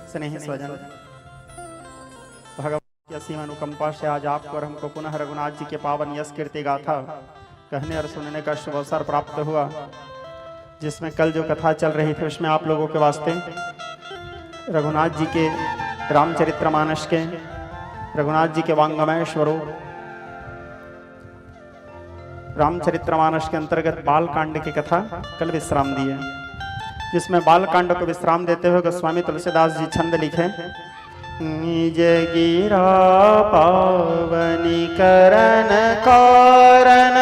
स्नेह स्वजन, भगवान की असीम अनुकंपा से आज आपको और हमको पुनः रघुनाथ जी के पावन यश कीर्ति गाथा कहने और सुनने का शुभ अवसर प्राप्त हुआ, जिसमें कल जो कथा चल रही थी उसमें आप लोगों के वास्ते रघुनाथ जी के रामचरितमानस के, रघुनाथ जी के वांगमय स्वरूप रामचरितमानस के अंतर्गत बाल कांड की कथा कल विश्राम दी है, जिसमें बाल कांड को विश्राम देते हुए गोस्वामी तुलसीदास जी छंद लिखे। निज गिरा पावनी करन कारण,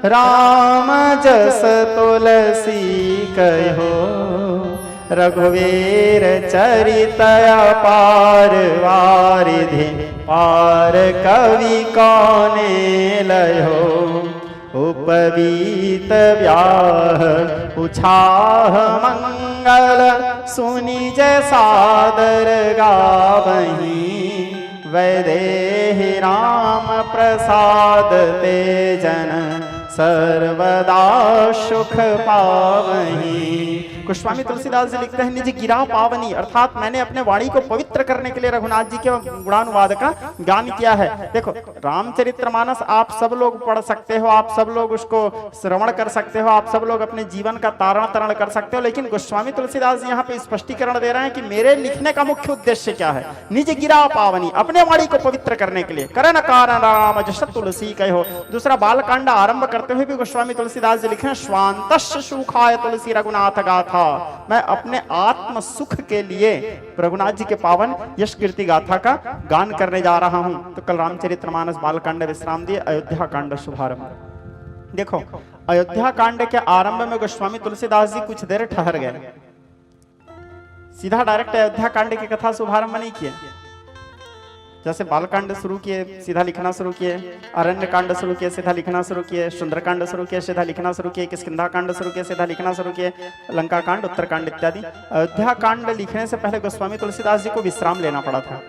राम जस तुलसी कहो, रघुवीर चरित अपार वारिधि, पार कवि कौने लयो, उपवीत व्याह उछाह मंगल, सुनि जय सादर गावहीं, वैदेहि राम प्रसाद ते जन, सर्वदा सुख पावहीं। गोस्वामी तुलसीदास जी लिखते हैं निज गिरा पावनी, अर्थात मैंने अपने वाणी को पवित्र करने के लिए रघुनाथ जी के गुणानुवाद का गान किया है। देखो रामचरितमानस आप सब लोग पढ़ सकते हो, आप सब लोग उसको श्रवण कर सकते हो, आप सब लोग अपने जीवन का तारण तरण कर सकते हो, लेकिन गोस्वामी तुलसीदास जी यहाँ पे स्पष्टीकरण दे रहे हैं कि मेरे लिखने का मुख्य उद्देश्य क्या है। निज गिरा पावनी, अपने वाणी को पवित्र करने के लिए, करन कारण राम जस तुलसी कहो। दूसरा बालकांड आरंभ करते हुए भी गोस्वामी तुलसीदास जी लिखे स्वांतस्य सुखाय तुलसी रघुनाथ गाथा, मैं अपने आत्म सुख के लिए रघुनाथ जी के पावन यश कीर्ति गाथा का गान करने जा रहा हूं। तो कल रामचरितमानस बालकांड विश्राम दिए, अयोध्या कांड शुभारंभ। देखो अयोध्या कांड के आरंभ में गोस्वामी तुलसीदास जी कुछ देर ठहर गए, सीधा डायरेक्ट अयोध्या कांड की कथा शुभारंभ नहीं किए। जैसे बालकांड शुरू किए सीधा लिखना शुरू किए, अरण्य कांड शुरू किए सीधा लिखना शुरू किए, सुंदरकांड शुरू किए सीधा लिखना शुरू किए, किष्किंधा कांड शुरू किए सीधा लिखना शुरू किए, लंका कांड, उत्तरकांड इत्यादि। अयोध्या कांड लिखने से पहले गोस्वामी तुलसीदास जी को विश्राम लेना पड़ा था।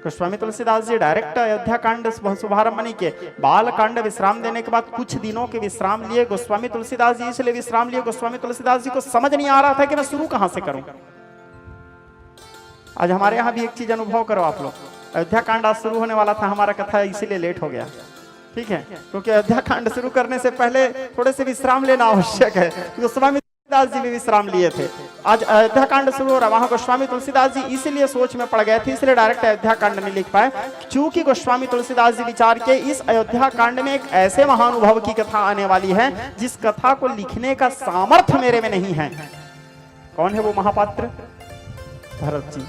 गोस्वामी तुलसीदास जी डायरेक्ट अयोध्या कांड शुभारंभ नहीं किए, बाल कांड विश्राम देने के बाद कुछ दिनों के विश्राम लिए गोस्वामी तुलसीदास जी। इसलिए विश्राम लिए गोस्वामी तुलसीदास जी को समझ नहीं आ रहा था कि मैं शुरू कहां से करूं। आज हमारे यहां भी एक चीज अनुभव करो आप लोग, अयोध्या कांड आज शुरू होने वाला था, हमारा कथा इसीलिए लेट हो गया, ठीक है, क्योंकि अयोध्या कांड शुरू करने से पहले थोड़े से विश्राम लेना आवश्यक है। गोस्वामी तुलसीदास जी भी विश्राम लिए थे, आज अयोध्या कांड शुरू हो रहा, वहां गोस्वामी तुलसीदास जी इसीलिए सोच में पड़ गए थे, इसलिए डायरेक्ट अयोध्या कांड नहीं लिख पाए। चूंकि गोस्वामी तुलसीदास जी विचार के इस अयोध्या कांड में एक ऐसे महानुभव की कथा आने वाली है जिस कथा को लिखने का सामर्थ्य मेरे में नहीं है। कौन है वो महापात्र? भरत जी।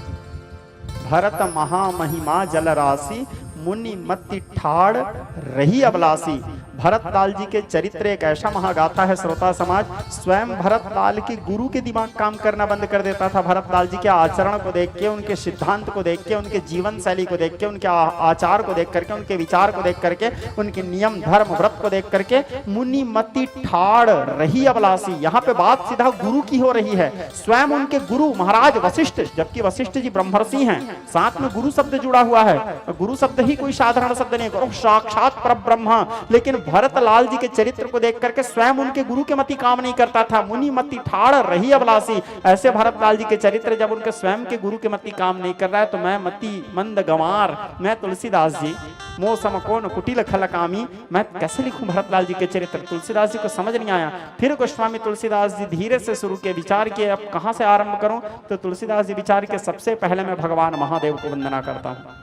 भरत महामहिमा जल राशि, मुनि मति ठाड़ रही अबलासी। भरत लाल जी के चरित्र एक ऐसा महागाथा है श्रोता समाज, स्वयं भरत लाल की गुरु के दिमाग काम करना बंद कर देता था। भरत लाल जी के आचरण को देख के, उनके सिद्धांत को देख के, उनके जीवन शैली को देख के, उनके आचार को देख करके, उनके विचार को देख करके, उनके नियम धर्म व्रत को देख करके मुनि मति ठाड़ रही अबलासी। यहाँ पे बात सीधा गुरु की हो रही है। स्वयं उनके गुरु महाराज वशिष्ठ, जबकि वशिष्ठ जी ब्रह्मर्षि हैं, साथ में गुरु शब्द जुड़ा हुआ है। गुरु शब्द ही कोई साधारण शब्द नहीं, गुरु साक्षात परब्रह्म। लेकिन भरत लाल जी के चरित्र को देख करके स्वयं उनके गुरु के मति काम नहीं करता था। मुनि मति ठाड़ रही अबलासी, ऐसे भरत लाल जी के चरित्र जब उनके स्वयं के गुरु के मति काम नहीं कर रहा है तो मैं मति मंद गंवार, मैं तुलसीदास जी मोह समकोन कुटिल खलकामी, मैं कैसे लिखूं भरत लाल जी के चरित्र। तुलसीदास जी को समझ नहीं आया। फिर गोस्वामी तुलसीदास जी धीरे से शुरू के विचार किए, अब कहां से आरंभ करूं। तो तुलसीदास जी विचार के सबसे पहले मैं भगवान महादेव को वंदना करता हूं,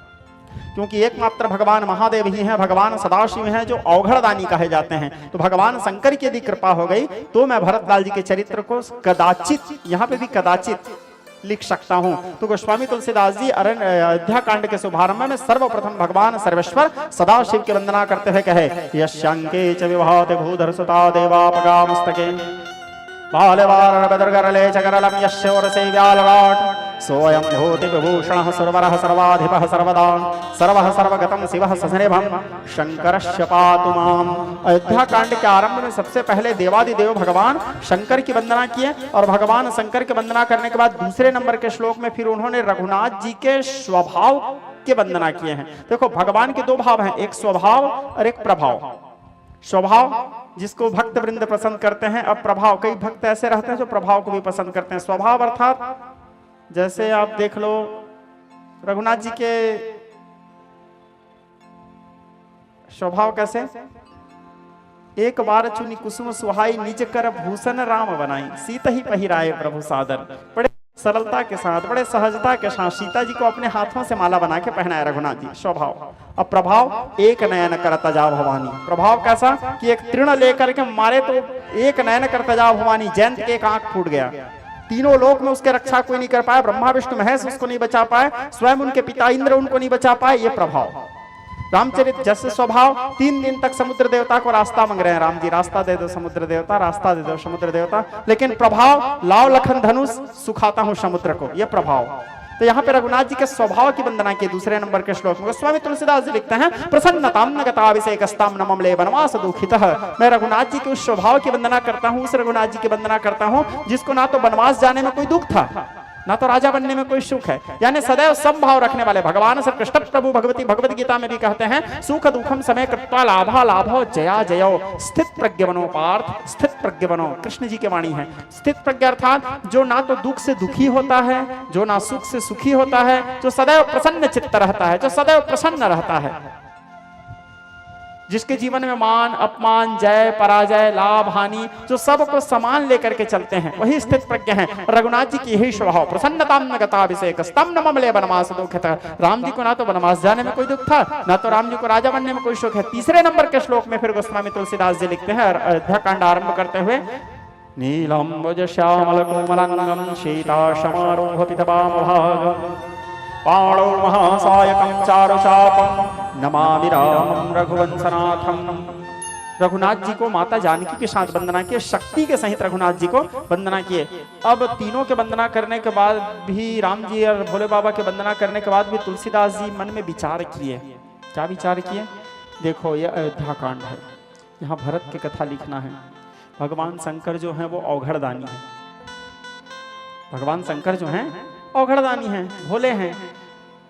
क्योंकि एकमात्र भगवान महादेव ही हैं, भगवान सदाशिव हैं जो अवघड़दानी कहे जाते हैं। तो भगवान शंकर की यदि कृपा हो गई तो मैं भरत लाल जी के चरित्र को कदाचित, यहाँ पे भी कदाचित लिख सकता हूं। तो गोस्वामी तुलसीदास जी अयोध्या कांड के शुभारंभ में सर्वप्रथम भगवान सर्वेश्वर सदाशिव की वंदना करते हुए कहे, यश्यांके च विभाते भूधर सुता देवापगामस्तके, बालवारबदरगरले चकरलम यस्योरसे व्यालराट, सोयं भूति विभूषणः सुरवरः सर्वाधिपः सर्वदा, सर्वः सर्वगतं शिवः ससनिभं शंकरस्य पातु माम्। अयोध्या कांड के आरंभ में सबसे पहले देवादिदेव भगवान शंकर की वंदना किए, और भगवान शंकर की वंदना करने के बाद दूसरे नंबर के श्लोक में फिर उन्होंने रघुनाथ जी के स्वभाव की वंदना किए हैं। देखो भगवान के दो भाव हैं, एक स्वभाव और एक प्रभाव। स्वभाव जिसको भक्त वृंद पसंद करते हैं, अब प्रभाव कई भक्त ऐसे रहते हैं जो प्रभाव को भी पसंद करते हैं। स्वभाव अर्थात जैसे आप देख लो रघुनाथ जी के स्वभाव कैसे, एक बार चुनी कुसुम सुहाई निज कर भूषण राम बनाई, सीता ही पहिराए प्रभु सादर। बड़े सरलता के साथ, बड़े सहजता के साथ सीता जी को अपने हाथों से माला बना के पहनाया रघुनाथ जी। स्वभाव। अब प्रभाव, एक नयन करता जा भवानी। प्रभाव कैसा कि एक तृण लेकर के मारे तो एक नयन करता जा भवानी, जयंत के एक आंख फूट गया। तीनों लोक में उसके रक्षा कोई नहीं कर पाया, ब्रह्मा विष्णु महेश उसको नहीं बचा पाए, स्वयं उनके पिता इंद्र उनको नहीं बचा पाए। ये प्रभाव। रामचरित जैसे स्वभाव, 3 दिन तक समुद्र देवता को रास्ता मांग रहे हैं, राम जी रास्ता दे दो समुद्र देवता, रास्ता दे दो समुद्र देवता, लेकिन प्रभाव लाव लखन धनुष सुखाता हूं समुद्र को, यह प्रभाव। तो यहाँ पे रघुनाथ जी के स्वभाव की वंदना की दूसरे नंबर के श्लोक में गोस्वामी तुलसीदास जी लिखते हैं, प्रसन्नताम नगताभिषेकस्ताम नमम ले वनवास दुखितः। मैं रघुनाथ जी के उस स्वभाव की वंदना करता हूँ, उस रघुनाथ जी की वंदना करता हूँ जिसको ना तो वनवास जाने में कोई दुख था, ना तो राजा बनने में कोई सुख है, यानी सदैव समभाव रखने वाले भगवान श्री कृष्ण प्रभु भगवती भगवत गीता में भी कहते हैं, सुख दुखम समय कृत्वा लाभा लाभो जया जयो स्थित प्रज्ञ बनो पार्थ स्थित प्रज्ञ बनो। कृष्ण जी की वाणी है। स्थित प्रज्ञ अर्थात जो ना तो दुख से दुखी होता है, जो ना सुख से सुखी होता है, जो सदैव प्रसन्न चित्त रहता है, जो सदैव प्रसन्न रहता है, जिसके जीवन में मान अपमान जय पराजय लाभ हानि जो सबको समान लेकर के चलते हैं, वही स्थित प्रज्ञ हैं। रघुनाथ जी की यही स्वभाव, प्रसन्नताम नगताभिषेकस्ताम नमम ले वनवास दुखितः। राम जी को ना तो वनवास जाने में कोई दुख था, ना तो राम जी को राजा बनने में कोई सुख है। तीसरे नंबर के श्लोक में फिर गोस्वामी तुलसीदास जी लिखते हैं अयोध्या कांड आरंभ करते हुए, नीलंबुज श्यामल कोमलांगं सीता समारोह पितवामभाग पाणौ महासायकं चारुचापं नमामि रामं रघुवंशनाथं। रघुनाथ जी को माता जानकी के साथ वंदना किए, शक्ति के सहित रघुनाथ जी को वंदना किए। अब तीनों के वंदना करने के बाद भी, राम जी और भोले बाबा के वंदना करने के बाद भी तुलसीदास जी मन में विचार किए। क्या विचार किए? देखो ये अयोध्या कांड है, यहाँ भरत की कथा लिखना है। भगवान शंकर जो है वो अवघड़दानी है, भगवान शंकर जो है अवघड़दानी हैं, भोले हैं।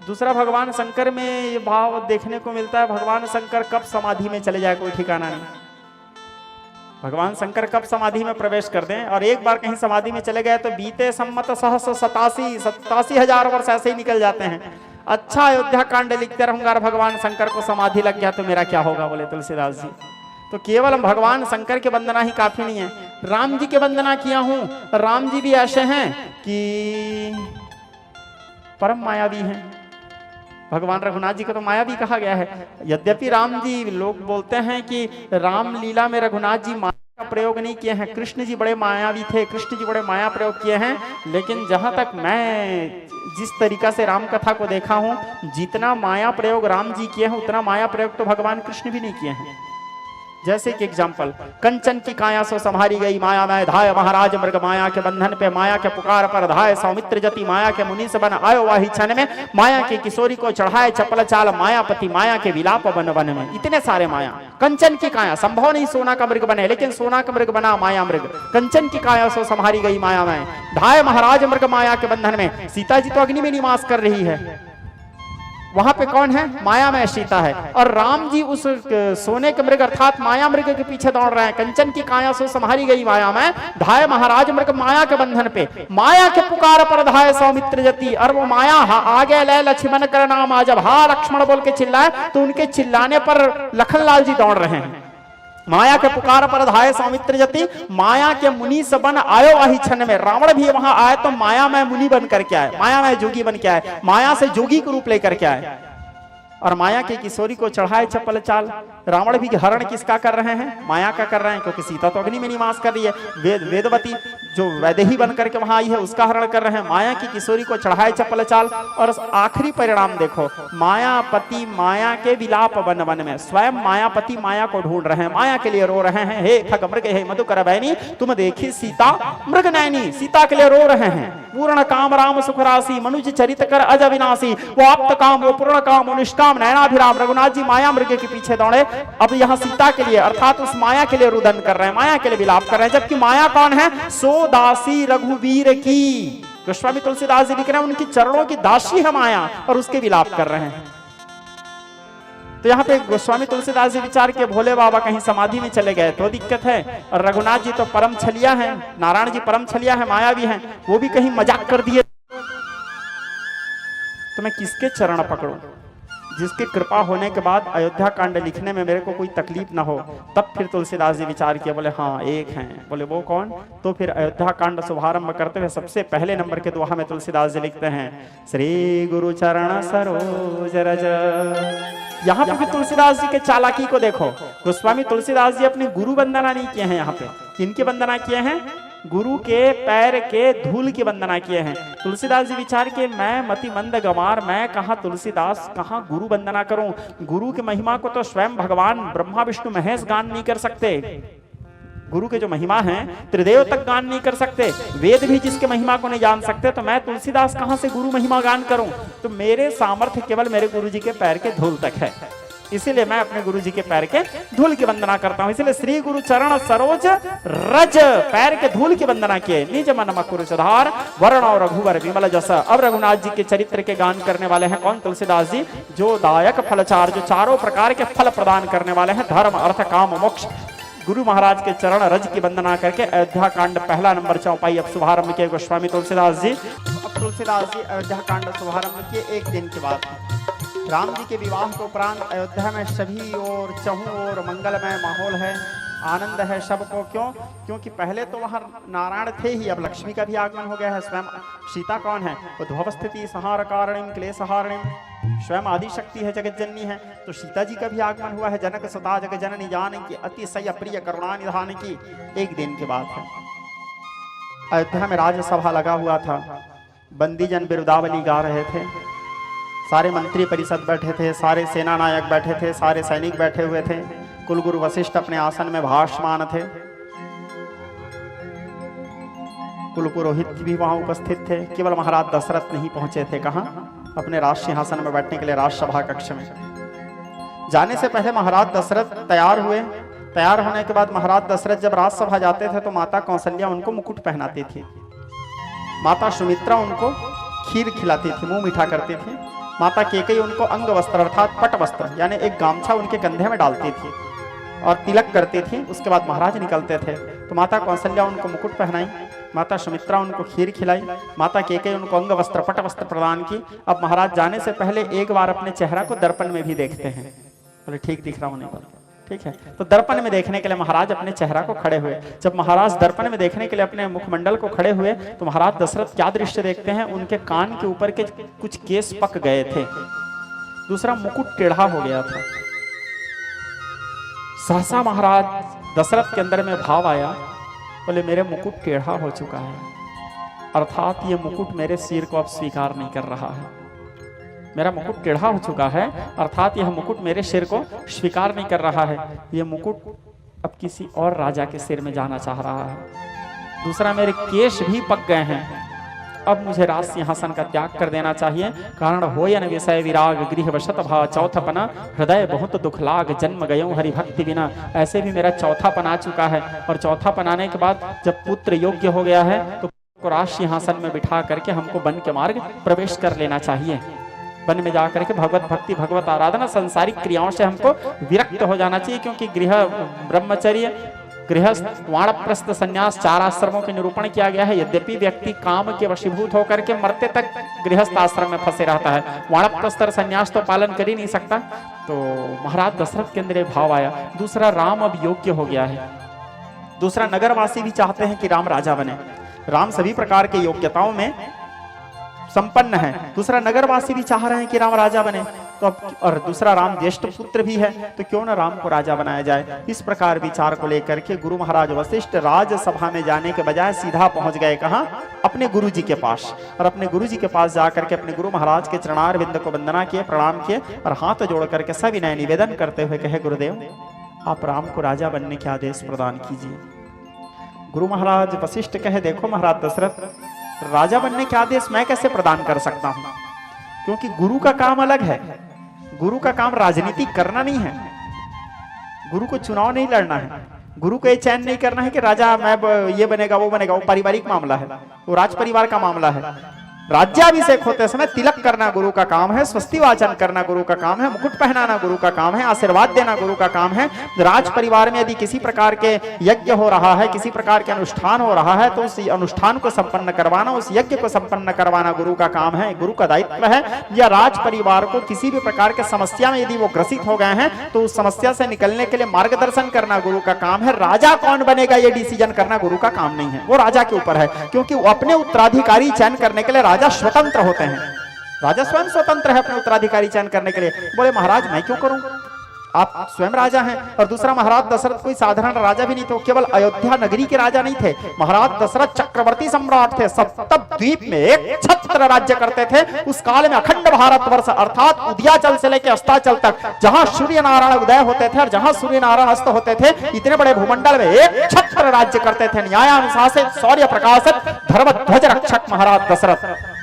दूसरा भगवान शंकर में ये भाव देखने को मिलता है, भगवान शंकर कब समाधि में चले जाए कोई ठिकाना नहीं। भगवान शंकर कब समाधि में प्रवेश कर दें, और एक बार कहीं समाधि में चले गए तो बीते सम्मत 87,000 वर्ष ऐसे ही निकल जाते हैं। अच्छा अयोध्या कांड लिखते रहूंगा और भगवान शंकर को समाधि लग गया तो मेरा क्या होगा, बोले तुलसीदास जी। तो केवल भगवान शंकर की वंदना ही काफी नहीं है, राम जी की वंदना किया हूं। राम जी भी ऐसे हैं कि परम मायावी हैं। भगवान रघुनाथ जी को तो मायावी कहा गया है। यद्यपि राम जी, लोग बोलते हैं कि राम लीला में रघुनाथ जी माया का प्रयोग नहीं किए हैं, कृष्ण जी बड़े मायावी थे, कृष्ण जी बड़े माया प्रयोग किए हैं। लेकिन जहां तक मैं जिस तरीका से राम कथा को देखा हूं, जितना माया प्रयोग राम जी किए हैं उतना माया प्रयोग तो भगवान कृष्ण भी नहीं किए हैं। जैसे कि एग्जाम्पल, कंचन की काया सो संभारी गई माया में धाय महाराज मृग माया के बंधन पे, माया के पुकार पर धाय सौमित्र जति माया के मुनि से बन आयो वाही क्षण में, माया की किशोरी को चढ़ाए चपल चाल मायापति माया के विलाप बन वन में। इतने सारे माया, कंचन की काया, संभव नहीं सोना का मृग बने, लेकिन सोना का मृग बना माया मृग। कंचन की काया सो संभारी गई माया में धाय महाराज मृग माया के बंधन में। सीता जी तो अग्नि में निवास कर रही है, वहां पे कौन है? माया में सीता है, और राम जी उस सोने के मृग अर्थात माया मृग के पीछे दौड़ रहे हैं। कंचन की काया से संभारी गई माया में धाय महाराज मृग माया के बंधन पे, माया के पुकार पर धाय सौमित्र जति। और वो माया आगे ले लक्ष्मण कर नाम आ, जब हा लक्ष्मण बोल के चिल्लाए तो उनके चिल्लाने पर लखनलाल जी दौड़ रहे हैं। माया के पुकार पर धाय सौमित्र जति, माया के मुनि से बन आयो वही क्षण में। रावण भी वहां आए तो माया में मुनि बन करके आए, माया में जोगी बन के आए, माया से जोगी को रूप लेकर के आए। और माया के किशोरी को चढ़ाए चपल चाल। रावण भी हरण किसका कर रहे हैं? माया का कर रहे हैं, क्योंकि सीता तो अग्नि में निवास कर रही है। वेदवती जो वैदेही बन करके वहां आई है उसका हरण कर रहे हैं। माया की किशोरी को चढ़ाए चपल चाल। और आखिरी परिणाम देखो, मायापति माया के विलाप वन वन में, स्वयं मायापति माया को ढूंढ रहे हैं, माया के लिए रो रहे हैं। हे खग मृग हे मधुकर बैनी, तुम देखी सीता मृग नैनी, सीता के लिए रो रहे हैं। पूर्ण काम राम सुख राशि, मनुज चरित कर अज अविनाशी। वो आप्त काम, वो पूर्ण काम, वो निष्काम नैनाभिराम। रघुनाथ जी माया मृग के पीछे दौड़े, अब यहाँ सीता के लिए अर्थात उस माया के लिए रुदन कर रहे हैं, माया के लिए विलाप कर रहे हैं। जबकि माया कौन है? सो दासी रघुवीर की। गोस्वामी तुलसीदास जी लिख रहे हैं उनकी चरणों की दासी है माया, और उसके विलाप कर रहे हैं। तो यहाँ पे गोस्वामी तुलसीदास जी विचार के भोले बाबा कहीं समाधि में चले गए तो दिक्कत है, और रघुनाथ जी तो परम छलिया है, नारायण जी परम छलिया है, मायावी हैं, वो भी कहीं मजाक कर दिए तो मैं किसके चरण पकड़ूं, जिसकी कृपा होने के बाद अयोध्या कांड लिखने में मेरे को कोई तकलीफ ना हो। तब फिर तुलसीदास जी विचार किया, बोले हाँ एक हैं। बोले वो कौन? तो फिर अयोध्या कांड शुभारंभ करते हुए सबसे पहले नंबर के दोहा में तुलसीदास जी लिखते हैं, श्री गुरु चरण सरोज रज। यहाँ पे भी तुलसीदास जी के चालाकी को देखो। गोस्वामी तुलसीदास जी अपनी गुरु वंदना नहीं किए हैं, यहाँ पे किनकी वंदना किए हैं? गुरु के पैर के धूल की वंदना किए हैं। तुलसीदास जी विचार के, मैं मति मंद गंवार, मैं कहाँ तुलसीदास, कहाँ गुरु वंदना करूं? गुरु की महिमा को तो स्वयं भगवान ब्रह्मा विष्णु महेश गान नहीं कर सकते। गुरु के जो महिमा है त्रिदेव तक गान नहीं कर सकते, वेद भी जिसके महिमा को नहीं जान सकते, तो मैं तुलसीदास कहां से गुरु महिमा गान करूं? तो मेरे सामर्थ्य केवल मेरे गुरु जी के पैर के धूल तक है, इसीलिए मैं अपने गुरु जी के पैर के धूल की वंदना करता हूं। इसलिए श्री गुरु चरण सरोज रज, पैर के धूल की वंदना किए। निज मन मकुर सुधार वर्ण और रघुवर विमल जस। अब रघुनाथ जी के चरित्र के गान करने वाले हैं कौन? तुलसीदास जी, जो दायक फलचार, जो चारों प्रकार के फल प्रदान करने वाले हैं, धर्म अर्थ काम मोक्ष। गुरु महाराज के चरण रज की वंदना करके अयोध्या कांड पहला नंबर चौपाई अब शुभारंभ किए गोस्वामी तुलसीदास जी। अब तुलसीदास जी अयोध्या कांड शुभारंभ किए एक दिन के बाद। राम जी के विवाह के उपरांत अयोध्या में सभी और चहु और मंगलमय माहौल है, आनंद है सबको। क्यों? क्योंकि पहले तो वहाँ नारायण थे ही, अब लक्ष्मी का भी आगमन हो गया है। स्वयं सीता कौन है? उद्भव स्थिति संहार कारणिम क्लेशहारिणीम, स्वयं आदि शक्ति है, जगत जननी है। तो सीता जी का भी आगमन हुआ है। जनक सुता जग जननी जान की, अतिशय प्रिय करुणा निधान की। एक दिन के बाद है अयोध्या में राज्यसभा लगा हुआ था, बंदीजन बिरुदावली गा रहे थे, सारे मंत्री परिषद बैठे थे, सारे सेना नायक बैठे थे, सारे सैनिक बैठे हुए थे, कुलगुरु वशिष्ठ अपने आसन में भाषमान थे, कुल पुरोहित भी वहां उपस्थित थे। केवल महाराज दशरथ नहीं पहुंचे थे। कहां? अपने राज सिंहासन में बैठने के लिए राजसभा कक्ष में। जाने से पहले महाराज दशरथ तैयार हुए। तैयार होने के बाद महाराज दशरथ जब राजसभा जाते थे तो माता कौशल्या उनको मुकुट पहनाती थी, माता सुमित्रा उनको खीर खिलाती थी, मुंह मीठा करती थी, माता केकई उनको अंग वस्त्र अर्थात पट वस्त्र यानी एक गामछा उनके कंधे में डालती थी और तिलक करती थी। उसके बाद महाराज निकलते थे तो माता कौशल्या उनको मुकुट पहनाई, माता सुमित्रा उनको खीर खिलाई, माता केकई उनको अंग वस्त्र पट वस्त्र प्रदान की। अब महाराज जाने से पहले एक बार अपने चेहरा को दर्पण में भी देखते हैं। बोले ठीक दिख रहा होने पर, ठीक है। तो दर्पण में देखने के लिए महाराज अपने चेहरा को खड़े हुए। जब महाराज दर्पण में देखने के लिए अपने मुखमंडल को खड़े हुए तो महाराज दशरथ क्या दृश्य देखते हैं? उनके कान के ऊपर के कुछ केस पक गए थे, दूसरा मुकुट टेढ़ा हो गया था। सहसा महाराज दशरथ के अंदर में भाव आया, बोले मेरे मुकुट टेढ़ा हो चुका है, अर्थात ये मुकुट मेरे सिर को अब स्वीकार नहीं कर रहा है। मेरा मुकुट टेढ़ा हो चुका है अर्थात यह मुकुट मेरे सिर को स्वीकार नहीं कर रहा है। यह मुकुट अब किसी और राजा के सिर में जाना चाह रहा है। दूसरा, मेरे केश भी पक गए हैं, अब मुझे राज सिंहासन का त्याग कर देना चाहिए। कारण हो या न विषय विराग गृह वशत भाव, चौथापना हृदय बहुत दुख लाग, जन्म गयो हरि भक्ति बिना। ऐसे भी मेरा चौथापन आ चुका है और चौथापन आने के बाद जब पुत्र योग्य हो गया है तो राज सिंहासन में बिठा करके हमको वन के मार्ग प्रवेश कर लेना चाहिए। वन में जाकर के भगवत भक्ति भगवत आराधना सांसारिक क्रियाओं से हमको विरक्त हो जाना चाहिए। क्योंकि गृह ब्रह्मचर्य गृहस्थ वाणप्रस्थ संन्यास चार आश्रमों के निरूपण किया गया है। यद्यपि व्यक्ति काम के वशीभूत होकर के मरते तक गृहस्थ आश्रम में फंसे रहता है, वाणप्रस्थ संन्यास तो पालन कर ही नहीं सकता। तो महाराज दशरथ के अंदर भाव आया। दूसरा, राम अब योग्य हो गया है। दूसरा, नगरवासी भी चाहते हैं कि राम राजा बने। राम सभी प्रकार के योग्यताओं में संपन्न है। दूसरा, नगरवासी भी चाह रहे हैं कि राम राजा बने। तो अब और दूसरा, राम ज्येष्ठ पुत्र भी है, तो क्यों ना राम को राजा बनाया जाए। इस प्रकार विचार को लेकर के गुरु महाराज वशिष्ठ राजसभा में जाने के बजाय सीधा पहुंच गए कहां? अपने गुरु जी के पास। और अपने गुरु जी के पास जाकर के अपने गुरु महाराज के चरणार बिंद को वंदना किए, प्रणाम किए और हाथ जोड़ करके सविनय निवेदन करते हुए कहे, गुरुदेव आप राम को राजा बनने के आदेश प्रदान कीजिए। गुरु महाराज वशिष्ठ कहे, देखो महाराज दशरथ, राजा बनने के आदेश मैं कैसे प्रदान कर सकता हूं? क्योंकि गुरु का काम अलग है। गुरु का काम राजनीति करना नहीं है, गुरु को चुनाव नहीं लड़ना है, गुरु को ये चयन नहीं करना है कि राजा मैं ये बनेगा वो बनेगा। वो पारिवारिक मामला है, वो राज परिवार का मामला है। राज्याभिषेक होते समय तिलक करना गुरु का काम है, स्वस्ति वाचन करना गुरु का काम है, मुकुट पहनाना गुरु का काम है, आशीर्वाद देना गुरु का काम है। राज परिवार में यदि किसी प्रकार के यज्ञ हो रहा है, किसी प्रकार के अनुष्ठान हो रहा है, तो उस अनुष्ठान को संपन्न करवाना, उस यज्ञ को संपन्न करवाना गुरु का काम है, गुरु का दायित्व है। या राज परिवार को किसी भी प्रकार के समस्या में यदि वो ग्रसित हो गए हैं तो उस समस्या से निकलने के लिए मार्गदर्शन करना गुरु का काम है। राजा कौन बनेगा ये डिसीजन करना गुरु का काम नहीं है, वो राजा के ऊपर है, क्योंकि वो अपने उत्तराधिकारी चयन करने के लिए राजा स्वतंत्र होते हैं। राजा स्वयं स्वतंत्र है अपने उत्तराधिकारी चयन करने के लिए। बोले महाराज मैं क्यों करूं, आप स्वयं राजा हैं। और दूसरा, महाराज दशरथ कोई साधारण राजा भी नहीं थे, केवल अयोध्या नगरी के राजा नहीं थे। महाराज दशरथ चक्रवर्ती सम्राट थे, सप्तद्वीप में एक छत्र राज्य करते थे। उस काल में अखंड भारतवर्ष अर्थात उदयाचल से लेकर अस्ताचल तक, जहां सूर्य नारायण उदय होते थे और जहां सूर्य नारायण अस्त होते थे, इतने बड़े भूमंडल में एक छत्र राज्य करते थे। न्यायानुशासित, शौर्य प्रकाशित, धर्म ध्वज रक्षक महाराज दशरथ।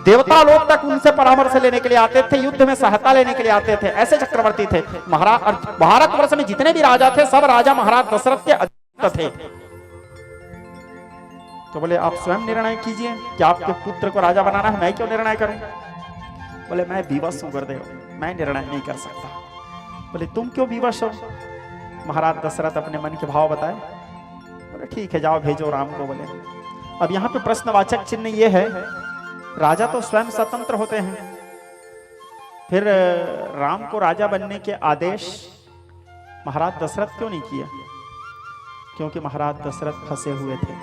देवता लोग तक उनसे परामर्श लेने के लिए आते थे, युद्ध में सहायता लेने के लिए आते थे, ऐसे चक्रवर्ती थे। महाराज भारतवर्ष में जितने भी राजा थे सब राजा महाराज दशरथ के अधीन थे। तो बोले आप स्वयं निर्णय कीजिए कि आपके पुत्र को राजा बनाना है, मैं क्यों निर्णय करूं। बोले मैं विवश हूं गुरुदेव, मैं निर्णय नहीं कर सकता। बोले तुम क्यों विवश हो। महाराज दशरथ अपने मन के भाव बताए। बोले ठीक है जाओ भेजो राम को। बोले अब यहाँ पे प्रश्नवाचक चिन्ह ये है, राजा तो स्वयं स्वतंत्र होते हैं, फिर राम को राजा बनने के आदेश महाराज दशरथ क्यों नहीं किया। क्योंकि महाराज दशरथ फंसे हुए थे।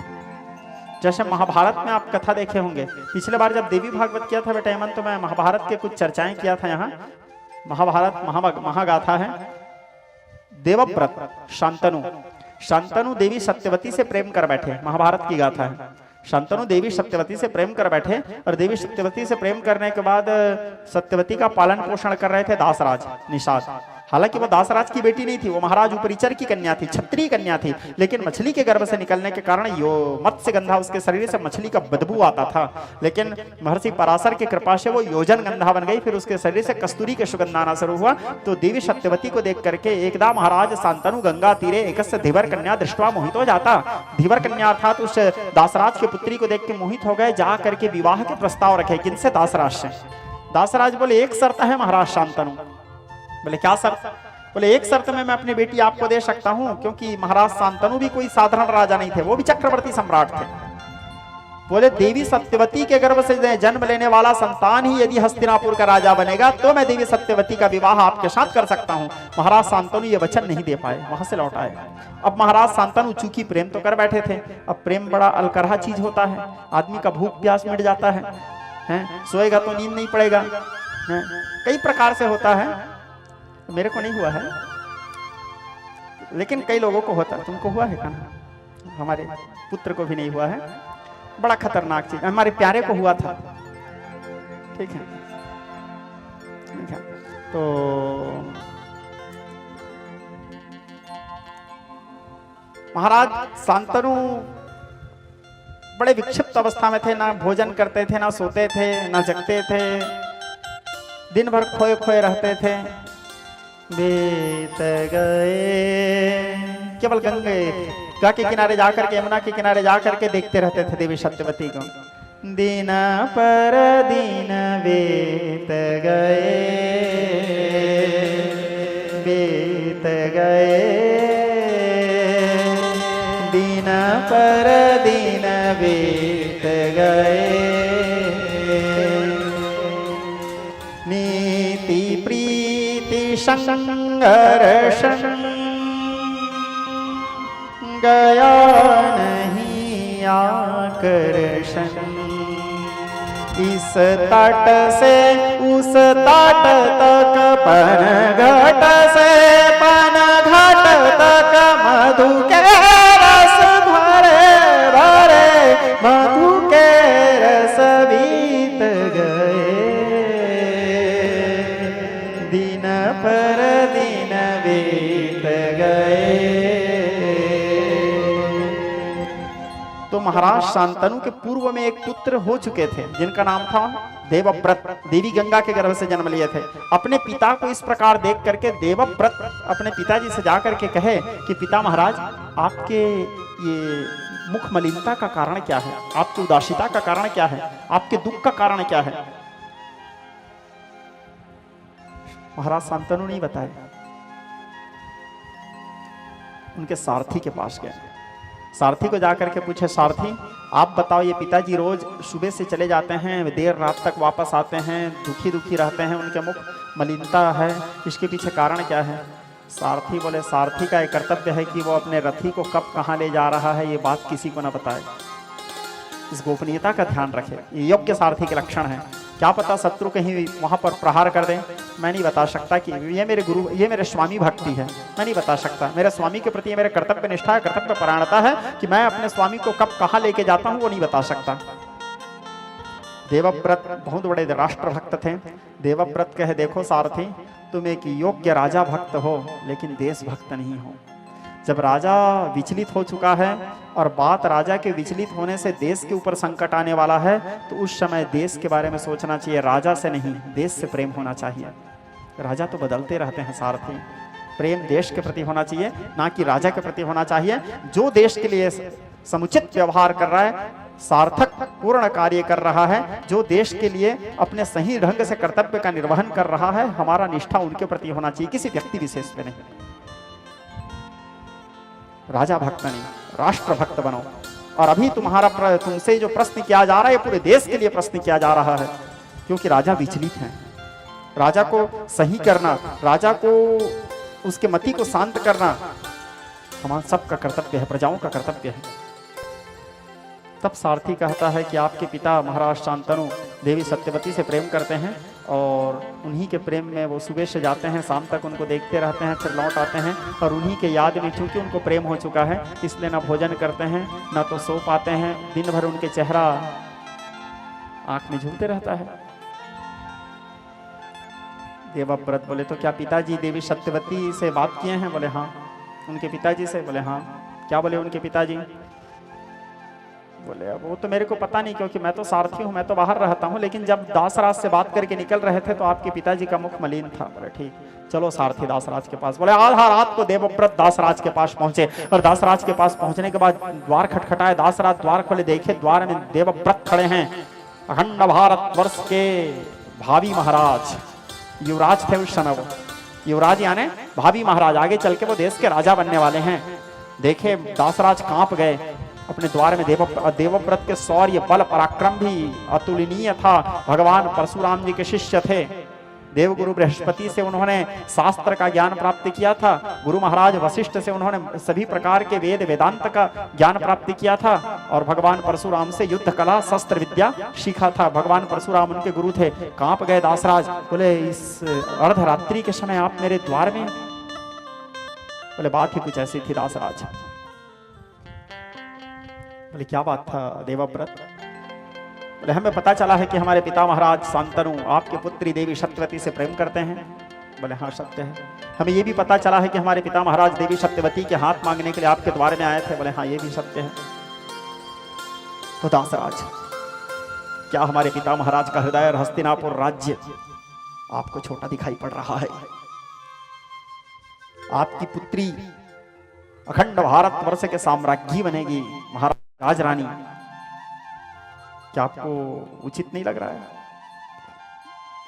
जैसे महाभारत में आप कथा देखे होंगे, पिछले बार जब देवी भागवत किया था बेटा हेमंत, तो मैं महाभारत के कुछ चर्चाएं किया था। यहाँ महाभारत महागाथा है। देवव्रत शांतनु देवी सत्यवती से प्रेम कर बैठे, महाभारत की गाथा है। शांतनु देवी सत्यवती से प्रेम कर बैठे और देवी सत्यवती से प्रेम करने के बाद सत्यवती का पालन पोषण कर रहे थे दासराज निषाद। हालांकि वो दासराज की बेटी नहीं थी, वो महाराज उपरिचर की कन्या थी, क्षत्रिय कन्या थी। लेकिन मछली के गर्भ से निकलने के कारण यो मत्स्य गंधा, उसके शरीर से मछली का बदबू आता था। लेकिन महर्षि पराशर की कृपा से वो योजन गंधा बन गई, फिर उसके शरीर से कस्तूरी के सुगंध आना शुरू हुआ। तो देवी सत्यवती को देख करके एकदा महाराज शांतनु गंगा तीरे एकस्य धीवर कन्या दृष्टवा मोहित हो जाता। धीवर कन्या अर्थात उस दासराज की पुत्री को देख के मोहित हो गए, जा करके विवाह के प्रस्ताव रखे। किनसे? दासराज से। दासराज बोले एक शर्त है महाराज शांतनु। बोले क्या शर्त? बोले एक शर्त में मैं अपनी बेटी आपको दे सकता हूं, क्योंकि महाराज शांतनु भी कोई साधारण राजा नहीं थे, वो भी चक्रवर्ती सम्राट थे। बोले देवी सत्यवती के गर्भ से जन्म लेने वाला संतान ही यदि हस्तिनापुर का राजा बनेगा तो मैं देवी सत्यवती का विवाह आपके साथ कर सकता हूं। महाराज शांतनु ये वचन नहीं दे पाए, वहां से लौट आए। अब महाराज शांतनु चूंकि प्रेम तो कर बैठे थे, अब प्रेम बड़ा अलकरहा चीज होता है, आदमी का भूख प्यास मिट जाता है, सोएगा तो नींद नहीं पड़ेगा, कई प्रकार से होता है। मेरे को नहीं हुआ है, लेकिन कई लोगों को होता। तुमको हुआ है क्या? हमारे पुत्र को भी नहीं हुआ है, बड़ा खतरनाक चीज। हमारे प्यारे को हुआ था, ठीक है, ठीक है। तो महाराज शांतनु बड़े विक्षिप्त अवस्था में थे, ना भोजन करते थे, ना सोते थे, ना जगते थे, दिन भर खोए खोए रहते थे। बीत गए, केवल गंगा के किनारे जाकर के, यमुना के किनारे जाकर के देखते रहते थे देवी सत्यवती को। दिन पर दिन बीत गए, बीत गए, दिन पर दिन बीत गए। नीति प्रीति संघर्षण गया नहीं आकर्षण। इस तट से उस तट तक, पन घट से पन घट तक, मधु के रस भरे भरे, मधु के रस बीत गए। दिन पर दिन बीत गए। तो महाराज शांतनु के पूर्व में एक पुत्र हो चुके थे जिनका नाम था देवव्रत। देवी गंगा के गर्भ से जन्म लिए थे। अपने पिता को इस प्रकार देख करके देवव्रत अपने पिताजी से जाकर के कहे कि पिता महाराज, आपके ये मुख मलिनता का कारण क्या है, आपकी उदासीता का कारण क्या है, आपके दुख का कारण क्या है? महाराज शांतनु नहीं बताए। उनके सारथी के पास गए, सारथी को जाकर के पूछे, सारथी आप बताओ, ये पिताजी रोज सुबह से चले जाते हैं, देर रात तक वापस आते हैं, दुखी दुखी रहते हैं, उनके मुख मलिनता है, इसके पीछे कारण क्या है? सारथी बोले, सारथी का एक कर्तव्य है कि वो अपने रथी को कब कहाँ ले जा रहा है ये बात किसी को ना बताए, इस गोपनीयता का ध्यान रखे। ये योग्य सारथी के लक्षण है। क्या पता शत्रु कहीं वहां पर प्रहार कर दें, मैं नहीं बता सकता कि ये मेरे गुरु, ये मेरे स्वामी भक्ति है, मैं नहीं बता सकता। मेरे स्वामी के प्रति मेरे कर्तव्य निष्ठा है, कर्तव्य परायणता है कि मैं अपने स्वामी को कब कहाँ लेके जाता हूँ वो नहीं बता सकता। देवव्रत बहुत बड़े राष्ट्रभक्त थे। देवव्रत कहे, देखो सारथी, तुम एक योग्य राजा भक्त हो लेकिन देशभक्त नहीं हो। जब राजा विचलित हो चुका है और बात राजा के विचलित होने से देश के ऊपर संकट आने वाला है, तो उस समय देश के बारे में सोचना चाहिए, राजा से नहीं, देश से प्रेम होना चाहिए। राजा तो बदलते रहते हैं सारथी, प्रेम देश के प्रति होना चाहिए, ना कि राजा के प्रति होना चाहिए। जो देश के लिए समुचित व्यवहार कर रहा है, सार्थक पूर्ण कार्य कर रहा है, जो देश के लिए अपने सही ढंग से कर्तव्य का निर्वहन कर रहा है, हमारा निष्ठा उनके प्रति होना चाहिए, किसी व्यक्ति विशेष पे नहीं। राजा भक्त नहीं, राष्ट्र भक्त बनो। और अभी तुमसे जो प्रश्न किया जा रहा है, पूरे देश के लिए प्रश्न किया जा रहा है, क्योंकि राजा विचलित हैं। राजा को सही करना, राजा को उसके मति को शांत करना हमारा सबका कर्तव्य है, प्रजाओं का कर्तव्य है। तब सारथी कहता है कि आपके पिता महाराज शांतनु देवी सत्यवती से प्रेम करते हैं और उन्हीं के प्रेम में वो सुबह से जाते हैं, शाम तक उनको देखते रहते हैं, फिर लौट आते हैं और उन्हीं के याद में, चूंकि उनको प्रेम हो चुका है, इसलिए ना भोजन करते हैं ना तो सो पाते हैं। दिन भर उनके चेहरा आंख में झूलते रहता है। देवव्रत बोले, तो क्या पिताजी देवी सत्यवती से बात किए हैं? बोले हाँ। उनके पिताजी से? बोले हाँ। क्या बोले उनके पिताजी? बोले अब वो तो मेरे को पता नहीं, क्योंकि मैं तो सारथी हूँ, मैं तो बाहर रहता हूँ, लेकिन जब दासराज से बात करके निकल रहे थे तो आपके पिताजी का मुख मलिन था। बोले ठीक, चलो सारथी दासराज के पास। बोले आधा रात को देवव्रत दासराज के पास पहुंचे और दासराज के पास पहुंचने के बाद द्वार खटखटाए, दासराज द्वार खोले, देखे द्वार में देवव्रत खड़े हैं, अखंड भारत वर्ष के भावी महाराज, युवराज थे उस समय। युवराज यानी भावी महाराज, आगे चल के वो देश के राजा बनने वाले हैं। देखे दासराज कांप गए। अपने द्वार में देवव्रत के शौर्य बल पराक्रम भी अतुलनीय था। भगवान परशुराम जी के शिष्य थे। देवगुरु बृहस्पति से उन्होंने शास्त्र का ज्ञान प्राप्त किया था। गुरु महाराज वशिष्ठ से उन्होंने सभी प्रकार के वेद वेदांत का ज्ञान प्राप्त किया था और भगवान परशुराम से युद्ध कला शस्त्र विद्या सीखा था। भगवान परशुराम उनके गुरु थे। कांप गए दासराज। बोले इस अर्धरात्रि के समय आप मेरे द्वार में? बोले बात ही कुछ ऐसी थी दासराज। बोले क्या बात था देवव्रत? बोले हमें पता चला है कि हमारे पिता महाराज शांतनु आपके पुत्री देवी सत्यवती से प्रेम करते हैं। बोले हाँ सत्य है। हमें यह भी पता चला है कि हमारे पिता महाराज देवी सत्यवती के हाथ मांगने के लिए आपके द्वार में आए थे। बोले हाँ ये भी सत्य है। तो दासराज, क्या हमारे पिता महाराज का हृदय और हस्तिनापुर राज्य आपको छोटा दिखाई पड़ रहा है? आपकी पुत्री अखंड भारत वर्ष के साम्राज्ञी बनेगी, महाराज रानी। क्या आपको उचित नहीं लग रहा है?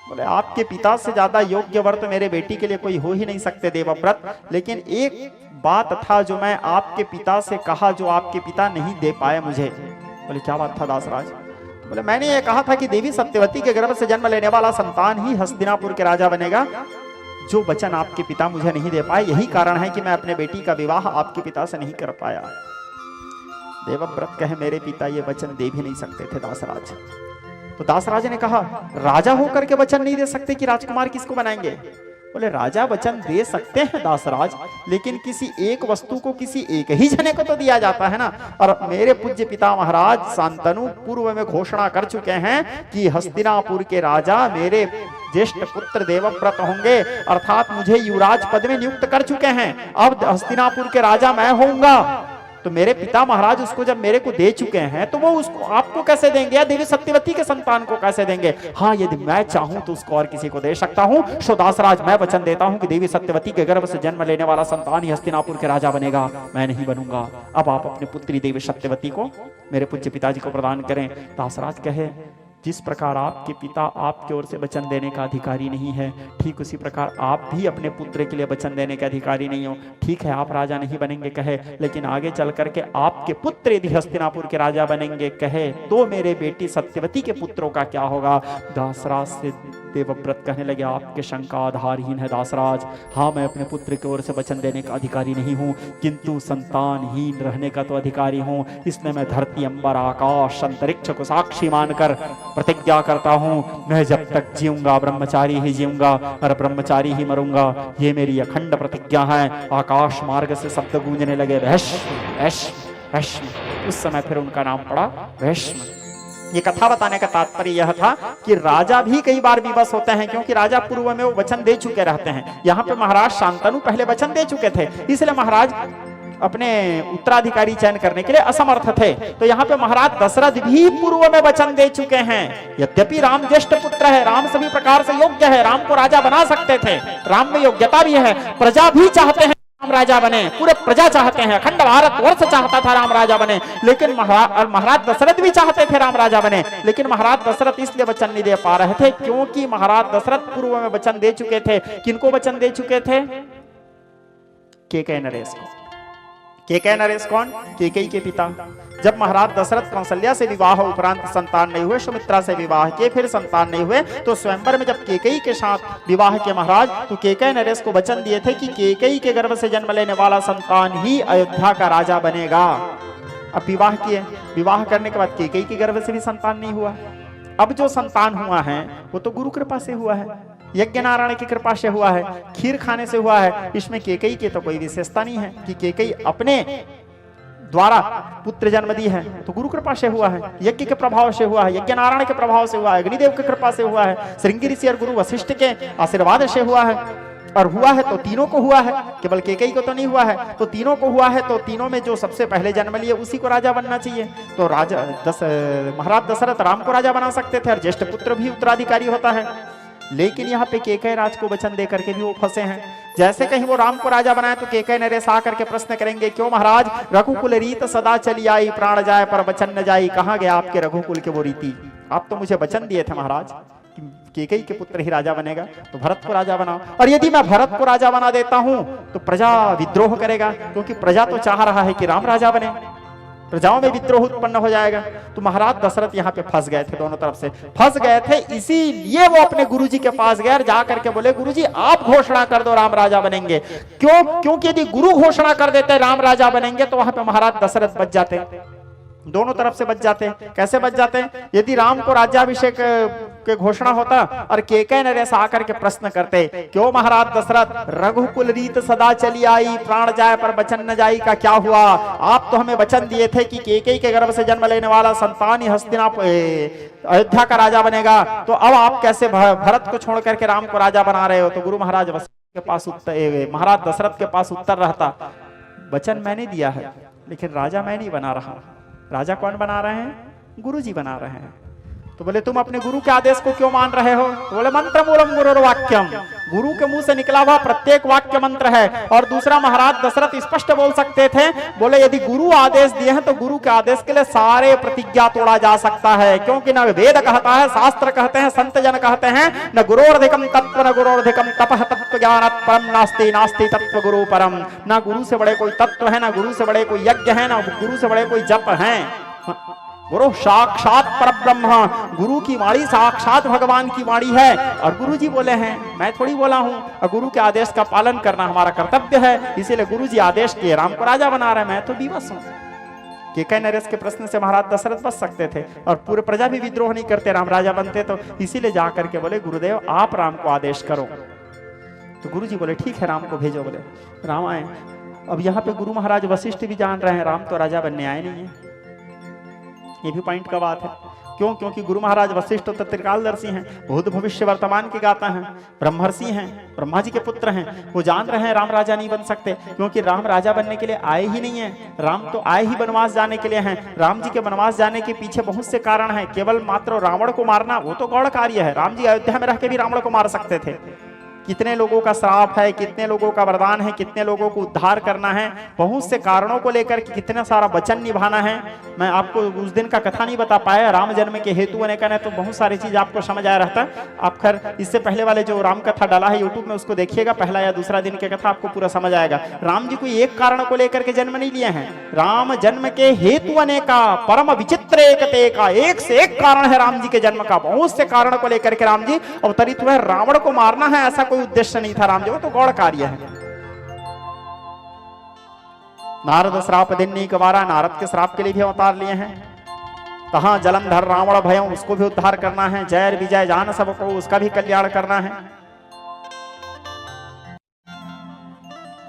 बोले आपके पिता से ज्यादा योग्य वर तो मेरे बेटी के लिए कोई हो ही नहीं सकते देवव्रत, लेकिन एक बात था जो मैं आपके पिता से कहा, जो आपके पिता नहीं दे पाए मुझे। बोले क्या बात था दासराज? बोले मैंने ये कहा था कि देवी सत्यवती के गर्भ से जन्म लेने वाला संतान ही हस्तिनापुर के राजा बनेगा। जो वचन आपके पिता मुझे नहीं दे पाए, यही कारण है कि मैं अपने बेटी का विवाह आपके पिता से नहीं कर पाया। देवव्रत कहे मेरे पिता ये वचन दे भी नहीं सकते थे दासराज। तो दासराज ने कहा राजा होकर के वचन नहीं दे सकते कि राजकुमार किसको बनाएंगे? बोले राजा वचन दे सकते हैं दासराज, लेकिन किसी एक वस्तु को किसी एक ही जने को तो दिया जाता है ना। और मेरे पूज्य पिता महाराज शांतनु पूर्व में घोषणा कर चुके हैं कि हस्तिनापुर के राजा मेरे ज्येष्ठ पुत्र देवव्रत होंगे, अर्थात मुझे युवराज पद में नियुक्त कर चुके हैं। अब हस्तिनापुर के राजा मैं होऊंगा। तो मेरे पिता महाराज उसको जब मेरे को दे चुके हैं तो वो उसको आपको कैसे देंगे, या देवी सत्यवती के संतान को कैसे देंगे? हाँ, यदि मैं चाहूं तो उसको और किसी को दे सकता हूं। सो दासराज मैं वचन देता हूं कि देवी सत्यवती के गर्भ से जन्म लेने वाला संतान ही हस्तिनापुर के राजा बनेगा, मैं नहीं बनूंगा। अब आप अपनी पुत्री देवी सत्यवती को मेरे पूज्य पिताजी को प्रदान करें। दासराज कहे, जिस प्रकार आपके पिता आपकी ओर से वचन देने का अधिकारी नहीं है, ठीक उसी प्रकार आप भी अपने पुत्र के लिए वचन देने के अधिकारी नहीं हो। ठीक है, आप राजा नहीं बनेंगे कहे, लेकिन आगे चल करके आपके पुत्र यदि हस्तिनापुर के राजा बनेंगे कहे, तो मेरे बेटी सत्यवती के पुत्रों का क्या होगा? दासराज से देवव्रत कहने लगे, आपके शंका आधारहीन है दासराज। हाँ, मैं अपने पुत्र की ओर से वचन देने का अधिकारी नहीं हूँ, किंतु संतानहीन रहने का तो अधिकारी हूँ। इसलिए मैं धरती, अंबर, आकाश, अंतरिक्ष को साक्षी मानकर प्रतिज्ञा करता हूँ, मैं जब तक जीऊंगा ब्रह्मचारी ही जीऊंगा और ब्रह्मचारी ही मरूंगा। ये मेरी अखंड प्रतिज्ञा है। आकाश मार्ग से शब्द गूंजने लगे, भस्म भस्म भस्म। उस समय फिर उनका नाम पड़ा भस्म। ये कथा बताने का तात्पर्य यह था कि राजा भी कई बार विवश होते हैं, क्योंकि राजा पूर्व में वो वचन दे चुके रहते हैं। यहाँ पे महाराज शांतनु पहले वचन दे चुके थे, इसलिए महाराज अपने उत्तराधिकारी चयन करने के लिए असमर्थ थे। तो यहाँ पे महाराज दशरथ भी पूर्व में वचन दे चुके हैं। यद्यपि राम ज्येष्ठ पुत्र है, राम सभी प्रकार से योग्य है, राम को राजा बना सकते थे, राम में योग्यता भी है, प्रजा भी चाहते हैं राम राजा बने, पूरे प्रजा चाहते हैं, अखंड भारत वर्ष चाहता था राम राजा बने, लेकिन महाराज दशरथ भी चाहते थे राम राजा बने, लेकिन महाराज दशरथ इसलिए वचन नहीं दे पा रहे थे क्योंकि महाराज दशरथ पूर्व में वचन दे चुके थे। किनको वचन दे चुके थे? केकई नरेश को। केकई नरेश कौन? केकई के पिता। जब महाराज दशरथ कौशल्या से विवाह उपरांत संतान नहीं हुए, सुमित्रा से विवाह किए, फिर संतान नहीं हुए, तो स्वयंवर में जब केकई के साथ विवाह किए महाराज, तो केकई नरेश को वचन दिए थे कि केकई के गर्भ से जन्म लेने वाला संतान ही अयोध्या का राजा बनेगा। अब विवाह किए, विवाह करने के बाद केकई के गर्भ से भी संतान नहीं हुआ। अब जो संतान हुआ है वो तो गुरु कृपा से हुआ है, यज्ञ नारायण की कृपा से हुआ है, खीर खाने से हुआ है। इसमें केकई की तो कोई विशेषता नहीं है कि केकई अपने द्वारा पुत्र जन्म दी है, तो गुरु कृपा से हुआ है, यज्ञ के प्रभाव से हुआ है, यज्ञ नारायण के प्रभाव से हुआ है, अग्निदेव की कृपा से हुआ है, श्रृंगी ऋषि और गुरु वशिष्ठ के आशीर्वाद से हुआ है। और हुआ है तो तीनों को हुआ है, केवल केकई को तो नहीं हुआ है, तो तीनों को हुआ है। तो तीनों में जो सबसे पहले जन्म लिए उसी को राजा बनना चाहिए। तो राजा महाराज दशरथ राम को राजा बना सकते थे और ज्येष्ठ पुत्र भी उत्तराधिकारी होता है, लेकिन यहाँ पे केकई राज को वचन दे करके भी वो फंसे हैं। जैसे कहीं वो राम को राजा बनाए तो केकई नरेश आकर के प्रश्न करेंगे, क्यों महाराज? रघुकुल रीत सदा चली आई, प्राण जाए पर वचन न जाई, कहाँ गया आपके रघुकुल के वो रीति? आप तो मुझे वचन दिए थे महाराज कि केकई के पुत्र ही राजा बनेगा, तो भरत को राजा बनाओ। और यदि मैं भरत को राजा बना देता हूं तो प्रजा विद्रोह करेगा, क्योंकि प्रजा तो चाह रहा है कि राम राजा बने, प्रजाओं में विद्रोह उत्पन्न हो जाएगा। तो महाराज दशरथ यहाँ पे फंस गए थे, दोनों तरफ से फंस गए थे। इसीलिए वो अपने गुरुजी के पास गए और जाकर के बोले, गुरुजी आप घोषणा कर दो राम राजा बनेंगे। क्यों? क्योंकि यदि गुरु घोषणा कर देते राम राजा बनेंगे तो वहां पे महाराज दशरथ बच जाते, दोनों तरफ से बच जाते। कैसे बच जाते? यदि राम को राज्याभिषेक के घोषणा होता और केकई नरेश आकर के प्रश्न करते, क्यों महाराज दशरथ? रघुकुल रीत सदा चली आई, प्राण जाए पर वचन न जाई का क्या हुआ? आप तो हमें वचन दिए थे कि केकई के गर्भ से जन्म लेने वाला संतान ही हस्तिनापुर अयोध्या का राजा बनेगा, तो अब आप कैसे भरत को छोड़ करके राम को राजा बना रहे हो? तो गुरु महाराज के पास उत्तर, महाराज दशरथ के पास उत्तर रहता, वचन मैंने दिया है लेकिन राजा मैं नहीं बना रहा, राजा कौन बना रहे हैं? गुरुजी बना रहे हैं। तो बोले तुम अपने गुरु के आदेश को क्यों मान रहे हो? तो बोले मंत्र मूलम गुरुर्वाक्यम, गुरु के मुंह से निकला हुआ प्रत्येक वाक्य मंत्र है। और दूसरा महाराज दशरथ स्पष्ट बोल सकते थे, बोले यदि गुरु आदेश दिए हैं तो गुरु के आदेश के लिए सारे प्रतिज्ञा तोड़ा जा सकता है, क्योंकि न वेद कहता है, शास्त्र कहते हैं, संत जन कहते हैं, न गुरोर्धिकम तत्व न गुरोर्धिकम तपः तत्व ज्ञान परम नास्ति नास्ति तत्व गुरु परम। न गुरु से बड़े कोई तत्व है, न गुरु से बड़े कोई यज्ञ है, न गुरु से बड़े कोई जप है। गुरु साक्षात परब्रह्म, गुरु की वाणी साक्षात भगवान की वाणी है। और गुरु जी बोले हैं, मैं थोड़ी बोला हूं। और गुरु के आदेश का पालन करना हमारा कर्तव्य है, इसीलिए गुरु जी आदेश किए, राम को राजा बना रहे, मैं तो विवश हूं। केकई नरेश के प्रश्न से महाराज दशरथ बच सकते थे और पूरे प्रजा भी विद्रोह नहीं करते, राम राजा बनते। तो इसीलिए जाकर के बोले, गुरुदेव आप राम को आदेश करो। तो गुरु जी बोले ठीक है, राम को भेजो। बोले राम आए। अब यहाँ पे गुरु महाराज वशिष्ठ भी जान रहे हैं राम तो राजा बनने आए नहीं है, ये भी पॉइंट का बात है। क्यों? क्योंकि गुरु महाराज वशिष्ठ तो त्रिकालदर्शी हैं, भूत भविष्य वर्तमान के गाता हैं, ब्रह्मर्षि हैं, ब्रह्मा जी के पुत्र हैं। वो जान रहे हैं राम राजा नहीं बन सकते, क्योंकि राम राजा बनने के लिए आए ही नहीं है। राम तो आए ही वनवास जाने के लिए हैं। राम जी के वनवास जाने के पीछे बहुत से कारण हैं। केवल मात्र रावण को मारना वो तो गौण कार्य है। राम जी अयोध्या में रह के भी रावण को मार सकते थे। कितने लोगों का श्राप है, कितने लोगों का वरदान है, कितने लोगों को उद्धार करना है, बहुत से कारणों को लेकर कितना सारा वचन निभाना है। मैं आपको उस दिन का कथा नहीं बता पाया, राम जन्म के हेतु अनेक है, तो बहुत सारी चीज आपको समझ आया रहता। आप खैर इससे पहले वाले जो राम कथा डाला है यूट्यूब में उसको देखिएगा, पहला या दूसरा दिन की कथा आपको पूरा समझ आएगा। राम जी कोई एक कारण को लेकर के जन्म नहीं लिए हैं। राम जन्म के हेतु अनेका, परम विचित्र एकते का, एक से एक कारण है राम जी के जन्म का। बहुत से कारण को लेकर के राम जी अवतरित हुए। रावण को मारना है ऐसा कोई उद्देश्य नहीं था राम जी, वो तो गौण कार्य है। नारद श्राप दिन्नी कवारा, नारद के श्राप के लिए भी अवतार लिए हैं। कहा जलंधर रावण भयं, उसको भी उद्धार करना है। जय विजय जान सबको, उसका भी कल्याण करना है।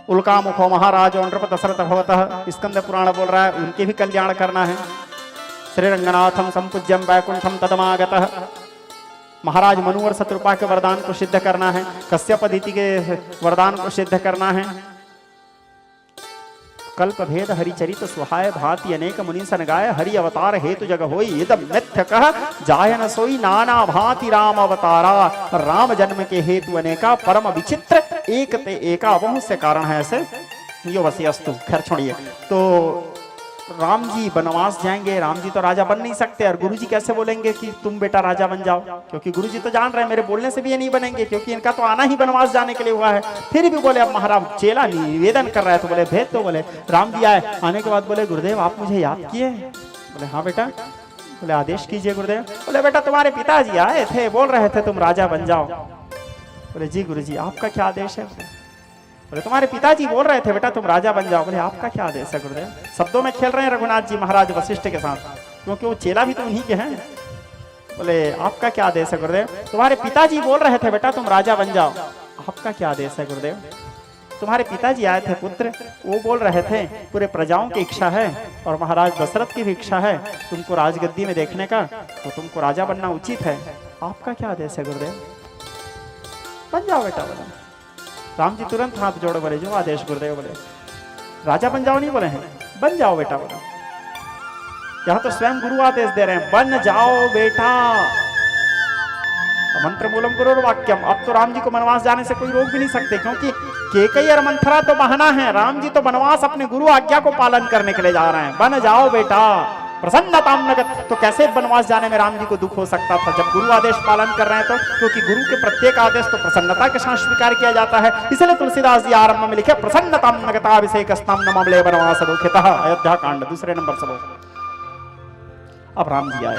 उल्का मुखो महाराज नृप दशरथ भवतः, स्कंद पुराण बोल रहा है, उनके भी कल्याण करना है। श्री रंगनाथम संपूज्यम वैकुंठम तदमागतः, महाराज मनु और शत्रुपा के वरदान को सिद्ध करना है। कश्यप अदिति के वरदान को सिद्ध करना है। कल्प भेद हरिचरित सुहाय भांति अनेक मुनि सन गाय, हरि अवतार हेतु जग होई इदम मिथ्य कह जायन सोई नाना भांति राम अवतारा। राम जन्म के हेतु अनेका, परम विचित्र एक ते एका, बहुत से कारण है ऐसे। यो बस अस्तु, खैर छोड़िए। तो राम जी वनवास जाएंगे, राम जी तो राजा बन नहीं सकते। और गुरु जी कैसे बोलेंगे कि तुम बेटा राजा बन जाओ, क्योंकि गुरु जी तो जान रहे हैं मेरे बोलने से भी ये नहीं बनेंगे, क्योंकि इनका तो आना ही वनवास जाने के लिए हुआ है। फिर भी बोले अब महाराज चेला निवेदन कर रहा है, तो बोले भेद। तो बोले राम जी आए, आने के बाद बोले गुरुदेव आप मुझे याद किए? बोले हाँ बेटा। बोले आदेश कीजिए गुरुदेव। बोले बेटा तुम्हारे पिताजी आए थे, बोल रहे थे तुम राजा बन जाओ। बोले जी गुरु जी आपका क्या आदेश है? बोले तुम्हारे पिताजी बोल रहे थे बेटा तुम राजा बन जाओ। बोले आपका क्या आदेश है गुरुदेव? शब्दों में खेल रहे हैं रघुनाथ जी महाराज वशिष्ठ के साथ, क्योंकि वो चेला भी तो उन्हीं के हैं। बोले आपका क्या आदेश है गुरुदेव? तुम्हारे पिताजी बोल रहे थे बेटा तुम राजा बन जाओ। आपका क्या आदेश है गुरुदेव? तुम्हारे पिताजी आए थे पुत्र, वो बोल रहे थे पूरे प्रजाओं की इच्छा है और महाराज दशरथ की भी इच्छा है तुमको राजगद्दी में देखने का, तो तुमको राजा बनना उचित है। आपका क्या आदेश है गुरुदेव? बन जाओ बेटा। बोला राम जी तुरंत हाथ जोड़ो, बोले जो आदेश गुरुदेव। बोले राजा बन जाओ नहीं बोले हैं, बन जाओ बेटा। बोला यहां तो स्वयं गुरु आदेश दे रहे हैं, बन जाओ बेटा। मंत्र मूलम गुरु वाक्यम। अब तो राम जी को वनवास जाने से कोई रोक भी नहीं सकते, क्योंकि केकई और मंथरा तो बहाना है। राम जी तो वनवास अपने गुरु आज्ञा को पालन करने के लिए जा रहे हैं। बन जाओ बेटा प्रसन्नताम नगत। तो कैसे वनवास जाने में राम जी को दुख हो सकता था जब गुरु आदेश पालन कर रहे हैं? तो क्योंकि गुरु के प्रत्येक आदेश तो प्रसन्नता के साथ स्वीकार किया जाता है। इसलिए तुलसीदास जी आरंभ में लिखे प्रसन्नताम नगताभिषेकस्ताम न ममले वनवास दुखितः। अयोध्या कांड दूसरे नंबर श्लोक। अब राम जी आए।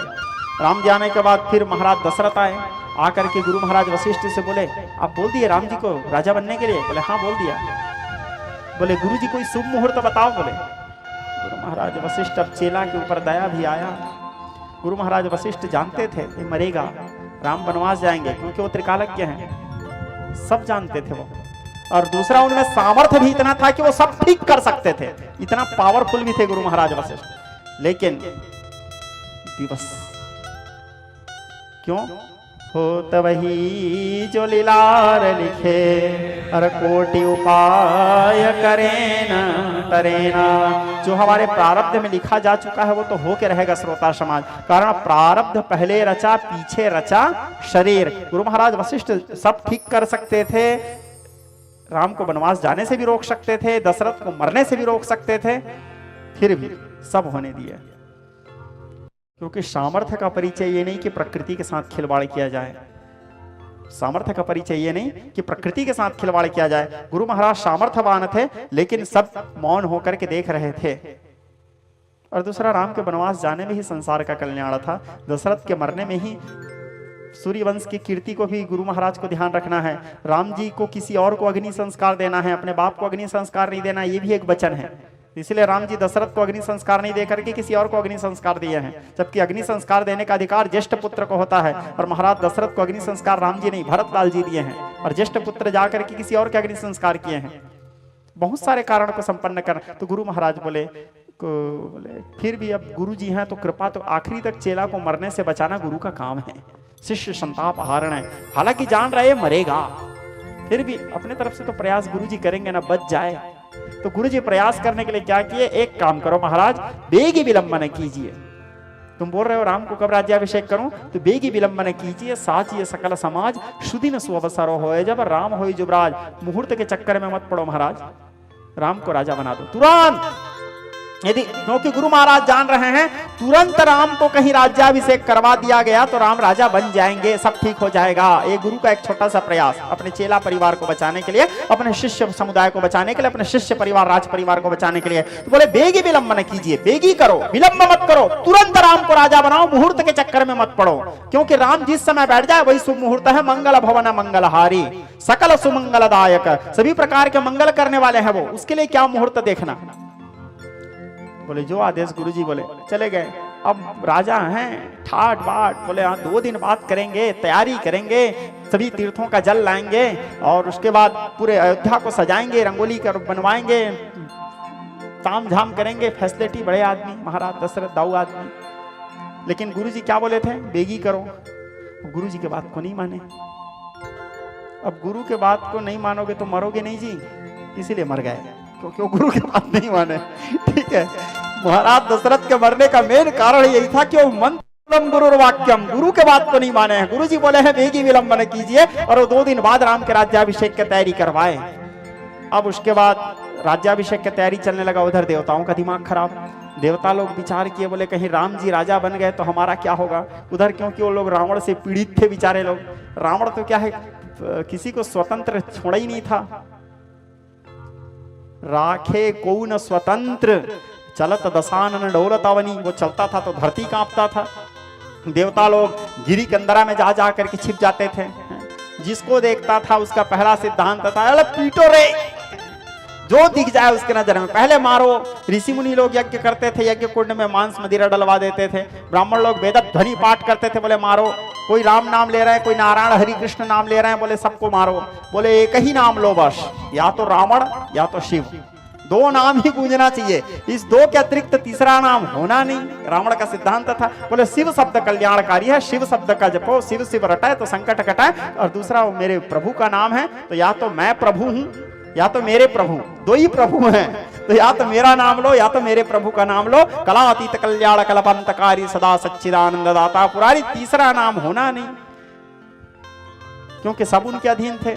राम जी आने के बाद फिर महाराज दशरथ आए। आकर के गुरु महाराज वशिष्ठ से बोले आप बोल दिए राम जी को राजा बनने के लिए? बोले हाँ बोल दिया। बोले गुरु जी कोई शुभ मुहूर्त बताओ। बोले गुरु महाराज वशिष्ठ, अब चेला के ऊपर दया भी आया। गुरु महाराज वशिष्ठ जानते थे ये मरेगा, राम वनवास जाएंगे, क्योंकि वो त्रिकालज्ञ हैं, सब जानते थे वो। और दूसरा उनमें सामर्थ्य भी इतना था कि वो सब ठीक कर सकते थे, इतना पावरफुल भी थे गुरु महाराज वशिष्ठ। लेकिन दिवस क्यों हो तवही जो लीलार लिखे, हर कोटि उपाय करें न तरेना। जो हमारे प्रारब्ध में लिखा जा चुका है वो तो होके रहेगा श्रोता समाज। कारण प्रारब्ध पहले रचा पीछे रचा शरीर। गुरु महाराज वशिष्ठ सब ठीक कर सकते थे, राम को वनवास जाने से भी रोक सकते थे, दशरथ को मरने से भी रोक सकते थे, फिर भी सब होने दिया। क्योंकि सामर्थ्य का परिचय ये नहीं कि प्रकृति के साथ खिलवाड़ किया जाए। सामर्थ्य का परिचय ये नहीं कि प्रकृति के साथ खिलवाड़ किया जाए। गुरु महाराज सामर्थ्यवान थे, लेकिन सब मौन होकर के देख रहे थे। और दूसरा, राम के वनवास जाने में ही संसार का कल्याण था। दशरथ के मरने में ही सूर्यवंश की कीर्ति को भी गुरु महाराज को ध्यान रखना है। राम जी को किसी और को अग्नि संस्कार देना है, अपने बाप को अग्नि संस्कार नहीं देना, ये भी एक वचन है। इसलिए राम जी दशरथ को अग्नि संस्कार नहीं देकर के किसी और को अग्नि संस्कार दिए हैं, जबकि अग्नि संस्कार देने का अधिकार ज्येष्ठ पुत्र को होता है। और महाराज दशरथ को अग्नि संस्कार राम जी नहीं भरत लाल जी दिए हैं, और ज्येष्ठ पुत्र जाकर के किसी और के अग्नि संस्कार किए हैं। बहुत सारे कारण को संपन्न कर। तो गुरु महाराज बोले बोले फिर भी अब गुरु जी हैं तो कृपा, तो आखिरी तक चेला को मरने से बचाना गुरु का काम है, शिष्य संताप हरण है। हालांकि जान रहे मरेगा, फिर भी अपने तरफ से तो प्रयास गुरु जी करेंगे ना, बच जाए। तो गुरु जी प्रयास करने के लिए क्या किए, एक काम करो महाराज, बेगी विलंबन कीजिए। तुम बोल रहे हो राम को कब राज्याभिषेक करूं, तो बेगी विलंबन कीजिए, साचिए सकल समाज, सुदिन सुअवसरो होए जब राम होई जुबराज। मुहूर्त के चक्कर में मत पड़ो महाराज, राम को राजा बना दो तुरंत। यदि क्योंकि गुरु महाराज जान रहे हैं तुरंत राम को कहीं राज्याभिषेक करवा दिया गया तो राम राजा बन जाएंगे, सब ठीक हो जाएगा। ये गुरु का एक छोटा सा प्रयास अपने चेला परिवार को बचाने के लिए, अपने शिष्य समुदाय को बचाने के लिए, अपने शिष्य परिवार राज परिवार को बचाने के लिए। तो बोले बेगी विलंबन कीजिए, बेगी करो, विलंब मत करो, तुरंत राम को राजा बनाओ, मुहूर्त के चक्कर में मत पड़ो। क्योंकि राम जिस समय बैठ जाए वही शुभ मुहूर्त है। मंगल भवन मंगलहारी सकल सुमंगलदायक, सभी प्रकार के मंगल करने वाले हैं वो, उसके लिए क्या मुहूर्त देखना। बोले जो आदेश गुरुजी बोले, चले गए। अब राजा हैं ठाट बाट, बोले हाँ 2 दिन बाद करेंगे, तैयारी करेंगे, सभी तीर्थों का जल लाएंगे और उसके बाद पूरे अयोध्या को सजाएंगे, रंगोली कर बनवाएंगे, ताम झाम करेंगे, फैसिलिटी बड़े आदमी, महाराज दशरथ दाऊ आदमी। लेकिन गुरुजी क्या बोले थे, बेगी करो। गुरुजी के बात को नहीं माने। अब गुरु के बात को नहीं मानोगे तो मरोगे नहीं जी, इसीलिए मर गए, क्योंकि वो गुरु की बात नहीं माने। ठीक है, महाराज दशरथ के मरने का मेन कारण यही था कि वो मंत्रम गुरु वाक्यम, गुरु के बात को नहीं माने हैं। गुरु जी बोले हैं बेगी विलंबन कीजिए, और वो 2 दिन बाद राम के राज्याभिषेक की तैयारी करवाए। अब उसके बाद राज्याभिषेक की तैयारी चलने लगा, उधर देवताओं का दिमाग खराब। देवता लोग विचार किए, बोले कहीं राम जी राजा बन गए तो हमारा क्या होगा। उधर क्योंकि वो लोग रावण से पीड़ित थे बेचारे लोग, रावण तो क्या है किसी को स्वतंत्र छोड़ा ही नहीं था। राखे को न स्वतंत्र चलत दशानन डोलत अवनी, वो चलता था तो धरती कांपता था। देवता लोग गिरी कंदरा में जा जा करके छिप जाते थे, जिसको देखता था उसका पहला सिद्धांत था अरे पीटो रे, जो दिख जाए उसके नजर में पहले मारो। ऋषि मुनि लोग यज्ञ करते थे, यज्ञ कुंड में मांस मदिरा डलवा देते थे। ब्राह्मण लोग वेद ध्वनि पाठ करते थे, बोले मारो। कोई राम नाम ले रहे हैं, कोई नारायण हरि कृष्ण नाम ले रहे हैं, बोले सबको मारो। बोले एक ही नाम लो बस, या तो रावण या तो शिव, 2 नाम ही गूंजना चाहिए, इस 2 के अतिरिक्त तीसरा नाम होना नहीं। रावण का सिद्धांत था। बोले शिव शब्द कल्याणकारी है, शिव शब्द का जपो, शिव शिव रटाए तो संकट कटाए। और दूसरा वो मेरे प्रभु का नाम है, तो या तो मैं प्रभु हूं या तो मेरे प्रभु, 2 ही प्रभु हैं, तो या तो मेरा नाम लो या तो मेरे प्रभु का नाम लो। कलातीत कल्याण कल्पंतकारी सदा सच्चिदानंद दाता पुरारी, तीसरा नाम होना नहीं, क्योंकि सब उनके अधीन थे।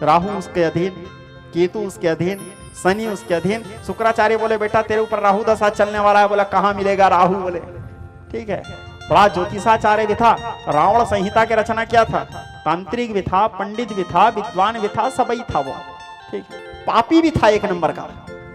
राहु उसके अधीन, केतु उसके अधीन, शनि उसके अधीन। शुक्राचार्य बोले बेटा तेरे ऊपर राहु दशा चलने वाला है। बोला कहां मिलेगा राहु। बोले ठीक है, बड़ा ज्योतिषाचार्य भी था। रावण संहिता की रचना किया था, तांत्रिक भी था, पंडित भी था, विद्वान भी था, सब ही था वो। ठीक है, पापी भी था 1 नंबर का।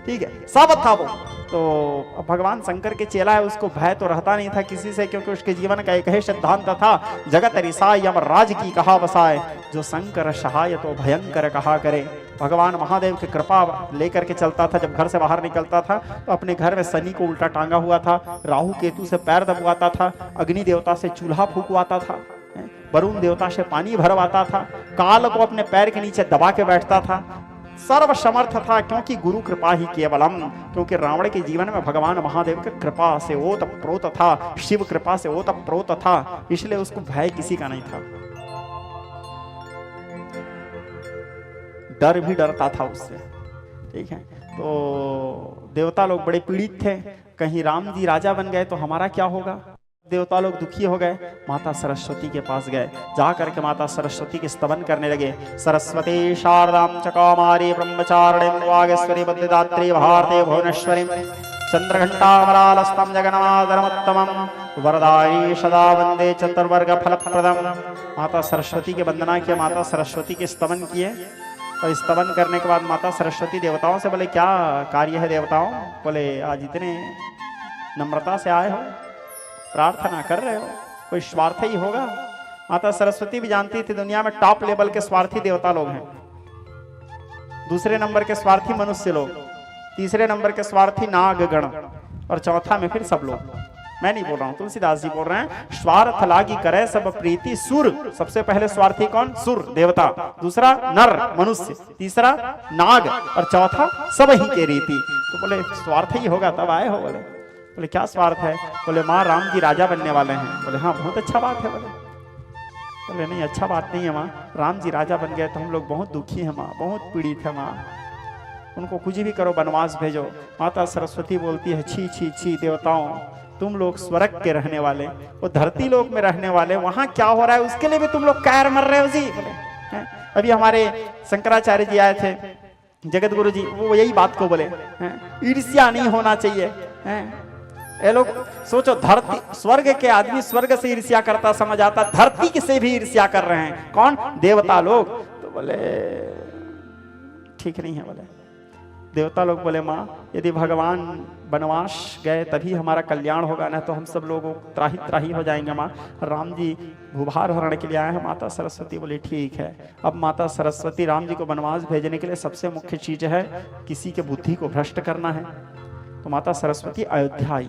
ठीक है, सब था वो। तो भगवान शंकर के चेला है, उसको भय तो रहता नहीं था किसी से, क्योंकि उसके जीवन का एक ही सिद्धांत था, जगत रिसाय यम राज की कहा बसाए, जो शंकर सहाय तो भयंकर कहा करे। भगवान महादेव की कृपा लेकर के चलता था। जब घर से बाहर निकलता था तो अपने घर में शनि को उल्टा टांगा हुआ था, राहु केतु से पैर दबवाता था, अग्नि देवता से चूल्हा फूकवाता था, वरुण देवता से पानी भरवाता था, काल को अपने पैर के नीचे दबा के बैठता था। सर्व समर्थ था, क्योंकि गुरु कृपा ही केवलम, क्योंकि रावण के जीवन में भगवान महादेव की कृपा से ओत प्रोत था, शिव कृपा से ओत प्रोत था, इसलिए उसको भय किसी का नहीं था। डर भी डरता था उससे। ठीक है, तो देवता लोग बड़े पीड़ित थे, कहीं राम जी राजा बन गए तो हमारा क्या होगा। देवता लोग दुखी हो गए, माता सरस्वती के पास गए। जाकर के माता सरस्वती के स्तवन करने लगे। सरस्वती शारदां च कौमारी ब्रह्मचारिणीं वागेश्वरी बद्रिदात्री भारती भुवनेश्वरी चंद्रघंटामरालस्तं जगन्नाथरमोत्तमं वरदायी सदा वंदे चतुर्वर्ग फलप्रदम। माता सरस्वती की वंदना किया, माता सरस्वती के स्तवन किए। और स्तवन करने के बाद माता सरस्वती देवताओं से बोले क्या कार्य है देवताओं। बोले आज इतने नम्रता से आए हो, प्रार्थना कर रहे हो, कोई स्वार्थ ही होगा। माता सरस्वती भी जानती थी दुनिया में टॉप लेवल के स्वार्थी देवता लोग हैं। दूसरे नंबर के स्वार्थी मनुष्य लोग, तीसरे नंबर के स्वार्थी नाग गण, और चौथा में फिर सब लोग। मैं नहीं बोल रहा हूं, तुलसीदास जी बोल रहे हैं। स्वार्थ लागी करे सब प्रीति सुर, सबसे पहले स्वार्थी कौन? सुर देवता, दूसरा नर मनुष्य, तीसरा नाग, और चौथा सब ही के रीति। तो बोले स्वार्थ ही होगा तब आए हो? बोले क्या स्वार्थ है? बोले माँ राम जी राजा बनने वाले हैं। बोले हाँ बहुत अच्छा बात है। बोले नहीं अच्छा बात नहीं है माँ, राम जी राजा बन गए तो हम लोग बहुत दुखी हैं माँ, बहुत पीड़ित है माँ, उनको कुछ भी करो बनवास भेजो। माता सरस्वती बोलती है छी छी छी देवताओं, तुम लोग स्वर्ग के रहने वाले, वो धरती लोक में रहने वाले, वहां क्या हो रहा है उसके लिए भी तुम लोग कैर मर रहे हो जी। अभी हमारे शंकराचार्य जी आए थे, जगत गुरु जी, वो यही बात को बोले ईर्ष्या नहीं होना चाहिए। ये लोग सोचो धरती स्वर्ग के आदमी स्वर्ग से ईर्ष्या करता समझ आता, धरती से भी ईर्ष्या कर रहे हैं। कौन? देवता लोग। तो बोले ठीक नहीं है। बोले देवता लोग बोले माँ यदि भगवान वनवास गए तभी हमारा कल्याण होगा, ना तो हम सब लोग त्राही त्राही हो जाएंगे माँ। राम जी भूभार हरण के लिए आए हैं। माता सरस्वती बोली ठीक है। अब माता सरस्वती राम जी को वनवास भेजने के लिए सबसे मुख्य चीज है किसी के बुद्धि को भ्रष्ट करना है। तो माता सरस्वती अयोध्या आई,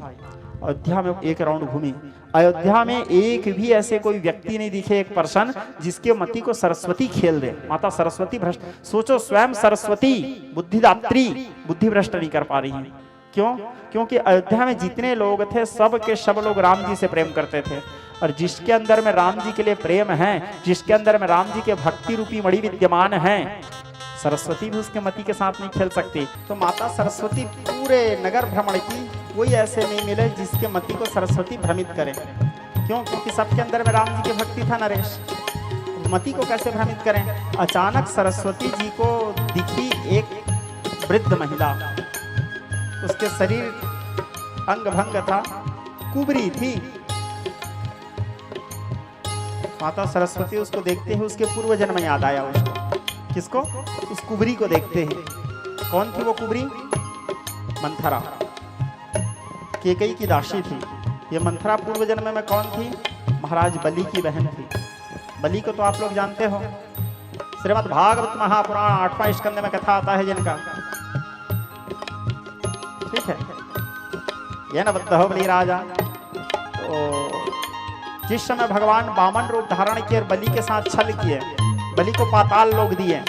अयोध्या में एक राउंड घूमी। अयोध्या में एक भी ऐसे कोई व्यक्ति नहीं दिखे, एक पर्सन जिसके मति को सरस्वती खेल दे। माता सरस्वती भ्रष्ट, सोचो स्वयं सरस्वती बुद्धिदात्री बुद्धि भ्रष्ट नहीं कर पा रही है। क्यों? क्योंकि अयोध्या में जितने लोग थे सब के सब लोग राम जी से प्रेम करते थे, और जिसके अंदर में राम जी के लिए प्रेम है, जिसके अंदर में राम जी के भक्ति रूपी मणि विद्यमान है, सरस्वती भी उसके मति के साथ नहीं खेल सकती। तो माता सरस्वती पूरे नगर भ्रमण की, कोई ऐसे नहीं मिले जिसके मति को सरस्वती भ्रमित करे। क्यों? क्योंकि सबके अंदर में राम जी की भक्ति था नरेश, मति को कैसे भ्रमित करें। अचानक सरस्वती जी को दिखी एक वृद्ध महिला, उसके शरीर अंग भंग था, कुबरी थी। माता सरस्वती उसको देखते ही उसके पूर्व जन्म याद आया उसको। किसको? उस कुबरी को देखते ही। कौन थी वो कुबरी? मंथरा, केकई की दासी थी। ये मंथरा पूर्व जन्म में कौन थी? महाराज बलि की बहन थी। बलि को तो आप लोग जानते हो, श्रीमद् भागवत महापुराण 8वां स्कंद में कथा आता है जिनका, ठीक है। ये न बद्ध बलि राजा। तो जिस समय भगवान वामन रूप धारण किए और बलि के साथ छल किए, बलि को पाताल लोक दिए।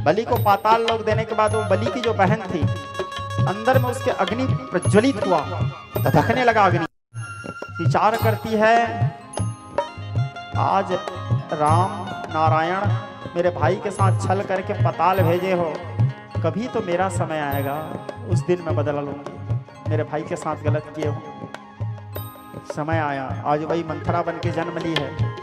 बलि को पाताल लोक देने के बाद वो बलि की जो बहन थी, अंदर में उसके अग्नि प्रज्वलित हुआ, धधकने लगा अग्नि। विचार करती है आज राम नारायण मेरे भाई के साथ छल करके पाताल भेजे हो, कभी तो मेरा समय आएगा, उस दिन मैं बदला लूंगी। मेरे भाई के साथ गलत किए हो, समय आया, आज वही मंथरा बन के जन्म ली है।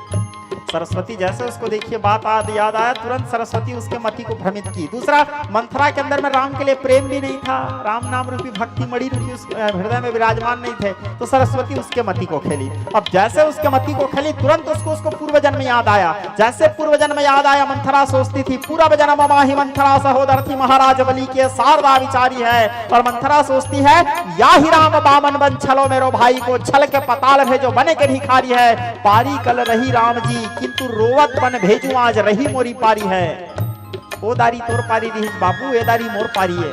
सरस्वती जैसे उसको देखिए बात याद आया, तुरंत सरस्वती उसके मति को भ्रमित की। दूसरा, मंथरा के अंदर में राम के लिए प्रेम भी नहीं था, राम नाम रूपी भक्ति मणि रूपी हृदय में विराजमान नहीं थे, तो सरस्वती उसके मति को खेली। अब जैसे उसके मति को खेली, तुरंत उसको पूर्व जन्म याद आया। जैसे पूर्व जन्म याद आया, मंथरा सोचती थी पूर्व जन्म माही मंथरा सहोदर थी महाराज बलि के शारदा विचारी है। और मंथरा सोचती है या ही राम बामन बन छलो मेरो भाई को छल के पताल भेजो बने के भिखारी है। पारी कल रही राम जी किंतु रोवत बन भेजू आज रही मोरी पारी है। ओ दारी तोर पारी रही बाबू, ए दारी मोर पारी है।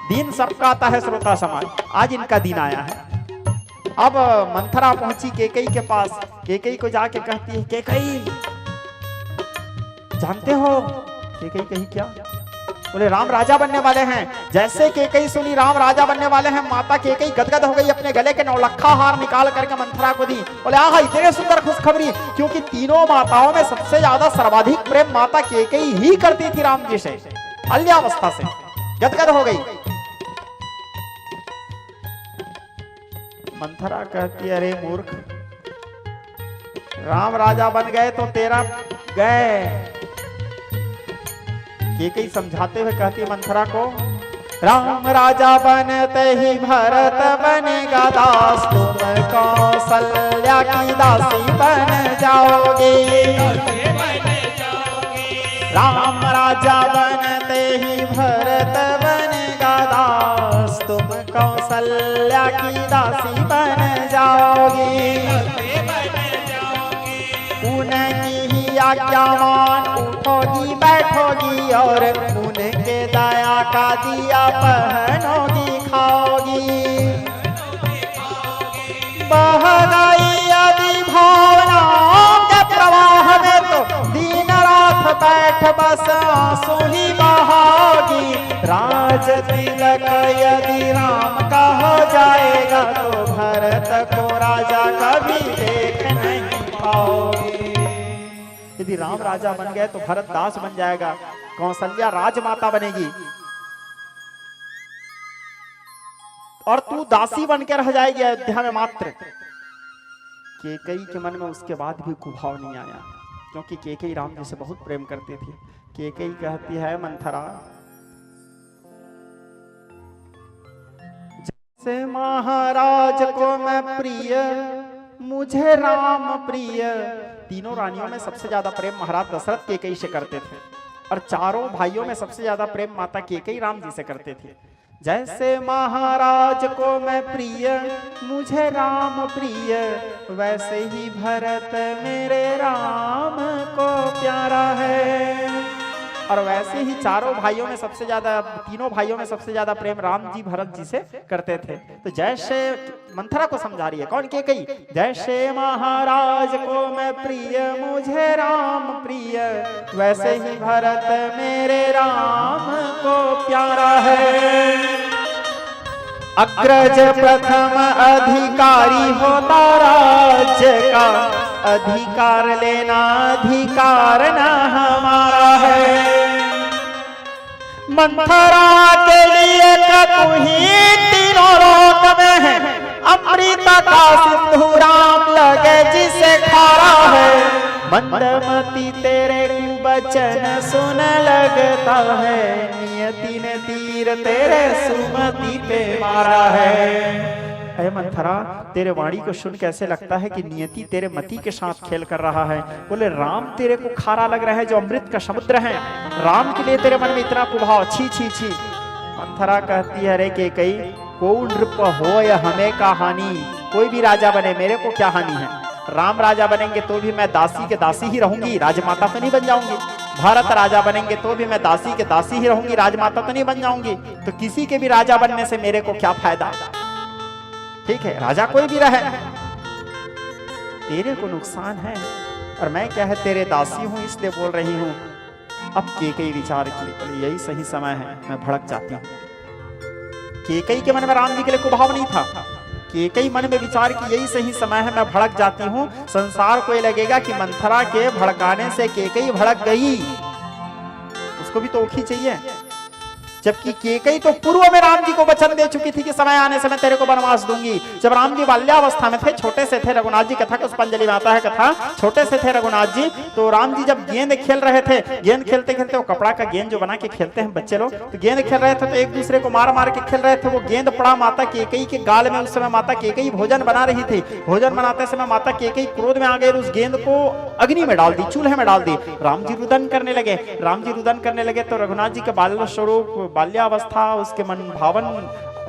दिन सबका आता है श्रोता समाज, आज इनका दिन आया है। अब मंथरा पहुंची केकई के पास, केकई को जाके कहती है केकई जानते हो? केकई कही क्या? बोले राम राजा बनने वाले हैं। जैसे केकई सुनी राम राजा बनने वाले हैं, माता केकई गदगद हो गई, अपने गले के नौलखा हार निकाल करके मंथरा को दी। बोले आहा इतने सुंदर खुशखबरी, क्योंकि तीनों माताओं में सबसे ज्यादा सर्वाधिक प्रेम माता केकई ही करती थी राम जी से, अल्यावस्था से गदगद हो गई। मंथरा कहती है अरे मूर्ख, राम राजा बन गए तो तेरा गए। केकई समझाते हुए कहती मंथरा को, राम राजा बनते ही भरत बनेगा दास, तुम कौशल्या की दासी बन जाओगे। राम राजा बनते ही भरत बनेगा दास, तुम कौशल्या की दासी बन जाओगी। उनकी ही आज्ञा मान उठोगी बैठोगी, और उनके दया का दिया पहनोगी खाओगी। बह गई अभी भावना के प्रवाह में तो दिन रात बैठ बस आंसू ही बहागी। राज तिलक यदि राम का हो जाएगा तो भरत को राजा कभी देख नहीं पाओगे। यदि राम राजा बन गए तो भरत दास बन जाएगा, कौशल्या राजमाता बनेगी और तू दासी बनकर रह जाएगी अयोध्या में मात्र। केकई के मन में उसके बाद भी कुभाव नहीं आया, क्योंकि केकई राम जी से बहुत प्रेम करती थी। केकई कहती है मंथरा, जैसे महाराज को मैं प्रिय मुझे राम प्रिय। तीनों रानियों में सबसे ज्यादा प्रेम महाराज दशरथ केकई से करते थे और चारों भाइयों में सबसे ज्यादा प्रेम माता केकई राम जी से करते थे। जैसे महाराज को मैं प्रिय मुझे राम प्रिय, वैसे ही भरत मेरे राम को प्यारा है। और वैसे ही चारों भाइयों में सबसे ज्यादा, तीनों भाइयों में सबसे ज्यादा प्रेम राम जी भरत जी से करते थे। तो जैसे मंथरा को समझा रही है, कौन केकई, जैसे महाराज को मैं प्रिय मुझे राम प्रिय, वैसे ही भरत मेरे राम को प्यारा है। अग्रज प्रथम अधिकारी होता राज्य का, अधिकार लेना अधिकार न हमारा है। मंथरा के लिए तू ही तीनों लोक में है, अमृत का सिंधु राम लगे जिसे खारा है। मंदमती तेरे वचन सुन लगता है, नियति ने तीर तेरे सुमति पे मारा है। अरे मंथरा, तेरे वाणी को सुन कैसे लगता है कि नियति तेरे मति के साथ खेल कर रहा है। बोले राम तेरे को खारा लग रहा है जो अमृत का समुद्र है, राम के लिए तेरे मन में इतना कुभाव, छी छी छी। मंथरा कहती है, अरे केकई को नृप हो या हमें का हानि, कोई भी राजा बने मेरे को क्या हानि है। राम राजा बनेंगे तो भी मैं दासी के दासी ही रहूंगी, राजमाता तो नहीं बन जाऊंगी। भरत राजा बनेंगे तो भी मैं दासी के दासी ही रहूंगी, राजमाता तो नहीं बन जाऊंगी। तो किसी के भी राजा बनने से मेरे को क्या फायदा। ठीक है, राजा कोई भी रहे, तेरे को नुकसान है और मैं क्या है तेरे दासी हूं इसलिए बोल रही हूं। अब केकई विचार की, बोले यही सही समय है, मैं भड़क जाती हूँ। केकई के मन में राम जी के लिए कुभाव नहीं था। केकई मन में विचार की यही सही समय है, मैं भड़क जाती हूँ। संसार को ये लगेगा कि मंथरा के भड़काने से केकई भड़क गई, उसको भी तो औखी चाहिए। जबकि केकई तो पूर्व में राम जी को वचन दे चुकी थी कि समय आने से मैं तेरे को वनवास दूंगी। जब राम जी बाल्यावस्था में थे, छोटे से थे, रघुनाथ जी कथा पुष्पांजलि में आता है कथा, छोटे से थे रघुनाथ जी, तो राम जी जब गेंद खेल रहे थे, गेंद खेलते खेलते वो कपड़ा का गेंद जो बना के खेलते हैं बच्चे लोग, तो गेंद खेल रहे थे तो एक दूसरे को मार मार के खेल रहे थे। वो गेंद पड़ा माता केकई के गाल में। उस समय माता केकई भोजन बना रही थी। भोजन बनाते समय माता केकई क्रोध में आ गई, उस गेंद को अग्नि में डाल दी, चूल्हे में डाल दी। राम जी रुदन करने लगे। राम जी रुदन करने लगे तो रघुनाथ जी के बाल्य स्वरूप, बाल्यावस्था, उसके मन भावन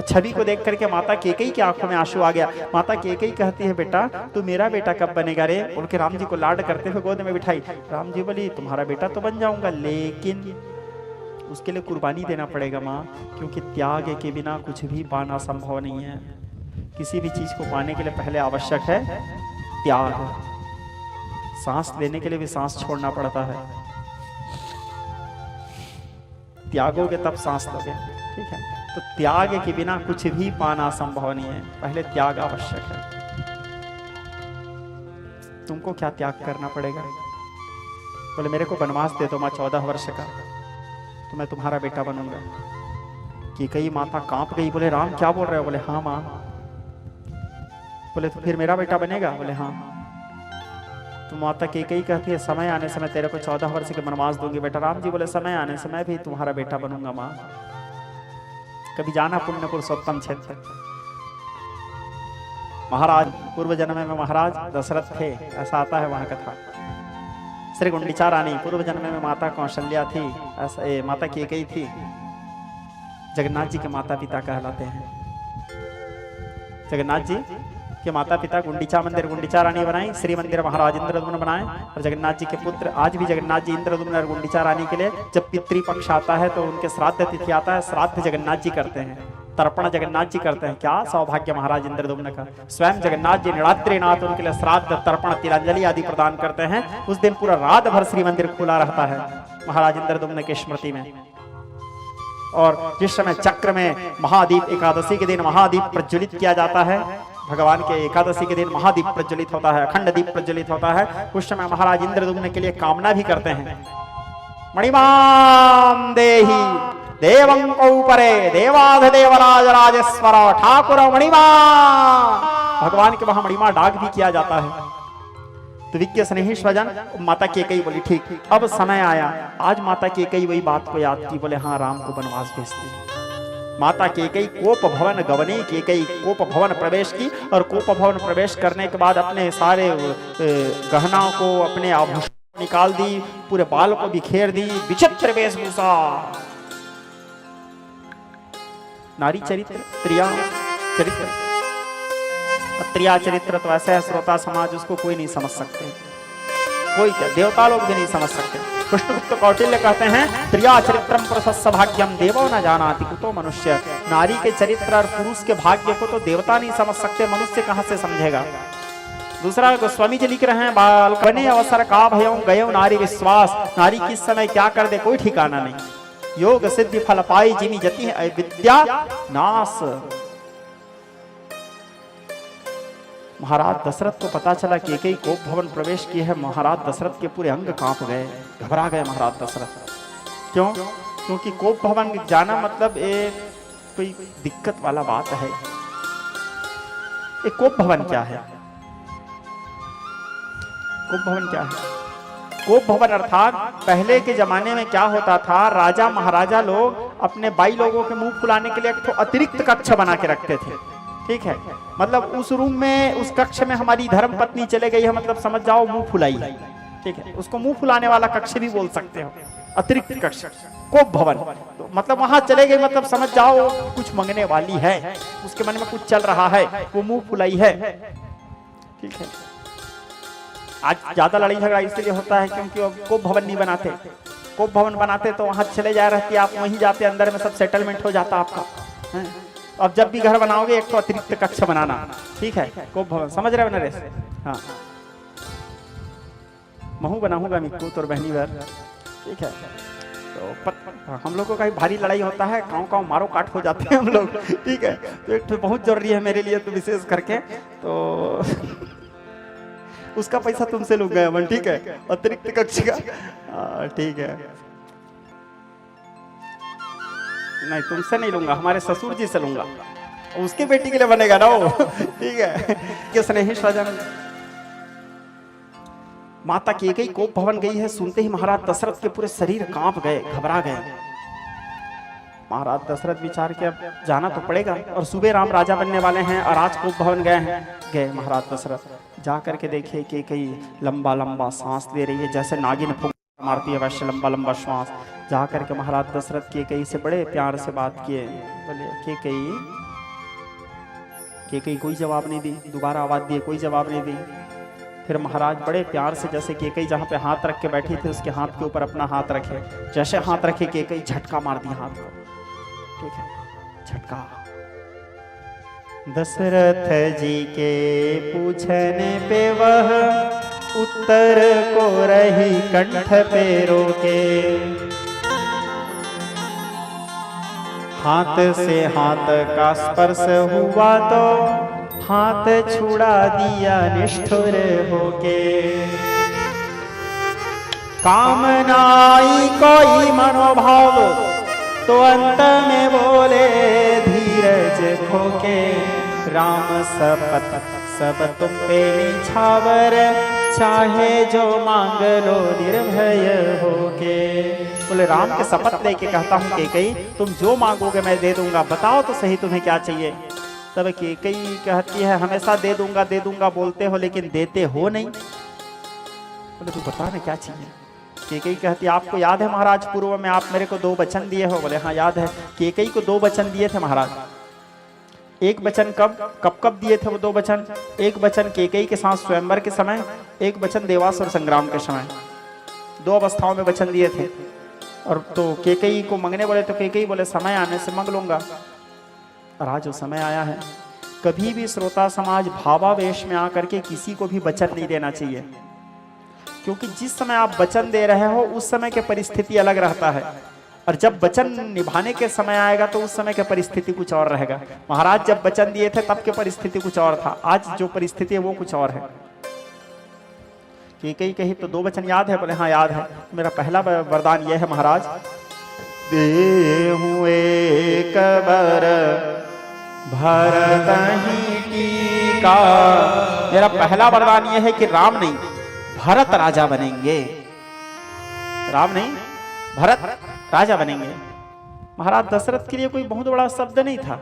छवि को देख करके माता केकई की आंखों में आंसू आ गया। माता केकई कहती है, बेटा तू मेरा बेटा कब बनेगा रे। उनके राम जी को लाड करते हुए गोद में बिठाई। राम जी बोली, तुम्हारा बेटा तो बन जाऊंगा, लेकिन उसके लिए कुर्बानी देना पड़ेगा माँ, क्योंकि त्याग के बिना कुछ भी पाना संभव नहीं है। किसी भी चीज को पाने के लिए पहले आवश्यक है त्याग। सांस लेने के लिए भी सांस छोड़ना पड़ता है, त्यागोगे तब सांस लोगे। ठीक है, तो त्याग के बिना कुछ भी पाना संभव नहीं है, पहले त्याग आवश्यक है। तुमको क्या त्याग करना पड़ेगा। बोले मेरे को वनवास दे दो माँ 14 वर्ष का, तो मैं तुम्हारा बेटा बनूंगा। कि कई माता कांप गई। बोले राम क्या बोल रहे हो। बोले हाँ माँ। बोले तो फिर मेरा बेटा बनेगा। बोले हाँ। तो माता केकई कहती है, समय आने से मैं तेरे को 14 वर्ष के वनवास दूंगी बेटा। राम जी बोले समय आने से मैं भी तुम्हारा बेटा बनूंगा माँ। कभी जाना पुण्य पुरुषोत्तम क्षेत्र। महाराज पूर्व जन्म में महाराज दशरथ थे, ऐसा आता है वहां कथा। श्री गुंडीचा रानी पूर्व जन्म में माता कौशल्या थी, ऐसा माता केकई थी। जगन्नाथ जी के माता पिता कहलाते हैं। जगन्नाथ जी के माता पिता गुंडीचा मंदिर गुंडीचा रानी बनाई, श्री मंदिर महाराज इंद्रदुम्न बनाए। और जगन्नाथ जी के पुत्र आज भी जगन्नाथ जी इंद्रदुम्न और गुंडीचा रानी के लिए जब पितृपक्ष आता है तो उनके श्राद्ध तिथि आता है, श्राद्ध जगन्नाथ जी करते हैं। तर्पण जगन्नाथ जी करते हैं। क्या सौभाग्य महाराज इंद्रदुम्न का। स्वयं जगन्नाथ जी नीलाद्रीनाथ उनके लिए श्राद्ध तर्पण तिलांजलि आदि प्रदान करते हैं। उस दिन पूरा रात भर श्री मंदिर खुला रहता है महाराज इंद्रदुम्न की स्मृति में। और जिस समय चक्र में महादीप एकादशी के दिन महादीप प्रज्वलित किया जाता है, भगवान के एकादशी के दिन महादीप प्रज्वलित होता है, अखंड दीप प्रज्वलित होता है, उस समय महाराज इंद्रदुम्न के लिए कामना भी करते हैं, मणिमां देहि देवं कौपरे देवाधिदेवराज राजेश्वर ठाकुर मणिमा। भगवान के वहां मणिमा डाक भी किया जाता है। तो विज्ञ स्नेही स्वजन माता केकई बोली ठीक, अब समय आया। आज माता केकई वही बात को याद की, बोले हाँ राम को वनवास भेजती। माता केकई कोप भवन गवनी, केकई कोप भवन प्रवेश की और कोप भवन प्रवेश करने के बाद अपने सारे गहना को, अपने आभूषण निकाल दी, पूरे बाल को बिखेर दी, विचित्र वेशभूषा। नारी चरित्र, त्रिया चरित्र, त्रिया चरित्र तो ऐसा है श्रोता समाज उसको कोई नहीं समझ सकते, कोई क्या देवता लोग भी नहीं समझ सकते। कृष्णगुप्त कौटिल्य कहते हैं त्रिया चरित्रम पुरुषस्य भाग्यम देवो न जानाति कुतो मनुष्य। नारी के चरित्र और पुरुष के भाग्य को तो देवता नहीं समझ सकते, मनुष्य कहां से समझेगा। दूसरा गोस्वामी जी लिख रहे हैं बाल बने अवसर का भयं गयो नारी विश्वास। नारी किस समय क्या कर दे कोई ठिकाना नहीं। योग सिद्धि फल पाई जिमी जति है विद्या नाश। महाराज दशरथ को पता चला कि केकई कोप भवन प्रवेश किए है। महाराज दशरथ के पूरे अंग कांप गए, घबरा गए महाराज दशरथ। क्यों? क्योंकि कोप भवन जाना मतलब कोई दिक्कत वाला बात है। एक कोप भवन क्या है? कोप भवन क्या है? कोप भवन अर्थात पहले के जमाने में क्या होता था, राजा महाराजा लोग अपने बाई लोगों के मुंह फुलाने के लिए एक तो अतिरिक्त कक्ष बना के रखते थे। ठीक है, मतलब उस रूम में, उस कक्ष में हमारी धर्म पत्नी चले गई है, मतलब समझ जाओ मुंह फुलाई। ठीक है, उसको मुंह फुलाने वाला कक्ष भी बोल सकते हो, अतिरिक्त कक्ष कोप भवन। तो मतलब वहां चले गए, मतलब समझ जाओ कुछ मंगने वाली है, उसके मन में कुछ चल रहा है, वो मुंह फुलाई है। ठीक है, आज ज्यादा लड़ाई झगड़ा इसलिए होता है क्योंकि अब कोप भवन नहीं बनाते। कोप भवन बनाते तो वहां चले जा रहती, आप वहीं जाते, अंदर में सब सेटलमेंट हो जाता आपका है? अब जब भी घर बनाओगे एक तो अतिरिक्त कक्ष बनाना। ठीक है, कोप भवन समझ रहे हो नरेश? हाँ, महू बनाऊंगा मिक्कू तोर बहनी भर। ठीक है, तो हम लोगों का भारी लड़ाई होता है, गाँव गाँव मारो काट हो जाते हैं हम लोग। ठीक है, तो एक तो बहुत जरूरी है मेरे लिए, तो विशेष करके तो उसका पैसा तुमसे लूंगा अमन। ठीक है, अतिरिक्त कक्ष का। ठीक है, नहीं तुमसे नहीं लूंगा, हमारे ससुर जी से लूंगा, उसकी बेटी के लिए बनेगा ना वो। ठीक है, किस स्नेही स्वजन माता केकई कोप भवन गई है, सुनते ही महाराज दशरथ के पूरे शरीर कांप गए, घबरा गए। महाराज दशरथ विचार के अब जाना तो पड़ेगा, और सुबह राम राजा बनने वाले हैं और आज कोप भवन गए हैं। गए महाराज दशरथ, जा करके देखे कि कई लंबा लंबा सांस ले रही है, जैसे नागिन फूंक मारती है वैसे लंबा लंबा श्वास। जा करके महाराज दशरथ केकई से बड़े प्यार से बात किए, बोले केकई कोई जवाब नहीं दी, दोबारा आवाज दिए कोई जवाब नहीं दी। फिर महाराज बड़े प्यार से, जैसे केकई जहाँ पे हाथ रख के बैठी थी उसके हाथ के ऊपर अपना हाथ रखे, जैसे हाथ रखे केकई झटका मार दिया हाथ को। ठीक है, झटका। दशरथ जी के पूछने पे वह उत्तर को रही कंठ पे रोके, हाथ से हाथ का स्पर्श हुआ तो हाथ छुड़ा दिया निष्ठुर होके। कामनाई कोई मनोभाव तो अंत में बोले धीरज खोके, राम सपत सब तुम पे निछावर, चाहे जो मांग लो निर्भय होके। बोले राम के शपथ लेके कहता हूँ केकई, तुम जो मांगोगे मैं दे दूंगा, बताओ तो सही तुम्हें क्या चाहिए। तब केकई कहती है हमेशा दे दूंगा बोलते हो लेकिन देते हो नहीं। बोले तू बता ना क्या चाहिए। केकई कहती है आपको याद है महाराज पूर्व में आप मेरे को 2 वचन दिए हो। बोले हाँ याद है। केकई को 2 वचन दिए थे महाराज। एक वचन कब दिए थे वो 2 वचन? एक वचन केकई के साथ स्वयंवर के समय, एक वचन देवासुर संग्राम के समय। 2 अवस्थाओं में वचन दिए थे। और तो केकई को मंगने बोले तो केकई बोले समय आने से मांग लूंगा। और आज वो समय आया है, कभी भी श्रोता समाज भावावेश में आकर के किसी को भी वचन नहीं देना चाहिए, क्योंकि जिस समय आप वचन दे रहे हो उस समय की परिस्थिति अलग रहता है, और जब वचन निभाने के समय आएगा तो उस समय की परिस्थिति कुछ और रहेगा। महाराज जब वचन दिए थे तब की परिस्थिति कुछ और था, आज जो परिस्थिति है वो कुछ और है। कई कही तो 2 वचन याद है? बोले हाँ याद है। मेरा पहला वरदान यह है महाराज, देहु एक बर भरतहि टीका। मेरा पहला वरदान यह है कि राम नहीं भरत राजा बनेंगे, राम नहीं भरत राजा बनेंगे। महाराज दशरथ के लिए कोई बहुत बड़ा शब्द नहीं था,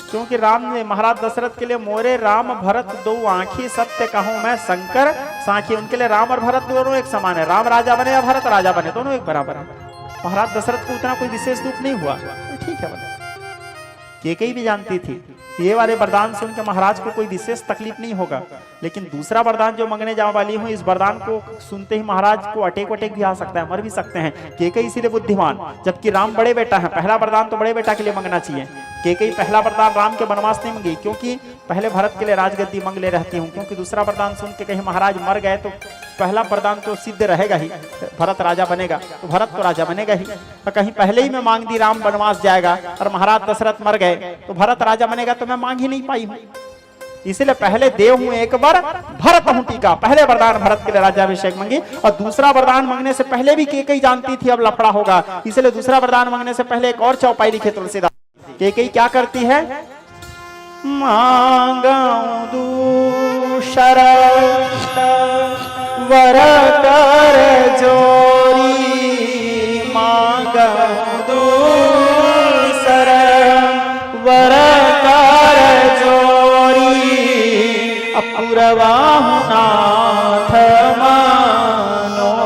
क्योंकि राम ने महाराज दशरथ के लिए मोरे राम भरत 2 आंखी सत्य कहूं मैं शंकर साखी, उनके लिए राम और भरत दोनों एक समान है। राम राजा बने या भरत राजा बने दोनों एक बराबर है। महाराज दशरथ को उतना कोई विशेष दुख नहीं हुआ, ठीक है। केकई भी जानती थी ये वाले वरदान सुन के महाराज को कोई विशेष तकलीफ नहीं होगा, लेकिन दूसरा वरदान जो मांगने जाने वाली हूँ, इस वरदान को सुनते ही महाराज को अटेक वटेक भी आ सकता है, मर भी सकते हैं। केकई इसीलिए बुद्धिमान, जबकि राम बड़े बेटा है, पहला वरदान तो बड़े बेटा के लिए मांगना चाहिए। केकई पहला वरदान राम के वनवास नहीं मांगी, क्योंकि पहले भरत के लिए राजगद्दी मांग ले रहती हूँ, क्योंकि दूसरा वरदान सुन के कहीं महाराज मर गए तो पहला वरदान तो सिद्ध रहेगा ही, भरत राजा बनेगा, तो भरत तो राजा बनेगा ही। तो कहीं पहले ही मैं मांग दी राम वनवास जाएगा और महाराज दशरथ मर गए तो भरत राजा बनेगा, तो मैं मांग ही नहीं पाई हूँ। इसलिए पहले देव हूं एक बार भरत हूं टीका, पहले वरदान भरत के लिए राज्याभिषेक मांगी, और दूसरा वरदान मांगने से पहले भी केकई जानती थी अब लफड़ा होगा, इसलिए दूसरा वरदान मांगने से पहले एक और चौपाई लिखे तुलसीदास। केकई क्या करती है? मांगऊं दूसर वर कर जोरी, मांगऊं दूसर वर कर जोरी, अपूरवाहु नाथ मनोरथ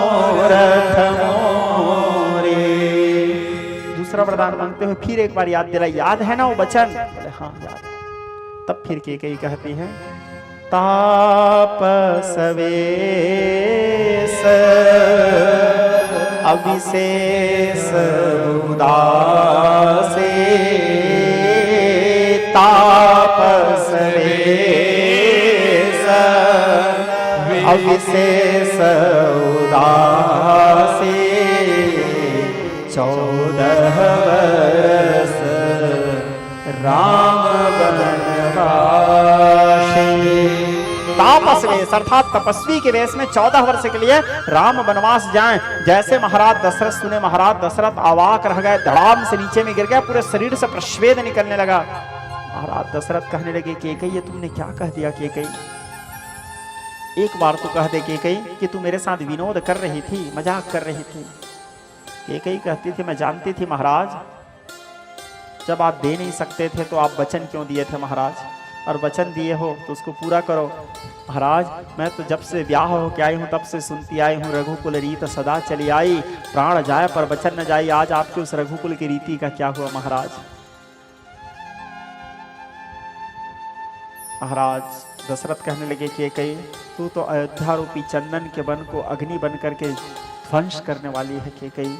मोरे। दूसरा वरदान मांगते हुए फिर एक बार याद दिला, याद है ना वो वचन? बोले हाँ याद है। तब फिर केकई कहती है, तापस वेश अविशेष उदासे, तापस वेश अविशेष उदासे, 14 वर्ष राम वनवासी। तापस वेश अर्थात तपस्वी के वेश में 14 वर्ष के लिए राम वनवास जाएं। जैसे महाराज दशरथ सुने, महाराज दशरथ अवाक रह गए, धड़ाम से नीचे में गिर गया, पूरे शरीर से प्रश्वेद निकलने लगा। महाराज दशरथ कहने लगे, केकई ये तुमने क्या कह दिया? केकई एक बार तो कह दे केकई कि तू मेरे साथ विनोद कर रही थी, मजाक कर रही थी। केकई कहती थी, मैं जानती थी महाराज, जब आप दे नहीं सकते थे तो आप वचन क्यों दिए थे महाराज, और वचन दिए हो तो उसको पूरा करो। महाराज मैं तो जब से ब्याह हो के आई हूँ तब से सुनती आई हूँ, रघुकुल रीत सदा चली आई, प्राण जाए पर वचन न जाए। आज आपके उस रघुकुल की रीति का क्या हुआ महाराज? महाराज दशरथ कहने लगे कि कही तू तो अयोध्या रूपी चंदन के वन को अग्नि बन करके ध्वंस करने वाली है। कि कही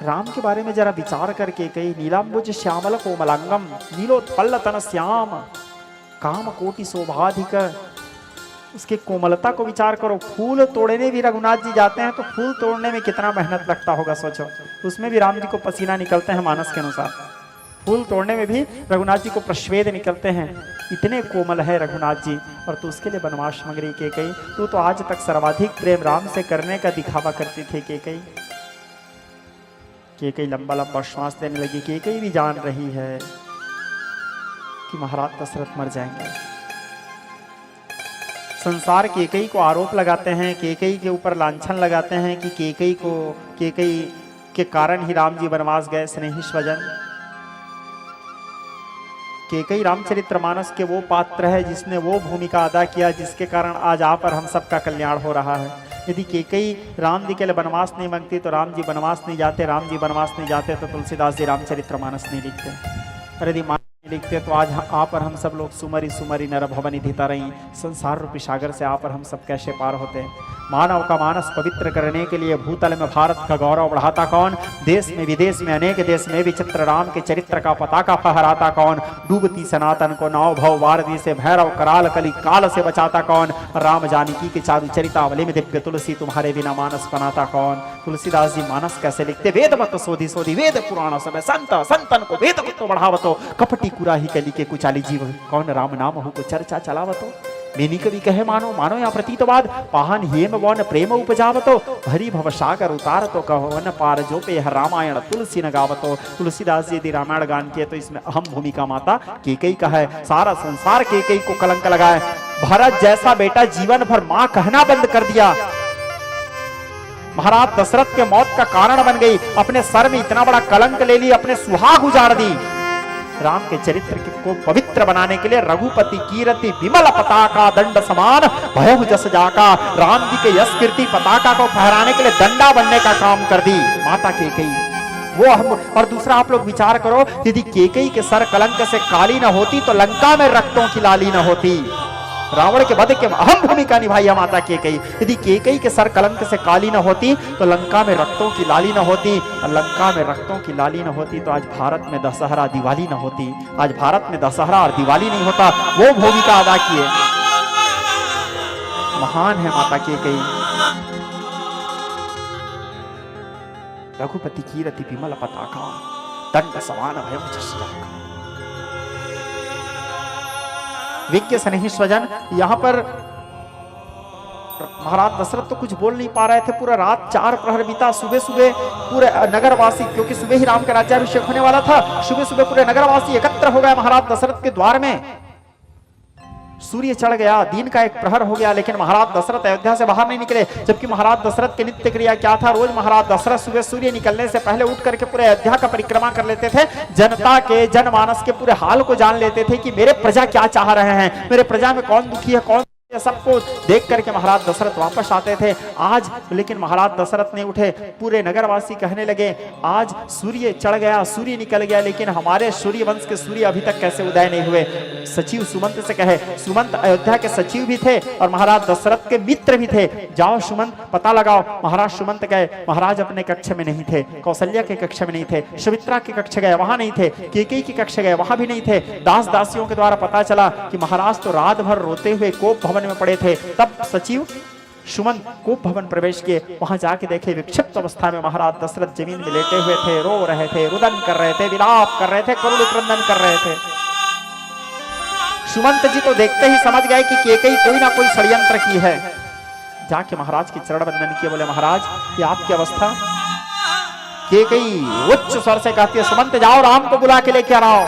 राम के बारे में जरा विचार करके कही, नीलांबुज श्यामल कोमलांगम नीलोत्पल्ल तन श्याम काम कोटि शोभाधिक। उसके कोमलता को विचार करो। फूल तोड़ने भी रघुनाथ जी जाते हैं तो फूल तोड़ने में कितना मेहनत लगता होगा सोचो। उसमें भी राम जी को पसीना निकलते हैं मानस के अनुसार। फूल तोड़ने में भी रघुनाथ जी को प्रश्वेद निकलते हैं। इतने कोमल है रघुनाथ जी, और तू उसके लिए वनवास मांग रही। के कही तू तो आज तक सर्वाधिक प्रेम राम से करने का दिखावा करती थी। के कही लंबा लंबा श्वास देने लगी। के कही भी जान रही है कि महाराज दशरथ मर जाएंगे। संसार केकई को आरोप लगाते हैं, केकई के ऊपर लांछन लगाते हैं कि केकई के कारण ही राम जी वनवास गए। स्नेही स्वजन, केकई रामचरितमानस के वो पात्र है जिसने वो भूमिका अदा किया जिसके कारण आज आप और हम सबका कल्याण हो रहा है। यदि केकई राम जी के लिए वनवास नहीं मांगती तो राम जी वनवास नहीं जाते, राम जी वनवास नहीं जाते तो तुलसीदास जी रामचरितमानस नहीं लिखते। और यदि लिखते तो आज आप और हम सब लोग सुमरी सुमरी नर भवनि धिता रही, संसार रूपी सागर से आप और हम सब कैसे पार होते। मानव का मानस पवित्र करने के लिए भूतल में भारत का गौरव बढ़ाता कौन, देश में विदेश में अनेक देश में विचित्र राम के चरित्र का पताका फहराता कौन, डूबती सनातन को नौ भव वारदी से भैरव कराल कली काल से बचाता कौन, राम जानकी की चारु चरितावली में दिव्य तुलसी तुम्हारे बिना मानस बनाता कौन। तुलसीदास जी मानस कैसे लिखते, वेद मत सोधी सोधी वेद पुराण समय संत संतन को वेद को बढ़ावतो, कपटी कुराही कली के कुचाली जीव कौन, राम नाम हो को चर्चा चलावतो। मेनी कवि कहे मानो मानो या प्रतीतवाद, पाहन हेम वन प्रेम उपजावतो, हरि भव सागर उतार तो कहवन पार जो पे रामायण तुलसी न गावतो। तुलसीदास जी यदि रामायण गान किए तो इसमें अहम भूमिका माता कैकेयी का है। सारा संसार कैकेयी को कलंक लगाए, भरत जैसा बेटा जीवन भर मां कहना बंद कर दिया, महाराज दशरथ के मौत का कारण बन गई, अपने सर में इतना बड़ा कलंक ले ली, अपने सुहाग उजाड़ दी। राम के चरित्र को पवित्र बनाने के लिए रघुपति कीरति विमल पताका दंड समान भयहु जस जाका, राम जी के यश कीर्ति पताका को फहराने के लिए डंडा बनने का काम कर दी माता कैकेयी। वो हम और दूसरा आप लोग विचार करो, यदि कैकेयी के सर कलंक से काली न होती तो लंका में रक्तों की लाली न होती। रावण के वध के अहम भूमिका निभाई है माता कैकेयी। यदि कैकेयी के सर कलंक से काली न होती तो लंका में रक्तों की लाली न होती, और लंका में रक्तों की लाली न होती तो आज भारत में दशहरा दिवाली न होती, आज भारत में दशहरा और दिवाली नहीं होता। वो भूमिका अदा किए, महान है माता कैकेयी। रघुपति कीरति विमल पताका दंड समान भयहु जस जाका। विज्ञ स्नेही स्वजन, यहाँ पर महाराज दशरथ तो कुछ बोल नहीं पा रहे थे, पूरा रात 4 प्रहर बीता। सुबह सुबह पूरे नगरवासी, क्योंकि सुबह ही राम का राज्याभिषेक होने वाला था, सुबह सुबह पूरे नगरवासी एकत्र हो गए महाराज दशरथ के द्वार में। सूर्य चढ़ गया, दिन का 1 प्रहर हो गया, लेकिन महाराज दशरथ अयोध्या से बाहर नहीं निकले। जबकि महाराज दशरथ के नित्य क्रिया क्या था, रोज महाराज दशरथ सुबह सूर्य निकलने से पहले उठ करके पूरे अयोध्या का परिक्रमा कर लेते थे, जनता के जनमानस के पूरे हाल को जान लेते थे कि मेरे प्रजा क्या चाह रहे हैं, मेरे प्रजा में कौन दुखी है कौन, सबको देख करके महाराज दशरथ वापस आते थे। आज लेकिन महाराज दशरथ ने उठे, पूरे नगरवासी कहने लगे आज सूर्य चढ़ गया, सूर्य निकल गया, लेकिन हमारे सूर्य वंश के सूर्य अभी तक कैसे उदय नहीं हुए। सचिव सुमंत से कहे, सुमंत अयोध्या के सचिव भी थे और महाराज दशरथ के मित्र भी थे, जाओ सुमंत पता लगाओ। महाराज सुमंत गए, महाराज अपने कक्ष में नहीं थे, कौशल्या के कक्ष में नहीं थे, सुमित्रा के कक्ष गए वहां नहीं थे, कैकेयी के कक्ष गए वहां भी नहीं थे। दास दासियों के द्वारा पता चला कि महाराज तो रात भर रोते हुए कोप भवन में पड़े थे। तब सचिव सुमंत कोप भवन प्रवेश किए, वहां जाके देखे विक्षिप्त अवस्था में महाराज दशरथ जमीन में लेटे हुए थे, रो रहे थे, रुदन कर रहे थे, विलाप कर रहे थे, करुण क्रंदन कर रहे थे। सुमंत जी तो देखते ही समझ गए कि कैकेयी कोई ना कोई षड्यंत्र की है। जाके महाराज की चरण वंदन किए, बोले महाराज ये आपकी अवस्था। कैकेयी उच्च स्वर से कहती है, सुमंत जाओ राम को बुला के लेके आओ।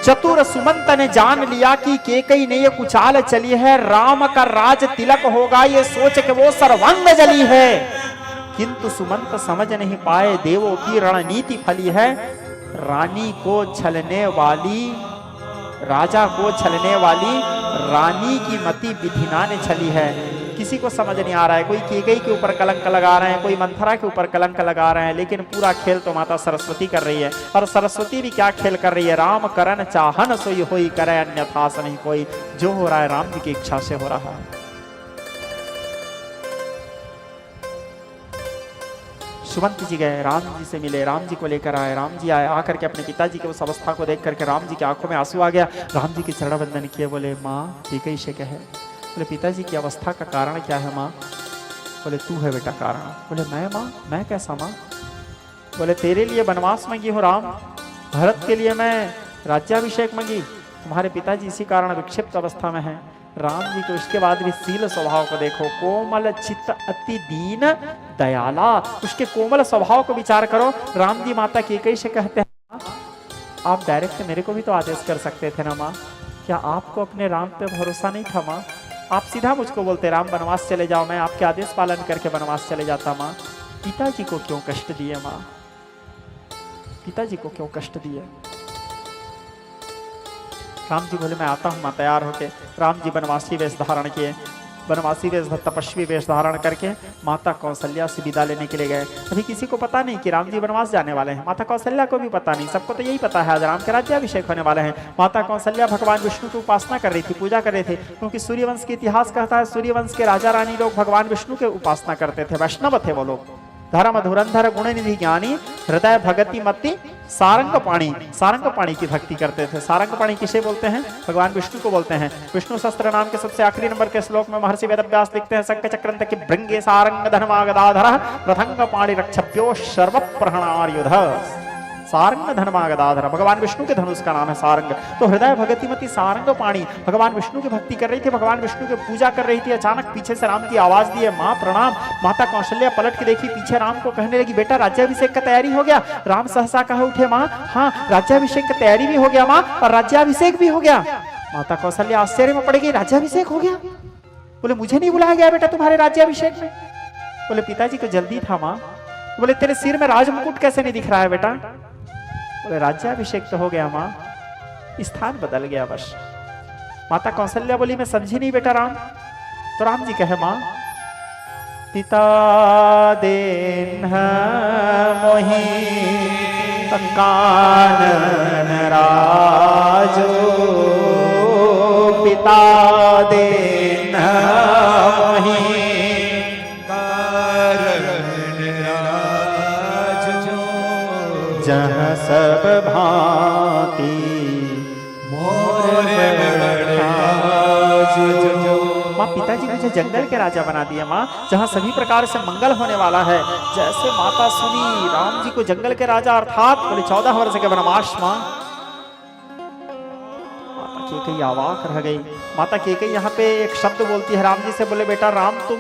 चतुर सुमंत ने जान लिया कि कैकेयी ने ये कुचाल चली है, राम का राज तिलक होगा ये सोच के वो सर्वांग जली है। किंतु सुमंत समझ नहीं पाए देवों की रणनीति फली है, रानी को छलने वाली, राजा को छलने वाली रानी की मति विधिना ने छली है। किसी को समझ नहीं आ रहा है, कोई कैकेयी के ऊपर कलंक लगा रहे हैं, कोई मंथरा के ऊपर कलंक लगा रहे हैं, लेकिन पूरा खेल तो माता सरस्वती कर रही है। और सरस्वती भी क्या खेल कर रही है, राम करन चाहन सोई होई करे अन्यथा नहीं कोई। जो हो रहा है राम जी की इच्छा से हो रहा है। सुमंत जी गए, राम जी से मिले, राम जी को लेकर आए, राम जी आए, आकर के अपने पिताजी की उस अवस्था को देख करके राम जी की आंखों में आंसू आ गया। राम जी के चरण वंदन किए, बोले माँ कैकेयी से कहे, बोले पिताजी की अवस्था का कारण क्या है माँ? बोले तू है बेटा कारण। बोले मैं माँ, मैं कैसा माँ? बोले तेरे लिए वनवास मांगी हूँ राम, भरत के लिए मैं राज्याभिषेक मांगी, तुम्हारे पिताजी इसी कारण विक्षिप्त अवस्था में हैं। राम जी के उसके बाद भी शील स्वभाव को देखो, कोमल चित्त अति दीन दयाला, उसके कोमल स्वभाव को विचार करो। राम जी माता कैकेयी से कहते हैं आप डायरेक्ट मेरे को भी तो आदेश कर सकते थे ना माँ, क्या आपको अपने राम पे भरोसा नहीं था माँ? आप सीधा मुझको बोलते राम वनवास चले जाओ, मैं आपके आदेश पालन करके वनवास चले जाता माँ। पिताजी को क्यों कष्ट दिए माँ, पिताजी को क्यों कष्ट दिए? राम जी बोले मैं आता हूँ माँ, तैयार होके राम जी वनवासी वेश धारण किए। वनवासी वेश तपस्वी वेश धारण करके माता कौशल्या से विदा लेने के लिए गए। अभी किसी को पता नहीं कि राम जी वनवास जाने वाले हैं, माता कौशल्या को भी पता नहीं, सबको तो यही पता है आज राम के राज्याभिषेक होने वाले हैं। माता कौशल्या भगवान विष्णु की उपासना कर रही थी, पूजा कर रहे थे, क्योंकि सूर्यवंश के इतिहास कहता है सूर्यवंश के राजा रानी लोग भगवान विष्णु के उपासना करते थे, वैष्णव थे वो लोग। धर्म धुरंधर गुण निधि ज्ञानी हृदय भगति मति सारंग पाणी की भक्ति करते थे। सारंग पाणी किसे बोलते हैं? भगवान विष्णु को बोलते हैं। विष्णु सहस्त्र नाम के सबसे आखिरी नंबर के श्लोक में महर्षि वेदव्यास लिखते हैं शंख चक्रंत के भृंगे सारंग धर्मागदाधर प्रथंग पाणी रक्षभ्यो सर्व प्रहणार्युध। सारंग धर्मागदाधर भगवान विष्णु के धनुष का नाम है सारंग। तो हृदय भगतिमती सारंग पाणी भगवान विष्णु की भक्ति कर रही थी, भगवान विष्णु की पूजा कर रही थी। अचानक पीछे से राम की आवाज दी है, माँ प्रणाम। माता कौशल्या पलट के देखी पीछे राम को, कहने लगी बेटा राज्याभिषेक का तैयारी हो गया? राम सहसा कह उठे, माँ हाँ राज्याभिषेक का तैयारी भी हो गया माँ, और राज्याभिषेक भी हो गया। माता कौशल्या आश्चर्य में पड़ गई, राज्याभिषेक हो गया? बोले मुझे नहीं बुलाया गया बेटा तुम्हारे राज्याभिषेक में? बोले पिताजी को जल्दी था माँ। बोले तेरे सिर में राजमुकुट कैसे नहीं दिख रहा है बेटा? बोले राज्याभिषेक तो हो गया माँ, स्थान बदल गया बस। माता कौशल्या बोली मैं समझी नहीं बेटा राम। तो राम जी कहे माँ पिता देन मोहि कानन राजो, पिता देन मोहि जहाँ सब भांति मोर माँ पिताजी मुझे जंगल के राजा बना दिया माँ, जहाँ सभी प्रकार से मंगल होने वाला है। जैसे माता सुनी राम जी को जंगल के राजा अर्थात बोले 14 वर्ष के वनवास। माँ माता केकई अवाक रह गई। माता केकई यहाँ पे एक शब्द बोलती है राम जी से, बोले बेटा राम तुम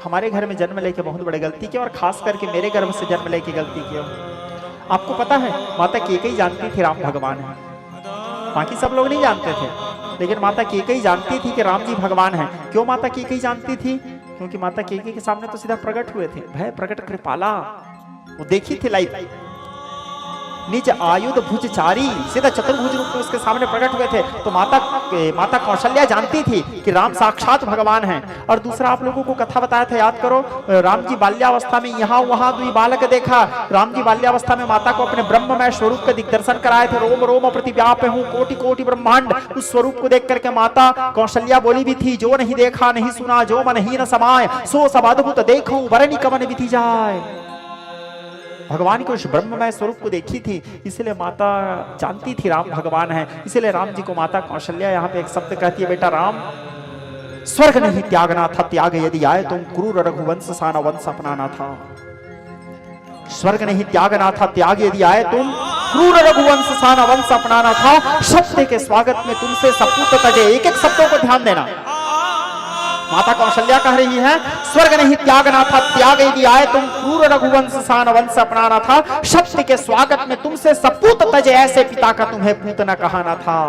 हमारे घर में जन्म लेके बहुत बड़ी गलती की, और खास करके मेरे गर्भ से जन्म लेके गलती की। आपको पता है माता केकई जानती थी राम भगवान है, बाकी सब लोग नहीं जानते थे, लेकिन माता केकई जानती थी कि राम जी भगवान हैं। क्यों माता केकई जानती थी? क्योंकि माता केकई के सामने तो सीधा प्रकट हुए थे, भय प्रकट कृपाला, वो देखी थी लाइव। निज आयुध भुजचारी सीधा चतुर्भुज रूप में उसके सामने प्रकट हुए थे। तो माता कौशल्या जानती थी कि राम साक्षात भगवान हैं। और दूसरा आप लोगों को कथा बताया था, याद करो, राम जी बाल्यावस्था में यहाँ वहां दुई बालक देखा। राम जी बाल्यावस्था में माता को अपने ब्रह्ममय स्वरूप का दिग्दर्शन कराए थे। रोम रोम प्रतिव्याप हूँ कोटि कोटि ब्रह्मांड। उस स्वरूप को देख करके माता कौशल्या बोली भी थी, जो नहीं देखा नहीं सुना जो मन ही न समाये, सो सब अद्भुत देखूं वरनि कवन विधि जाए। भगवान के उस ब्रह्ममय स्वरूप को देखी थी, इसलिए माता जानती थी राम भगवान है। इसलिए राम जी को माता कौशल्या यहाँ पे एक शब्द कहती है, बेटा राम स्वर्ग नहीं त्यागना था, त्याग यदि आए तुम क्रूर रघुवंश साना वंश अपनाना था। स्वर्ग नहीं त्यागना था, त्याग यदि आए तुम क्रूर रघुवंश साना वंश अपनाना था। सत्य के स्वागत में तुमसे सपूत तजे। एक एक शब्दों को ध्यान देना। माता कौशल्या कह रही है स्वर्ग नहीं त्यागना था, त्याग यदि आए तुम क्रूर रघुवंश सान वंश अपनाना था। सत्य के स्वागत में तुमसे सपूत तजे, ऐसे पिता का तुम्हें पूत न कहना था।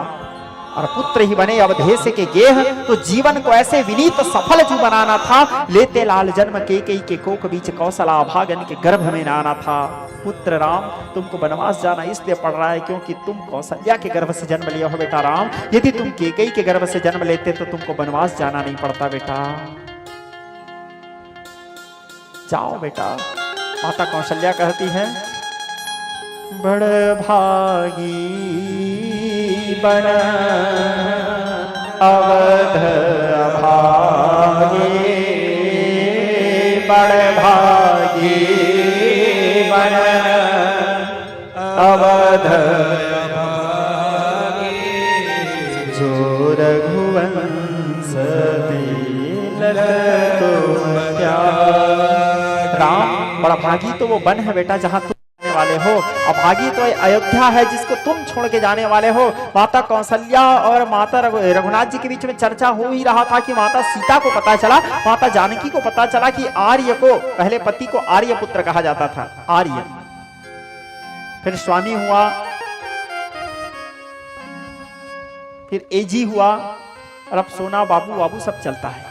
और पुत्र ही बने अवधेश के गेह, तो जीवन को ऐसे विनीत सफल जो बनाना था। लेते लाल जन्म केकई के कोक बीच कौशला अभागन के गर्भ में नाना था। पुत्र राम तुमको वनवास जाना इसलिए पड़ रहा है क्योंकि तुम कौशल्या के गर्भ से जन्म लिया हो बेटा राम। यदि तुम केकई के गर्भ से जन्म लेते तो तुमको वनवास जाना नहीं पड़ता बेटा। जाओ बेटा। माता कौशल्या कहती है बड़ भागी बन अवध अभागे, बड़ भागी बन अवध अभागे, जो रघुवंश तुम त्याग। राम बड़ा भागी तो वो वन है बेटा जहां तुम वाले हो, अभागी तो अयोध्या है जिसको तुम छोड़ के जाने वाले हो। माता कौशल्या और माता रघुनाथ जी के बीच में चर्चा हो ही रहा था कि माता सीता को पता चला, माता जानकी को पता चला कि आर्य को, पहले पति को आर्य पुत्र कहा जाता था, आर्य, फिर स्वामी हुआ, फिर एजी हुआ, और अब सोना बाबू बाबू सब चलता है।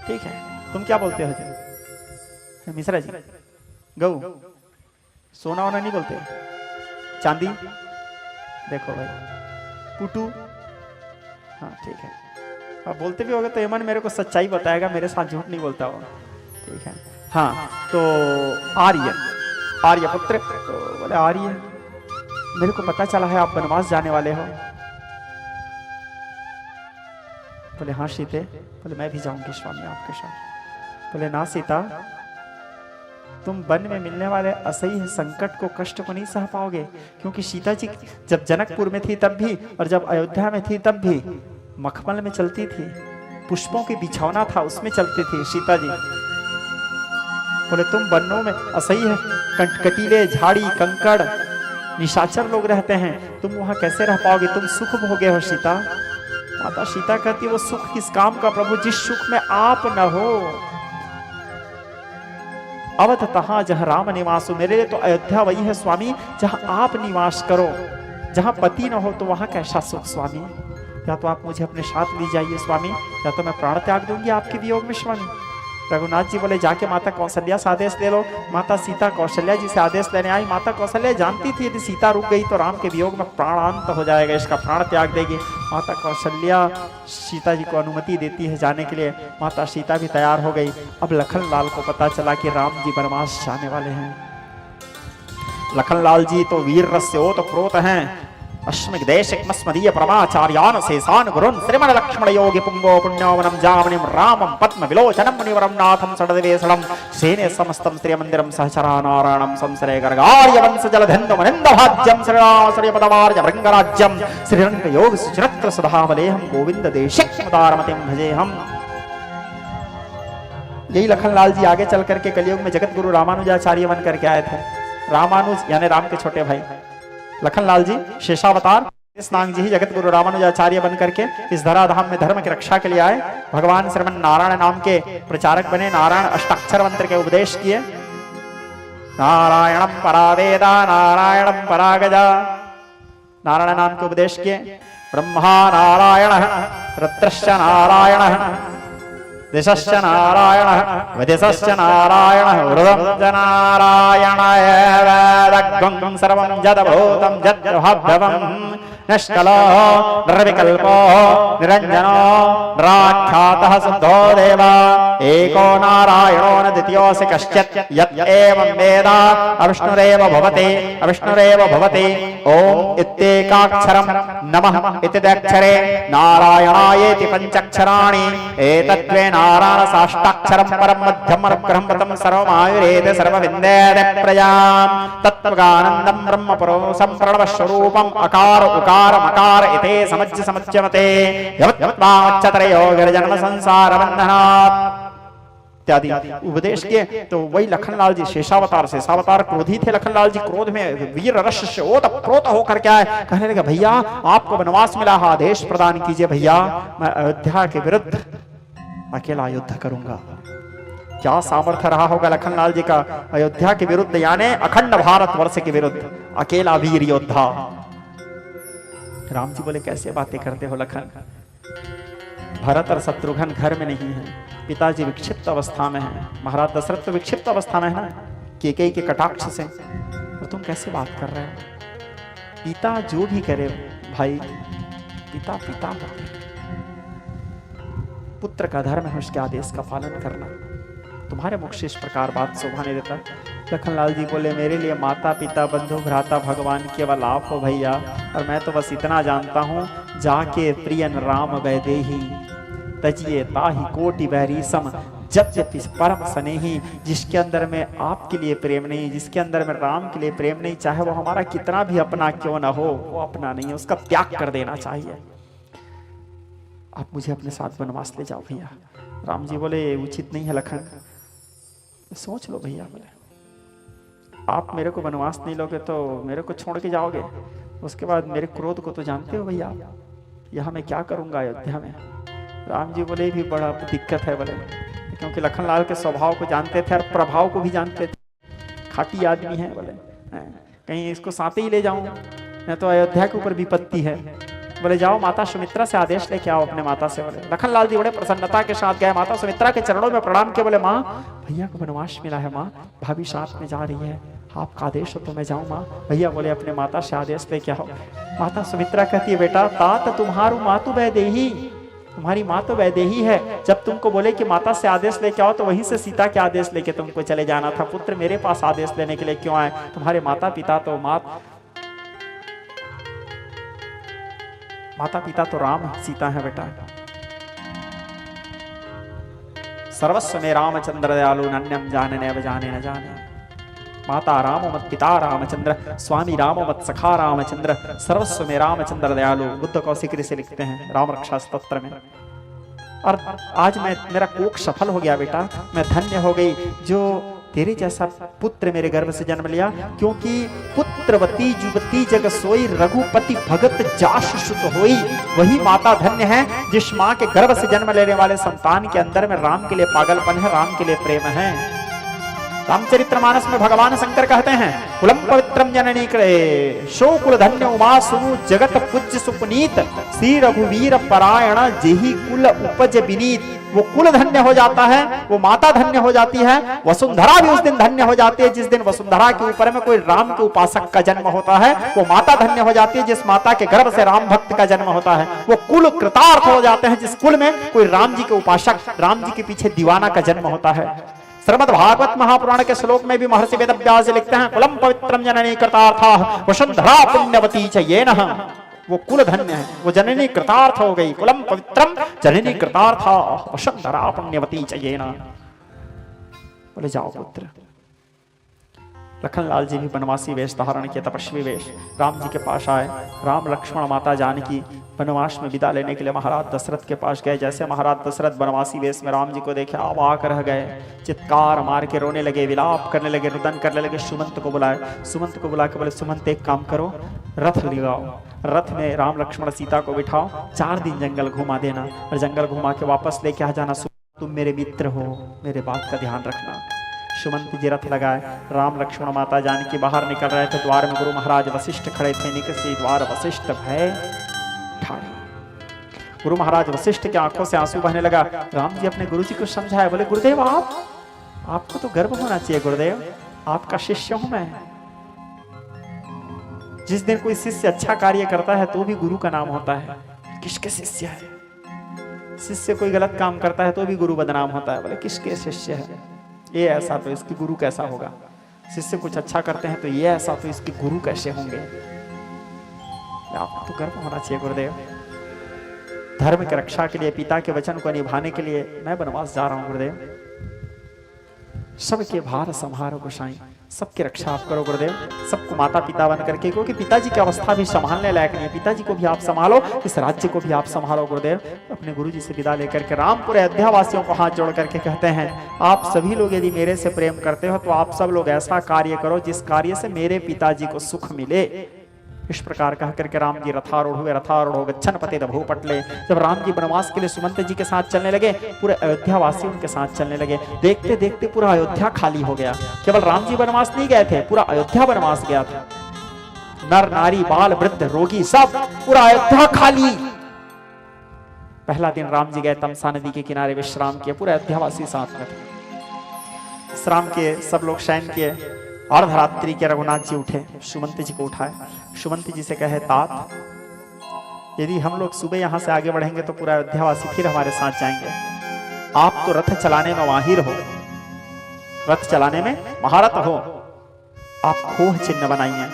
ठीक है, तुम क्या बोलते हो मिश्रा जी? गऊ सोना वोना नहीं बोलते, चांदी देखो भाई, पुटू, हाँ ठीक है। अब बोलते भी होगे तो यमन मेरे को सच्चाई बताएगा, मेरे साथ झूठ नहीं बोलता हो, ठीक है। हाँ, तो आर्य पुत्र, तो बोले आर्य मेरे को पता चला है आप वनवास जाने वाले हो। बोले हाँ सीते, बोले मैं भी जाऊंगी स्वामी आपके साथ। बोले ना सीता, तुम वन में मिलने वाले असह्य संकट को, कष्ट को नहीं सह पाओगे, क्योंकि सीता जी जब जनकपुर में थी तब भी और जब अयोध्या में थी तब भी मखमल में चलती थी, पुष्पों की बिछौना था उसमें चलती थी सीता जी। बोले तुम वनों में असह्य कटीले झाड़ी कंकड़ निशाचर लोग रहते हैं, तुम वहां कैसे रह पाओगे, तुम सुख भोगे हो सीता। माता सीता कहती वो सुख किस काम का प्रभु जिस सुख में आप न हो। अवध तहां जहां राम निवासु, मेरे लिए तो अयोध्या वही है स्वामी जहां आप निवास करो। जहां पति न हो तो वहां कैसा सुख स्वामी। या तो आप मुझे अपने साथ ले जाइए स्वामी, या तो मैं प्राण त्याग दूंगी आपके वियोग में स्वामी। रघुनाथ जी बोले जाके माता कौशल्या से आदेश ले लो। माता सीता कौशल्या जी से आदेश लेने आई। माता कौशल्या जानती थी यदि सीता रुक गई तो राम के वियोग में प्राणांत हो जाएगा, इसका प्राण त्याग देगी। माता कौशल्या सीता जी को अनुमति देती है जाने के लिए। माता सीता भी तैयार हो गई। अब लखनलाल को पता चला कि राम जी वनवास जाने वाले हैं। लखनलाल जी तो वीर रस्य ओत प्रोत हैं। अस्मिक देशिकमस्मदीय परमाचार्यान शेषान गुरुन् श्रीमन लक्ष्मण योगी पुंगो पुण्योवनं जामनिं रामं पद्म विलोचनं मुनिवरं नाथं षड्दिवेशनं सेने समस्तं श्रीमन्दिरं सहचरा नारायणं संसरे गर्गार्य वंश जलधन्य मनिंद भाज्यं श्रीराम श्रीपदवार्य भृंगराज्यं श्रीरंग योग सुचिरत्र सदावलेहं गोविंद देशिकमुदारमतिं भजेहम्। यही लखनलाल जी आगे चल करके कलयुग में जगत गुरु रामानुजाचार्य बन करके आए थे। रामानुज यानी राम के छोटे भाई, लखनलाल जी शेषावतार, कृष्णांग जी ही जगत गुरु रामानुजाचार्य बन करके इस धराधाम में धर्म की रक्षा के लिए आए। भगवान श्रीमन नारायण नाम के प्रचारक बने। नारायण अष्टाक्षर मंत्र के उपदेश किए। नारायणं परावेदा नारायणं परागजा, नारायण नाम के उपदेश किए। ब्रह्मा नारायण रुद्रश्च नारायण दिशश्च नारायण विदिशश्च नारायण हृदं च नारायण वेदगं सर्वं जदभूतं जद्भवं निष्कलो निर्विकल्पो निरञ्जनो निराख्यातः शुद्धो देव एको नारायणो न द्वितीयोऽसि कश्चित् यत् एवं वेद अविष्णुरेव भवति ओम इत्येकाक्षरं नमः इत्यक्षरे नारायणायेति पंचाक्षराणि एतद्वे नारायण साष्टाक्षरं परं मध्यम अनुग्रहं व्रतं सर्वमायुरेत सर्वविन्देद प्रजां तत्त्वगानन्दं ब्रह्मपुरुषं प्रणवस्वरूपम् अकार उकार मकार इते समज्ज समज्जमते यवत्वाच्चतरयो गिरजन्म संसार बन्धनात् इत्यादि उपदेश किए। तो वही लखनलाल जी शेषावतार क्रोधी थे। लखनलाल जी क्रोध में वीर रस से ओतप्रोत होकर के आए। कहने लगे भैया आपको वनवास मिला, आदेश प्रदान कीजिए भैया, मैं अयोध्या के विरुद्ध अकेला युद्ध करूंगा। क्या सामर्थ्य रहा होगा लखनलाल जी का अयोध्या के विरुद्ध, यानी अखंड भारतवर्ष के विरुद्ध अकेला वीर योद्धा। राम जी बोले कैसे बातें करते हो लखन, भरत और शत्रुघ्न घर में नहीं है, पिताजी विक्षिप्त अवस्था में है, महाराज दशरथ तो विक्षिप्त अवस्था में है ना केकई के कटाक्ष से, और तुम कैसे बात कर रहे हो। पिता जो भी करे भाई, पिता पिता होते हैं, पुत्र का धर्म है उसके आदेश का पालन करना। तुम्हारे मुख से इस प्रकार बात शोभा नहीं देता। लखनलाल जी बोले मेरे लिए माता पिता बंधु भ्राता भगवान केवल आप हो भैया, और मैं तो बस इतना जानता हूँ जाके प्रियन राम वैदेही तजिए ताहि कोटि बैरी सम जप्यति परम स्नेही। जिसके अंदर में आपके लिए प्रेम नहीं, जिसके अंदर में राम के लिए प्रेम नहीं, चाहे वो हमारा कितना भी अपना क्यों ना हो, वो अपना नहीं है, उसका त्याग कर देना चाहिए। आप मुझे अपने साथ वनवास ले जाओ भैया। राम जी बोले उचित नहीं है लखन, सोच लो भैया। बोले आप मेरे को वनवास नहीं लोगे तो मेरे को छोड़ के जाओगे, उसके बाद मेरे क्रोध को तो जानते हो भैया, यहाँ मैं क्या करूंगा अयोध्या में। राम जी बोले भी बड़ा दिक्कत है बोले, क्योंकि लखनलाल के स्वभाव को जानते थे और प्रभाव को भी जानते थे, खाटी आदमी है बोले, कहीं इसको साथ ही ले जाऊं मैं तो अयोध्या के ऊपर विपत्ति है। बोले जाओ माता सुमित्रा से आदेश लेके आओ अपने माता से। बोले लखनलाल जी बड़े प्रसन्नता के साथ गए, माता सुमित्रा के चरणों में प्रणाम किया। बोले माँ भैया को वनवास मिला है, माँ भाभी साथ में जा रही है, आपका आदेश हो तो मैं जाऊँ माँ। भैया बोले अपने माता से आदेश लेके आओ। माता सुमित्रा कहती है बेटा तात तुम्हारू मातु वैदेही, तुम्हारी माँ तो वैदेही है, जब तुमको बोले कि माता से आदेश लेके आओ तो वहीं से सीता के आदेश लेके तुमको चले जाना था। पुत्र मेरे पास आदेश लेने के लिए क्यों आए? तुम्हारे माता पिता तो राम सीता है बेटा। सर्वस्व में रामचंद्र दयालु नन्यम जाने न जाने न जाने। माता रामो मत पिता रामचंद्र, स्वामी रामो मत सखा रामचंद्र, सर्वस्व में रामचंद्र दयालु। बुद्ध कौशिक से लिखते हैं राम रक्षा स्तोत्र में। और आज मेरा कोख सफल हो गया बेटा, मैं धन्य हो गई जो तेरे जैसा पुत्र मेरे गर्भ से जन्म लिया। क्योंकि पुत्रवती जुवती जग सोई, रघुपति भगत जासु सुत होई। वही माता धन्य है जिस माँ के गर्भ से जन्म लेने वाले संतान के अंदर में राम के लिए पागलपन है, राम के लिए प्रेम है। रामचरितमानस में भगवान शंकर कहते हैं कुलम पवित्रम जननी करे, शो कुल धन्य उमा सुनु जगत पूज्य सुपुनीत, श्री रघुवीर परायण जेहि कुल उपज विनीत। वो कुल धन्य हो जाता है, वो माता धन्य हो जाती है, वसुंधरा भी उस दिन धन्य हो जाती है जिस दिन वसुंधरा के ऊपर में कोई राम के उपासक का जन्म होता है। वो माता धन्य हो जाती है जिस माता के गर्भ से राम भक्त का जन्म होता है। वो कुल कृतार्थ हो जाते हैं जिस कुल में कोई राम जी के उपासक, राम जी के पीछे दीवाना का जन्म होता है। श्रीमद् भागवत महापुराण के श्लोक में भी महर्षि वेदव्यास लिखते हैं कुलम पवित्रम जननी कृतार्था वसुंधरा पुण्यवती च येनः। वो कुल धन्य है, वो जननी कृतार्थ हो गई। कुलम पवित्रम जननी कृतार्था वसुंधरा पुण्यवती च येनः। बोले जाओ पुत्र। लखनलाल जी भी वनवासी वेश धारण किया, तपस्वी वेश, राम जी के पास आए। राम लक्ष्मण माता जानकी वनवास में विदा लेने के लिए महाराज दशरथ के पास गए। जैसे महाराज दशरथ वनवासी वेश में राम जी को देखे अवाक रह गए, चित्कार मार के रोने लगे, विलाप करने लगे, रुदन करने लगे। सुमंत को बुलाए, सुमंत को बुला के बोले सुमंत एक काम करो, रथ लगाओ, रथ में राम लक्ष्मण सीता को बिठाओ, 4 दिन जंगल घुमा देना और जंगल घुमा के वापस लेके आ जाना। तुम मेरे मित्र हो, मेरे बात का ध्यान रखना। सुमंत जी रथ लगाए, राम लक्ष्मण माता जानकी बाहर निकल रहे थे। द्वार में गुरु महाराज वशिष्ठ खड़े थे। निकसी द्वार वशिष्ठ भय ठाड़े। गुरु महाराज वशिष्ठ की आंखों से आंसू बहने लगा। राम जी अपने गुरु जी को समझाए, बोले गुरुदेव आपको तो गर्व होना चाहिए गुरुदेव, आपका शिष्य हूं मैं। जिस दिन कोई शिष्य अच्छा कार्य करता है तो भी गुरु का नाम होता है। किसके शिष्य है? शिष्य कोई गलत काम करता है तो भी गुरु बदनाम होता है। बोले किसके शिष्य है? ये ऐसा तो इसके गुरु कैसा होगा? शिष्य कुछ अच्छा करते हैं तो ये ऐसा तो इसके गुरु कैसे होंगे? आपको तो गर्व होना चाहिए गुरुदेव। धर्म की रक्षा के लिए, पिता के वचन को निभाने के लिए मैं वनवास जा रहा हूं गुरुदेव। सबके भार संहारो गोसाई, सबकी रक्षा आप करो गुरुदेव, सबको माता पिता बन करके, क्योंकि पिताजी की अवस्था भी संभालने लायक नहीं है। पिताजी को भी आप संभालो, इस राज्य को भी आप संभालो गुरुदेव। अपने गुरु जी से विदा लेकर के रामपुर अयोध्या वासियों को हाथ जोड़ करके कहते हैं आप सभी लोग यदि मेरे से प्रेम करते हो तो आप सब लोग ऐसा कार्य करो जिस कार्य से मेरे पिताजी को सुख मिले। इस प्रकार कह करके राम जी रथारूढ़ हुए। रथारूढ़ हो गच्छन पते दभो पटले। जब राम जी वनवास के लिए सुमंत जी के साथ चलने लगे, पूरे अयोध्या वासी उनके साथ चलने लगे। देखते देखते पूरा अयोध्या खाली हो गया। केवल राम जी वनवास नहीं गए थे, पूरा अयोध्या वनवास गया था। नर नारी बाल वृद्ध रोगी सब, पूरा अयोध्या खाली। पहला दिन राम जी गए तमसा नदी के किनारे विश्राम किए, पूरे अयोध्या वासी साथ में थे। विश्राम किए, सब लोग शयन किए। अर्धरात्रि के रघुनाथ जी उठे, सुमंत जी को उठाए। सुमंत जी से कहे तात यदि हम लोग सुबह यहां से आगे बढ़ेंगे तो पूरा अयोध्यावासी फिर हमारे साथ जाएंगे। आप तो रथ चलाने में माहिर हो, रथ चलाने में महारत हो, आप खोह चिन्ह बनाइए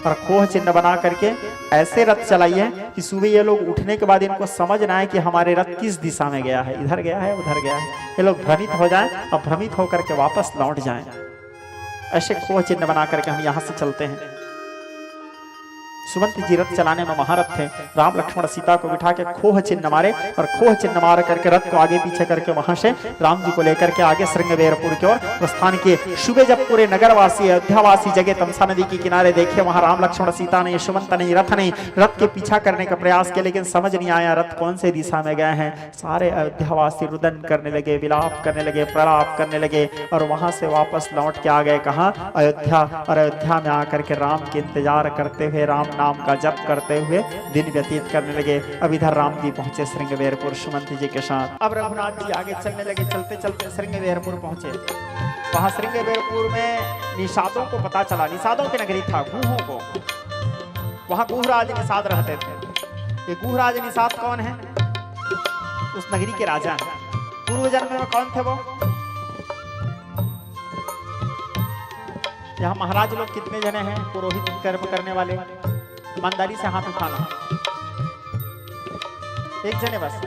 और खोह चिन्ह बना करके ऐसे रथ चलाइए कि सुबह ये लोग उठने के बाद इनको समझ ना आए कि हमारे रथ किस दिशा में गया है, इधर गया है उधर गया है। ये लोग भ्रमित हो जाएं और भ्रमित होकर के वापस लौट जाएं। ऐसे खोह चिन्ह बना करके हम यहां से चलते हैं। सुमंत जी रथ चलाने में महारथ थे। राम लक्ष्मण सीता को बिठा के खोह चिन्ह मारे और खोह चिन्ह मार करके रथ को आगे पीछे करके वहां से राम जी को लेकर के आगे श्रृंगवेरपुर की ओर प्रस्थान किए। सुबह जब पूरे नगरवासी अयोध्यावासी जगह तमसा नदी के किनारे देखे, वहां राम लक्ष्मण सीता नहीं, सुमंत नहीं, रथ नहीं, रथ के पीछा करने का प्रयास किया लेकिन समझ नहीं आया रथ कौन से दिशा में गए हैं। सारे अयोध्यावासी रुदन करने लगे, विलाप करने लगे, प्रलाप करने लगे और वहां से वापस लौट के आ गए कहां? अयोध्या। और अयोध्या में आकर के राम के इंतजार करते हुए, राम नाम का जप करते हुए दिन व्यतीत करने लगे। अब इधर राम जी पहुंचे श्रृंगवेरपुर सुमंत जी के साथ। अब रघुनाथ जी आगे चलने लगे, चलते चलते श्रृंगवेरपुर पहुंचे। वहां श्रृंगवेरपुर में निषादों को पता चला, निषादों की नगरी था, गुहों को, वहां गुहराज निषाद रहते थे। ये गुहराज निषाद कौन है? उस नगरी के राजा हैं। पूर्व जन्म में कौन थे वो? यहाँ महाराज लोग कितने जने हैं पुरोहित कर्म करने वाले? ईमानदारी से हाथ उठाना। एक जने बस।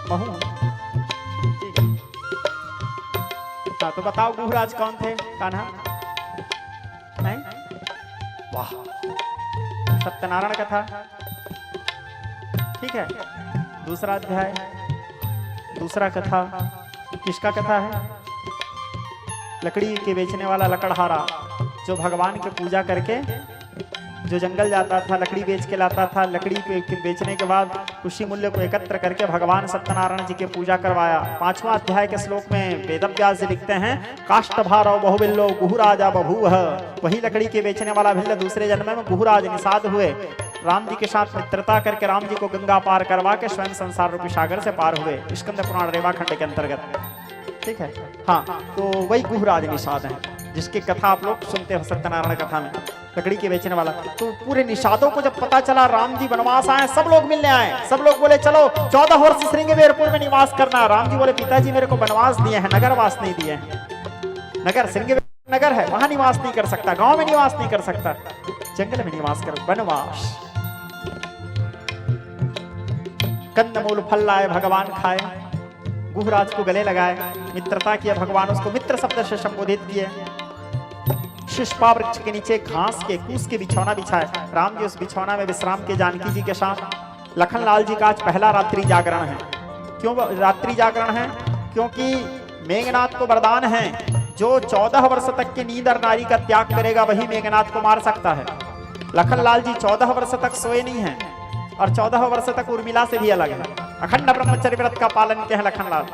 महू, ठीक है। हाँ तो बताओ गुहराज कौन थे? कान्हा नहीं? वाह, सत्यनारायण कथा, ठीक है। दूसरा अध्याय, दूसरा कथा किसका कथा है? लकड़ी के बेचने वाला लकड़हारा जो भगवान की पूजा करके जो जंगल जाता था, लकड़ी बेच के लाता था, लकड़ी पे बेचने के बाद उसी मूल्य को एकत्र करके भगवान सत्यनारायण जी की पूजा करवाया। 5वां अध्याय के श्लोक में वेदव्यास जी लिखते हैं, काष्ठभारो बहुबिल्लो गुहुराजा बभूव। वही लकड़ी के बेचने वाला भिल्ल दूसरे जन्म में गुहुराज निषाद हुए। राम जी के साथ मित्रता करके राम जी को गंगा पार करवा के स्वयं संसार रूपी सागर से पार हुए, स्कंद पुराण रेवा खंड के अंतर्गत, ठीक है। हाँ, तो वही गुहराज निषाद है जिसकी कथा आप लोग सुनते हो सत्यनारायण कथा में, लकड़ी के बेचने वाला। तो पूरे निषादों को जब पता चला राम जी वनवास आए, सब लोग मिलने आए, सब लोग बोले चलो 14 वर्ष श्रृंगवेरपुर में निवास करना। राम जी बोले पिताजी मेरे को वनवास दिए हैं, नगरवास नहीं दिए हैं। नगर श्रृंगवेर नगर है, वहां निवास नहीं कर सकता, गांव में निवास नहीं कर सकता, जंगल में निवास कर, वनवास। कंदमूल फल लाए भगवान खाए, गुहराज को गले लगाए, मित्रता किया, भगवान उसको मित्र शब्द से संबोधित किए। शिष्पा वृक्ष के नीचे घास के कूस के बिछौना बिछाए, राम जी उस बिछौना में विश्राम के जानकी जी के साथ। लखनलाल जी का आज पहला रात्रि जागरण है। क्यों रात्रि जागरण है? क्योंकि मेघनाथ को वरदान है, जो 14 वर्ष तक की नींद और नारी का त्याग करेगा वही मेघनाथ को मार सकता है। लखनलाल जी 14 वर्ष तक सोए नहीं हैं और 14 वर्ष तक उर्मिला से भी अलग है। अखंड ब्रह्मचर्य व्रत का पालन किया है लखनलाल।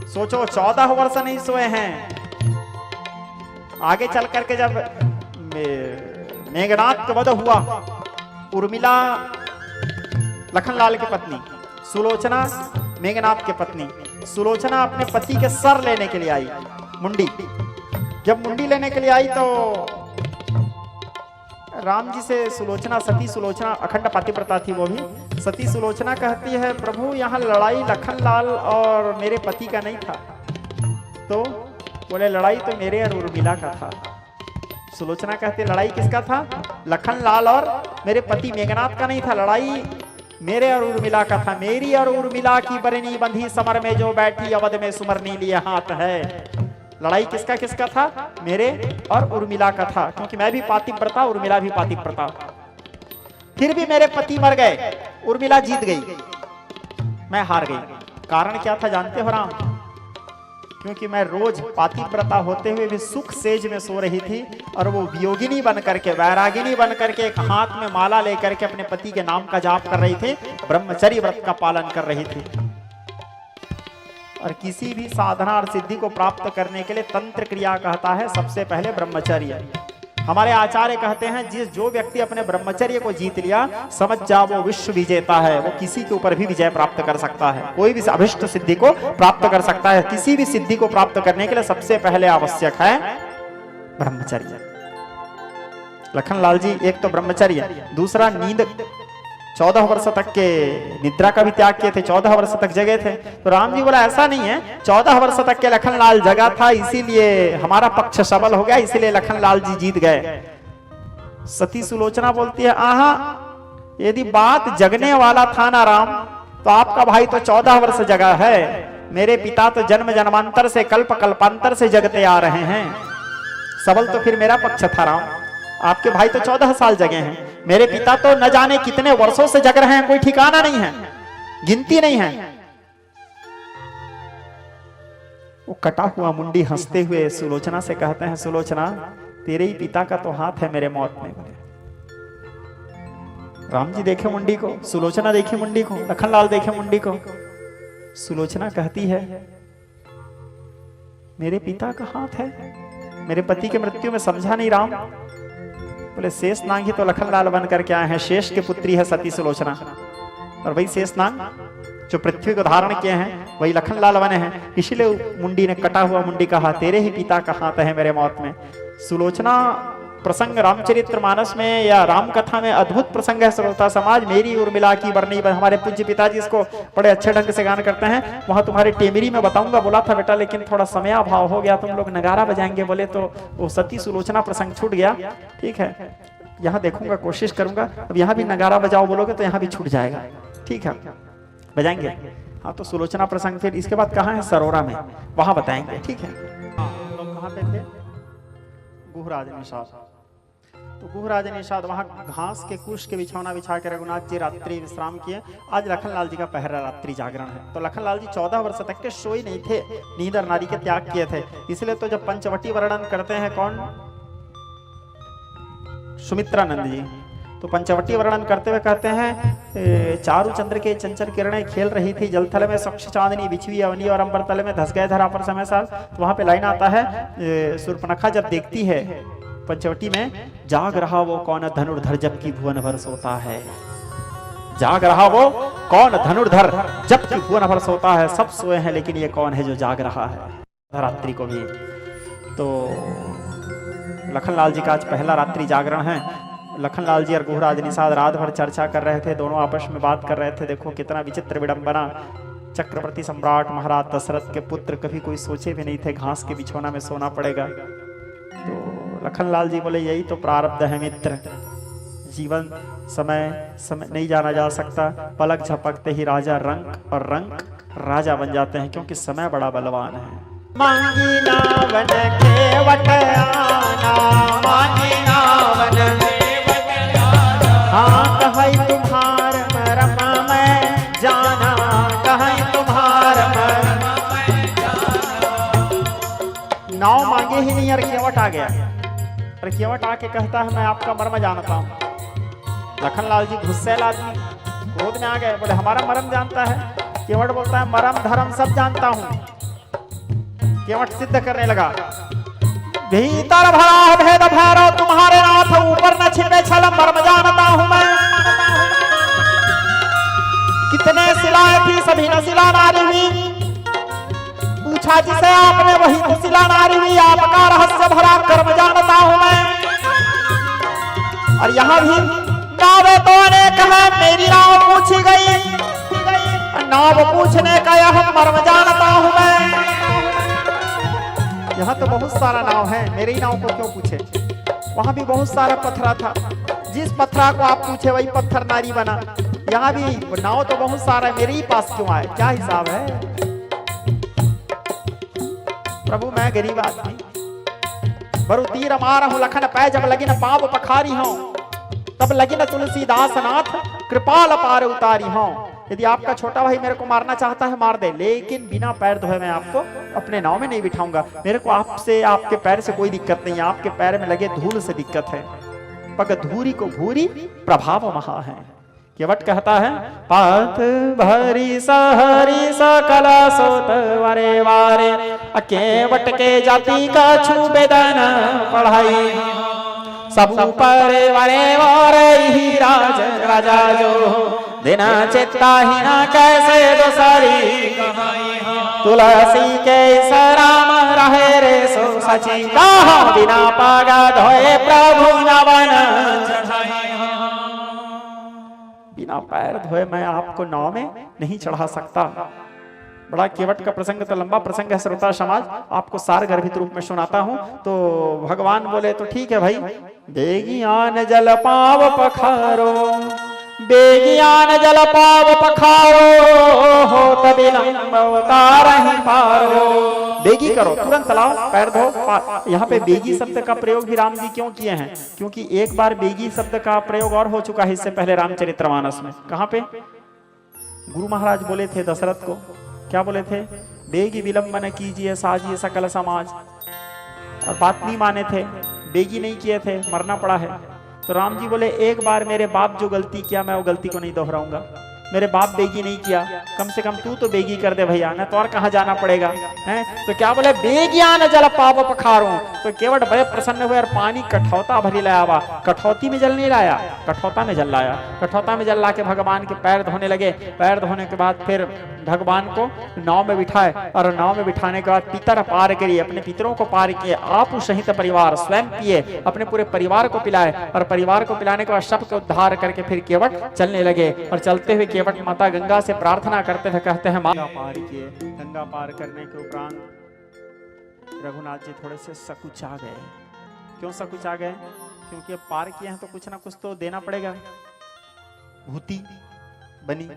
सोचो 14 वर्ष नहीं सोए हैं। आगे चल करके जब मेघनाथ का वध हुआ, उर्मिला लखनलाल की पत्नी, सुलोचना मेघनाथ की पत्नी, सुलोचना अपने पति के सर लेने के लिए आई, मुंडी। जब मुंडी लेने के लिए आई तो राम जी से सुलोचना, सती सुलोचना, अखंड पातिव्रता थी वो भी, सती सुलोचना कहती है प्रभु यहाँ लड़ाई लखनलाल और मेरे पति का नहीं था। तो बोले लड़ाई तो मेरे और उर्मिला का था। सुलोचना कहती लड़ाई किसका था? लखनलाल और मेरे पति मेघनाथ का नहीं था, लड़ाई मेरे और उर्मिला का था। मेरी और उर्मिला की बरनी बंधी समर में जो बैठी अवध में सुमरनी लिए हाथ है। लड़ाई किसका किसका था? मेरे और उर्मिला का था, क्योंकि मैं भी पातिव्रता, उर्मिला भी पातिव्रता। फिर भी मेरे पति मर गए, उर्मिला जीत गई, मैं हार गई। कारण क्या था जानते हो राम? क्योंकि मैं रोज पातिव्रता होते हुए भी सुख सेज में सो रही थी और वो वियोगिनी बन करके, वैरागिनी बन करके एक हाथ में माला लेकर के अपने पति के नाम का जाप कर रही थी, ब्रह्मचर्य व्रत का पालन कर रही थी। और किसी भी साधना और सिद्धि को प्राप्त करने के लिए तंत्र क्रिया कहता है सबसे पहले ब्रह्मचर्य। हमारे आचार्य कहते हैं जो व्यक्ति अपने ब्रह्मचर्य को जीत लिया, समझ जा वो विश्व विजेता है, वो किसी के ऊपर भी विजय प्राप्त कर सकता है, कोई भी अभिष्ट सिद्धि को प्राप्त कर सकता है। किसी भी सिद्धि को प्राप्त करने के लिए सबसे पहले आवश्यक है ब्रह्मचर्य। लखनलाल जी एक तो ब्रह्मचर्य, दूसरा नींद, 14 वर्ष तक के निद्रा का भी त्याग किए थे, 14 वर्ष तक जगे थे। तो राम जी बोला ऐसा नहीं है, 14 वर्ष तक के लखनलाल जगा था इसीलिए हमारा पक्ष सबल हो गया, इसीलिए लखनलाल जी जीत गए। सती सुलोचना बोलती है आहा, यदि बात जगने वाला था ना राम, तो आपका भाई तो 14 वर्ष जगा है, मेरे पिता तो जन्म जन्मांतर से, कल्प कल्पांतर से जगते आ रहे हैं। सबल तो फिर मेरा पक्ष था राम, आपके भाई तो 14 साल जगे हैं, मेरे पिता तो न जाने कितने वर्षों से जग रहे हैं, कोई ठिकाना नहीं है, गिनती नहीं है। वो कटा हुआ मुंडी हंसते हुए सुलोचना से कहते हैं, सुलोचना तेरे ही पिता का तो हाथ है मेरे मौत में। राम जी देखे मुंडी को, सुलोचना देखे मुंडी को, लखनलाल देखे मुंडी को। सुलोचना कहती है मेरे पिता का हाथ है, मेरे पति के मृत्यु में समझा नहीं राम। बोले शेष नाग ही तो लखनलाल बन करके आए हैं, शेष की पुत्री है सती सुलोचना, और वही शेष नाग जो पृथ्वी को धारण किए हैं वही लखनलाल बने हैं। इसीलिए मुंडी ने, कटा हुआ मुंडी कहा तेरे ही पिता का हाथ है मेरे मौत में। सुलोचना प्रसंग रामचरितमानस में या राम कथा में अद्भुत प्रसंग है श्रोता समाज। मेरी उर्मिला की बरनी हमारे पूज्य पिताजी इसको बड़े अच्छे ढंग से गान करते हैं। वहां तुम्हारे टेमरी में बताऊंगा बोला था बेटा, लेकिन थोड़ा समय अभाव हो गया। तुम लोग नगारा बजाएंगे बोले तो वो सती सुलोचना प्रसंग छूट गया। ठीक है, यहाँ देखूंगा, कोशिश करूंगा। अब यहाँ भी नगारा बजाओ बोलोगे तो यहाँ भी छूट जाएगा। ठीक है, बजाएंगे। हाँ, तो सुलोचना प्रसंग फिर इसके बाद कहाँ है? सरोरा में, वहां बताएंगे। ठीक है, कहाँ पे थे? गुहराज निषाद। तो गुहराज निषाद वहां घास के कुश के बिछौना बिछा के रघुनाथ जी रात्रि विश्राम किए। आज लखनलाल जी का पहला रात्रि जागरण है। तो लखनलाल जी 14 वर्ष तक के सोई नहीं थे, नींद और नारी के त्याग किए थे। इसलिए तो जब पंचवटी वर्णन करते हैं कौन? सुमित्रानंद जी। तो पंचवटी वर्णन करते हुए कहते हैं चारु चंद्र के चंचल किरणें खेल रही थी जलथल में, स्वच्छ चांदनी बिछवी अवनी और अंबर तले में धस गए धरा पर समय साल। तो वहां पे लाइन आता है, शूर्पणखा जब देखती है पंचवटी में, जाग रहा वो कौन धनुर्धर जबकि भुवन भर सोता है। जाग रहा वो कौन धनुर्धर जबकि भुवन भर सोता है। सब सोए हैं लेकिन ये कौन है जो जाग रहा है? रात्रि को भी। तो लखनलाल जी का आज पहला रात्रि जागरण है। लखनलाल जी और गुहराज निषाद रात भर चर्चा कर रहे थे, दोनों आपस में बात कर रहे थे। देखो कितना विचित्र विडंबना। चक्रवर्ती सम्राट महाराज दशरथ के पुत्र, कभी कोई सोचे भी नहीं थे घास के बिछौना में सोना पड़ेगा। तो लखनलाल जी बोले यही तो प्रारब्ध है मित्र, जीवन समय नहीं जाना जा सकता। पलक झपकते ही राजा रंक और रंक राजा बन जाते हैं, क्योंकि समय बड़ा बलवान है। मांगी नावन के वटयाना, मांगी नावन के वटयाना, हाँ कहई तुम्हार मरम मैं जाना, कहई तुम्हार मरम मैं जाना। नाव मांगे ही नहीं, रखियावट आ गया। रखियावट आके कहता है मैं आपका मर्म जानता हूँ। लखनलाल जी गुस्सैल आदमी क्रोध में आ गए, बोले हमारा मर्म जानता है? केवट बोलता है मर्म धर्म सब जानता हूँ। केवट सिद्ध करने लगा, भीतर भरा भेद भैरव तुम्हारे नाथ, ऊपर न छिपे छल मर्म जानता हूं मैं। कितने सिलाए थी सभी न सिला नारी हुई, पूछा जिसे आपने वही तो सिला नारी हुई। आपका रहस्य भरा कर्म जानता हूं मैं। और यहाँ भी नाव तो अनेक है, मेरी नाव पूछी गई, नाव पूछने का यह मर्म जानता हूं मैं। यहाँ तो बहुत सारा नाव है, मेरे ही नाव को क्यों पूछे? वहां भी बहुत सारा पत्थरा था, जिस पत्थरा को आप पूछे वही पत्थर नारी बना। यहाँ भी नाव तो बहुत सारा है, मेरे ही पास क्यों आए? क्या हिसाब है? प्रभु मैं गरीब आदमी, बरु तीर मारा हूं लखन पै, जब लगी न पाप पखारी हूं, तब लगी न तुलसीदास नाथ कृपाल पार उतारी हूं। यदि आपका छोटा भाई मेरे को मारना चाहता है मार दे, लेकिन बिना पैर धोए मैं आपको अपने नाव में नहीं बिठाऊंगा। मेरे को आपसे, आपके पैर से कोई दिक्कत नहीं है, आपके पैर में लगे धूल से दिक्कत है। पग धूरी को भूरी प्रभाव महा है। केवट कहता है पात भरी सहरी सकल सोत वरे वारे, केवट के जाति का छू बेदन पढ़ाई, सब ऊपर वरे वारे ही राज राजा जो, दिन चित्ता ही न कैसे दोसरी, तुलसी के सराम रहे रे सो सची, कहाँ बिना पागा धोए प्रभु नवन चढ़ाई। बिना पैर धोए मैं आपको नाव में नहीं चढ़ा सकता। बड़ा केवट का प्रसंग तो लंबा प्रसंग है श्रोता समाज, आपको सार गर्भित रूप में सुनाता हूं। तो भगवान बोले तो ठीक है भाई, बेगियान जल पाव पखारो, बेगियान जल पाव पखारो, हो तभी उतारहि पारो। बेगी करो, तुरंत लाओ, पैर धो। यहाँ पे बेगी शब्द का प्रयोग भी राम जी क्यों किए हैं? क्योंकि एक बार बेगी शब्द का प्रयोग और हो चुका है इससे पहले रामचरितमानस में। कहाँ पे? गुरु महाराज बोले थे दशरथ को, क्या बोले थे? बेगी विलंबन कीजिए साजिए सकल समाज, और बात नहीं माने थे, बेगी नहीं किए थे, मरना पड़ा है। तो राम जी बोले एक बार मेरे बाप जो गलती किया मैं वो गलती को नहीं दोहराऊंगा। मेरे बाप बेगी नहीं किया, कम से कम तू तो बेगी कर दे भैया, न तो और कहाँ जाना पड़ेगा हैं? तो क्या बोले? बेगियान जल पाव पखारूं। तो केवट बड़े प्रसन्न हुए और पानी कठौता भरी लाया। कठौती में जल नहीं लाया, कठौता में जल लाया। कठौता में जल ला के भगवान के पैर धोने लगे। पैर धोने के बाद फिर भगवान को नाव में बिठाए और नाव में बिठाने के बाद पितर पार करिए, अपने पितरों को पार किए, आप सहित परिवार स्वयं पिए, अपने पूरे परिवार को पिलाए और परिवार को पिलाने के बाद सबके उद्धार करके फिर केवट चलने लगे। और चलते हुए केवट माता गंगा से प्रार्थना करते थे, कहते हैं माँ पार किए। गंगा पार करने के उपरांत रघुनाथ जी थोड़े से सकुचा गए। क्यों सकुचा गए? क्योंकि अब पार किए हैं तो कुछ ना कुछ तो देना पड़ेगा, भूति बनी,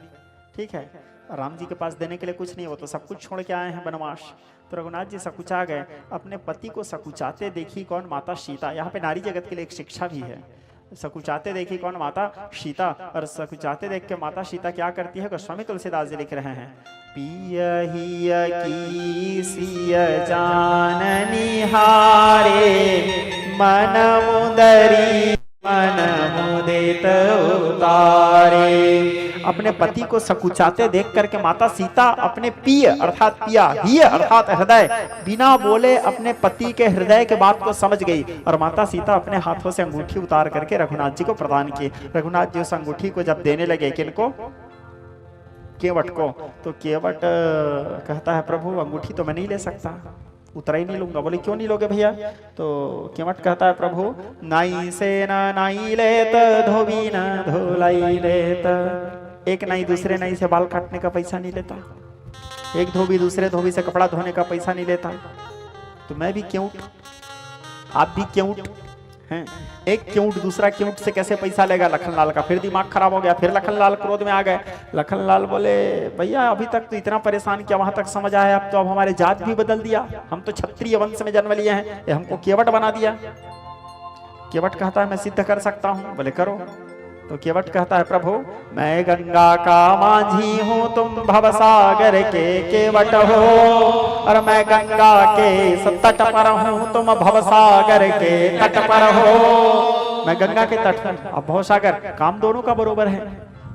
ठीक है। राम जी के पास देने के लिए कुछ नहीं, वो तो सब कुछ छोड़ के आए हैं वनवास। तो रघुनाथ जी सकुचा गए। अपने पति को सकुचाते देखी कौन? माता सीता। यहाँ पे नारी जगत के लिए एक शिक्षा भी है। सकुचाते देखी कौन? माता सीता। और सकुचाते देख के माता सीता क्या करती है? गोस्वामी तुलसीदास जी लिख रहे हैं, पियहिया की सिय जाननी हारे, मन मुदरी मन मुदित उतारे। अपने पति को सकुचाते देख करके माता सीता अपने पिय अर्थात पिया, ही अर्थात हृदय, बिना बोले अपने पति के हृदय के बात को समझ गई। और माता सीता अपने हाथों से अंगूठी उतार करके रघुनाथ जी को प्रदान की। रघुनाथ जी उस अंगूठी को जब देने लगे, किनको? केवट को। तो केवट कहता है, प्रभु अंगूठी तो मैं नहीं ले सकता, उतरा ही नहीं लूंगा। बोले क्यों नहीं लोगे भैया? तो केवट कहता है, प्रभु नाई से नाई लेत, धोबी न धोलाई लेत। एक नाई दूसरे नाई से बाल काटने का पैसा नहीं लेता, एक धोबी दूसरे धोबी से कपड़ा धोने का पैसा नहीं लेता। तो मैं भी क्यूट, आप भी क्यूट हैं। एक क्यूट दूसरा क्यूट से कैसे पैसा लेगा? लखनलाल का फिर दिमाग खराब हो गया। फिर लखनलाल क्रोध में आ गए। लखनलाल बोले, भैया अभी तक तो इतना परेशान किया, वहां तक समझ आया, अब तो अब हमारे जात भी बदल दिया, हम तो क्षत्रिय वंश में जन्म लिए हैं, ये हमको केवट बना दिया। केवट कहता है, मैं सिद्ध कर सकता हूं। बोले करो। तो केवट कहता है, प्रभु मैं गंगा का माझी हूँ, तुम भवसागर के केवट हो, और मैं गंगा के तट पर हूँ, तुम भवसागर के तट पर हो। मैं गंगा के तट पर, अब भवसागर, काम दोनों का बरोबर है।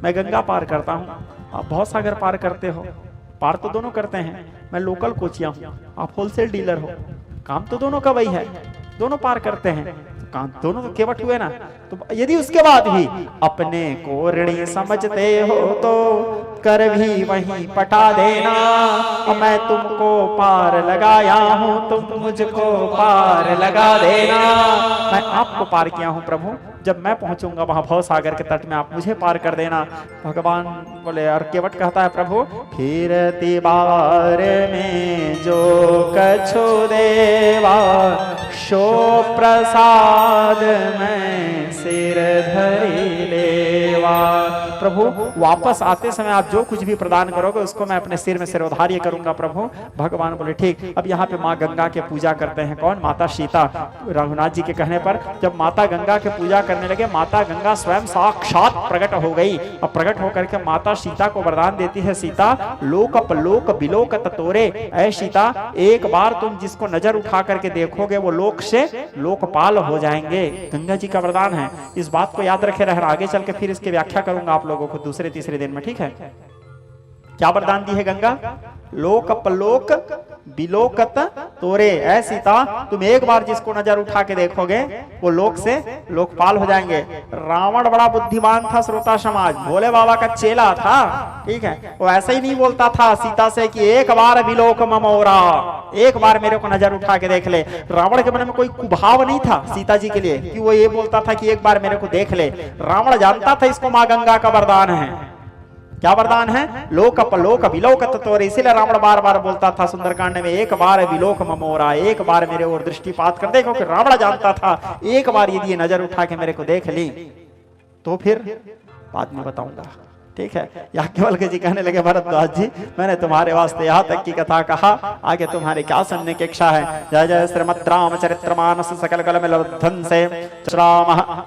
मैं गंगा पार करता हूँ, आप भवसागर पार करते हो, पार तो दोनों करते हैं। मैं लोकल कोचिया हूँ, आप होलसेल डीलर हो, काम तो दोनों का वही है, दोनों पार करते हैं, काम दोनों तो केवट हुए ना। तो यदि उसके बाद भी अपने को ऋणी समझते हो तो कर भी वहीं पटा देना। मैं तुमको पार लगाया हूँ, तुम मुझको पार लगा देना। मैं आपको पार किया हूँ प्रभु, जब मैं पहुंचूंगा वहां भवसागर के तट में आप मुझे पार कर देना। भगवान बोले, और केवट कहता है, प्रभु फिर तिबार में जो कछु देवा, शो प्रसाद में सिर धरी लेवा। प्रभु वापस आते समय आप जो कुछ भी प्रदान करोगे उसको मैं अपने सिर में सिरोधार्य करूंगा प्रभु। भगवान बोले ठीक। अब यहाँ पे माँ गंगा के पूजा करते हैं, कौन? माता सीता। रघुनाथ जी के कहने पर जब माता गंगा के पूजा करने लगे, माता गंगा स्वयं साक्षात प्रकट हो गई। और प्रकट होकर के माता सीता को वरदान देती है, सीता लोक अपलोक बिलोकत तोरे। ऐ सीता, एक बार तुम जिसको नजर उठा करके देखोगे वो लोक से लोकपाल हो जाएंगे। गंगा जी का वरदान है, इस बात को याद रखे रहना। आगे चल के फिर इसकी व्याख्या करूंगा आप लोगों को दूसरे तीसरे दिन में, ठीक है। क्या वरदान दी है गंगा? लोक अपलोक बिलोकत तोरे। ऐ सीता, तुम एक बार जिसको नजर उठा के देखोगे वो लोक से लोकपाल हो जाएंगे। रावण बड़ा बुद्धिमान था, श्रोता समाज, भोले बाबा का चेला था, ठीक है। वो ऐसे ही नहीं बोलता था सीता से कि एक बार बिलोक ममोरा, एक बार मेरे को नजर उठा के देख ले। रावण के मन में कोई कुभाव नहीं था सीता जी के लिए कि वो ये बोलता था कि एक बार मेरे को देख ले। रावण जानता था इसको माँ गंगा का वरदान है। क्या वरदान है? लोक अपलोक बिलोकत तोरे। इसीलिए रावण बार बार बोलता था सुंदरकांड में, एक बार बिलोक ममोरा, एक बार मेरे ओर दृष्टिपात कर देखो। कि रावण जानता था एक बार यदि नजर उठा के मेरे को देख ली तो फिर बाद में बताऊंगा, ठीक है। याज्ञवल्क्य जी कहने लगे, भरद्वाज जी मैंने तुम्हारे वास्ते यहाँ तक की कथा कहा, आगे तुम्हारे क्या सुनने की इच्छा है? जय जय श्रीमद् रामचरितमानस सकल कल में लब्धन से राम।